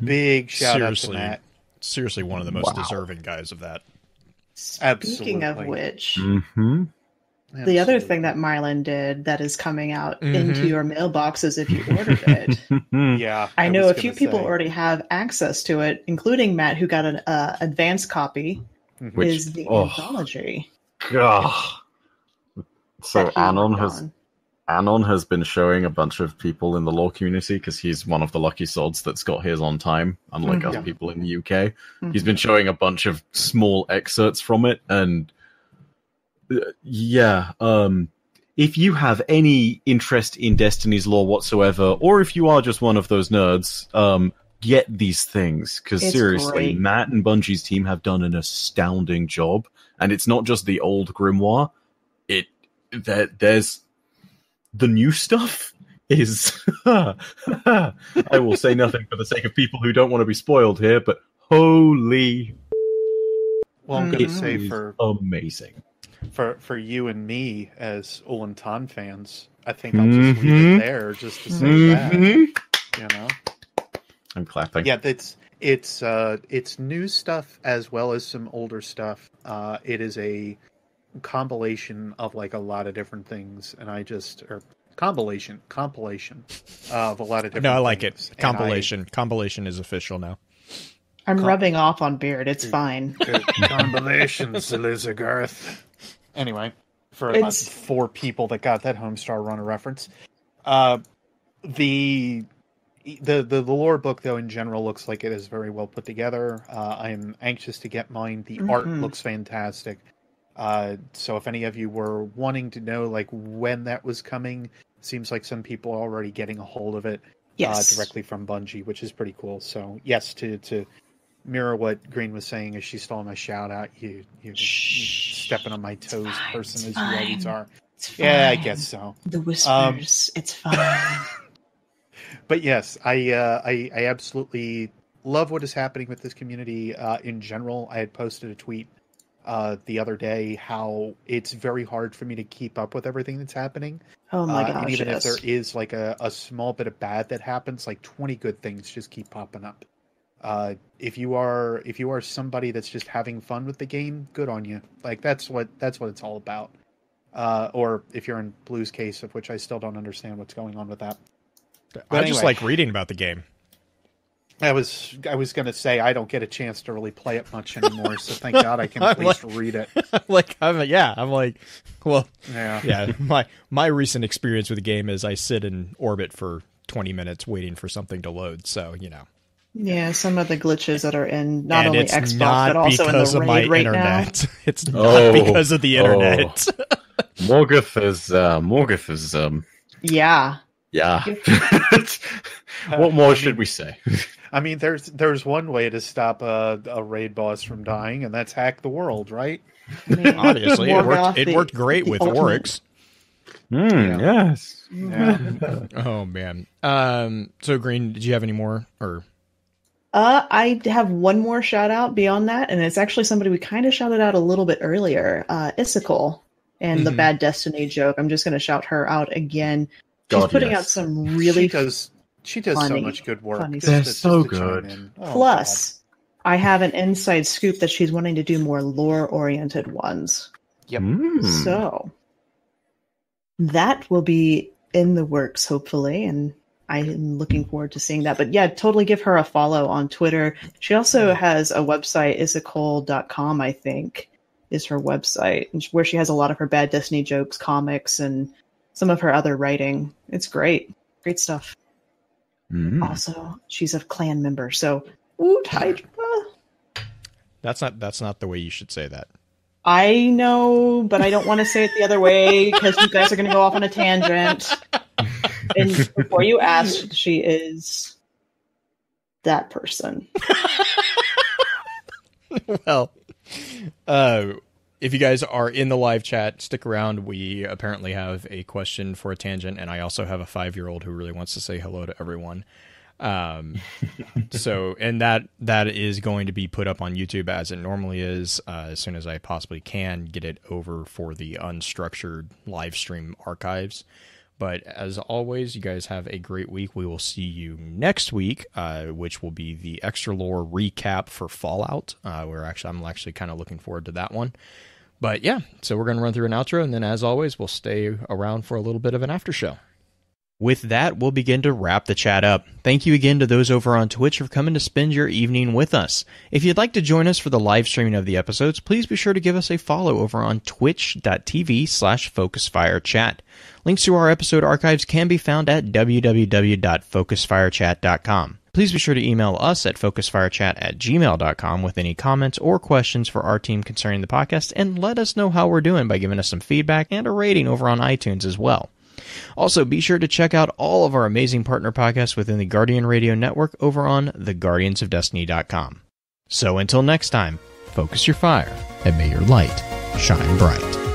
big shout out to Matt. Seriously, one of the most deserving guys of that. Speaking of which, Mm-hmm. the other thing that Mylan did that is coming out into your mailboxes if you ordered it. Yeah, I know a few people already have access to it, including Matt, who got an advanced copy. Which is the anthology. God. So that he worked Anon has been showing a bunch of people in the lore community because he's one of the lucky swords that's got his on time, unlike other people in the UK. He's been showing a bunch of small excerpts from it, and if you have any interest in Destiny's lore whatsoever, or if you are just one of those nerds, get these things, because seriously, great. Matt and Bungie's team have done an astounding job, and it's not just the old grimoire. There's the new stuff is I will say nothing for the sake of people who don't want to be spoiled here, but holy, well, I'm going to say amazing for you and me as Ulantan fans, I think I'll just leave it there just to say that, you know. I'm clapping. Yeah, it's new stuff as well as some older stuff. It is a compilation of like a lot of different things, and compilation of a lot of different. No, I like things. it. Compilation is official now. I'm rubbing off on Beard. It's fine. Compilations, Elizabeth. Anyway, for about 4 people that got that Homestar Runner reference, the lore book, though, in general, looks like it is very well put together. I am anxious to get mine. The art looks fantastic. So if any of you were wanting to know like when that was coming, seems like some people are already getting a hold of it directly from Bungie, which is pretty cool. So yes, to mirror what Green was saying as she stole my shout out, you stepping on my toes, person as you always are. Yeah, I guess so. The whispers, it's fine. But yes, I absolutely love what is happening with this community in general. I had posted a tweet the other day how it's very hard for me to keep up with everything that's happening. Oh my gosh, and even yes. if there is like a small bit of bad that happens, like 20 good things just keep popping up. If you are somebody that's just having fun with the game, good on you. Like that's what it's all about. Or if you're in Blue's case, of which I still don't understand what's going on with that. I just like reading about the game. I was going to say I don't get a chance to really play it much anymore, so thank God I can at least read it. My recent experience with the game is I sit in orbit for 20 minutes waiting for something to load. So Yeah, some of the glitches that are in not only it's Xbox not but also in because the of my raid right internet. now. It's not because of the internet. Morgoth is Yeah. yeah. What more should we say? I mean, there's one way to stop a raid boss from dying, and that's hack the world, right? I mean, Obviously, Morgoth, it worked great with ultimate- Oryx. Yes. Yeah. Oh man. So Green, did you have any more or? I have one more shout out beyond that, and it's actually somebody we kind of shouted out a little bit earlier, Issachel, and the Bad Destiny joke. I'm just going to shout her out again. She's putting out some really she does funny, so much good work. They're so good. Plus, I have an inside scoop that she's wanting to do more lore-oriented ones. Yep. So that will be in the works, hopefully, and I'm looking forward to seeing that. But yeah, totally give her a follow on Twitter. She also has a website, issachel.com, I think, is her website, where she has a lot of her Bad Destiny jokes, comics, and some of her other writing. It's great. Great stuff. Also, she's a clan member, so Hydra. That's not the way you should say that. I know, but I don't want to say it the other way because you guys are going to go off on a tangent. And before you ask, she is that person. Well, if you guys are in the live chat, stick around. We apparently have a question for a tangent, and I also have a 5-year-old who really wants to say hello to everyone. So, and that is going to be put up on YouTube as it normally is, as soon as I possibly can get it over for the unstructured live stream archives. But as always, you guys have a great week. We will see you next week, which will be the extra lore recap for Fallout. I'm actually kind of looking forward to that one. But yeah, so we're going to run through an outro, and then as always, we'll stay around for a little bit of an after show. With that, we'll begin to wrap the chat up. Thank you again to those over on Twitch for coming to spend your evening with us. If you'd like to join us for the live streaming of the episodes, please be sure to give us a follow over on twitch.tv/focusfirechat. Links to our episode archives can be found at www.focusfirechat.com. Please be sure to email us at focusfirechat@gmail.com with any comments or questions for our team concerning the podcast, and let us know how we're doing by giving us some feedback and a rating over on iTunes as well. Also, be sure to check out all of our amazing partner podcasts within the Guardian Radio Network over on theguardiansofdestiny.com. So until next time, focus your fire and may your light shine bright.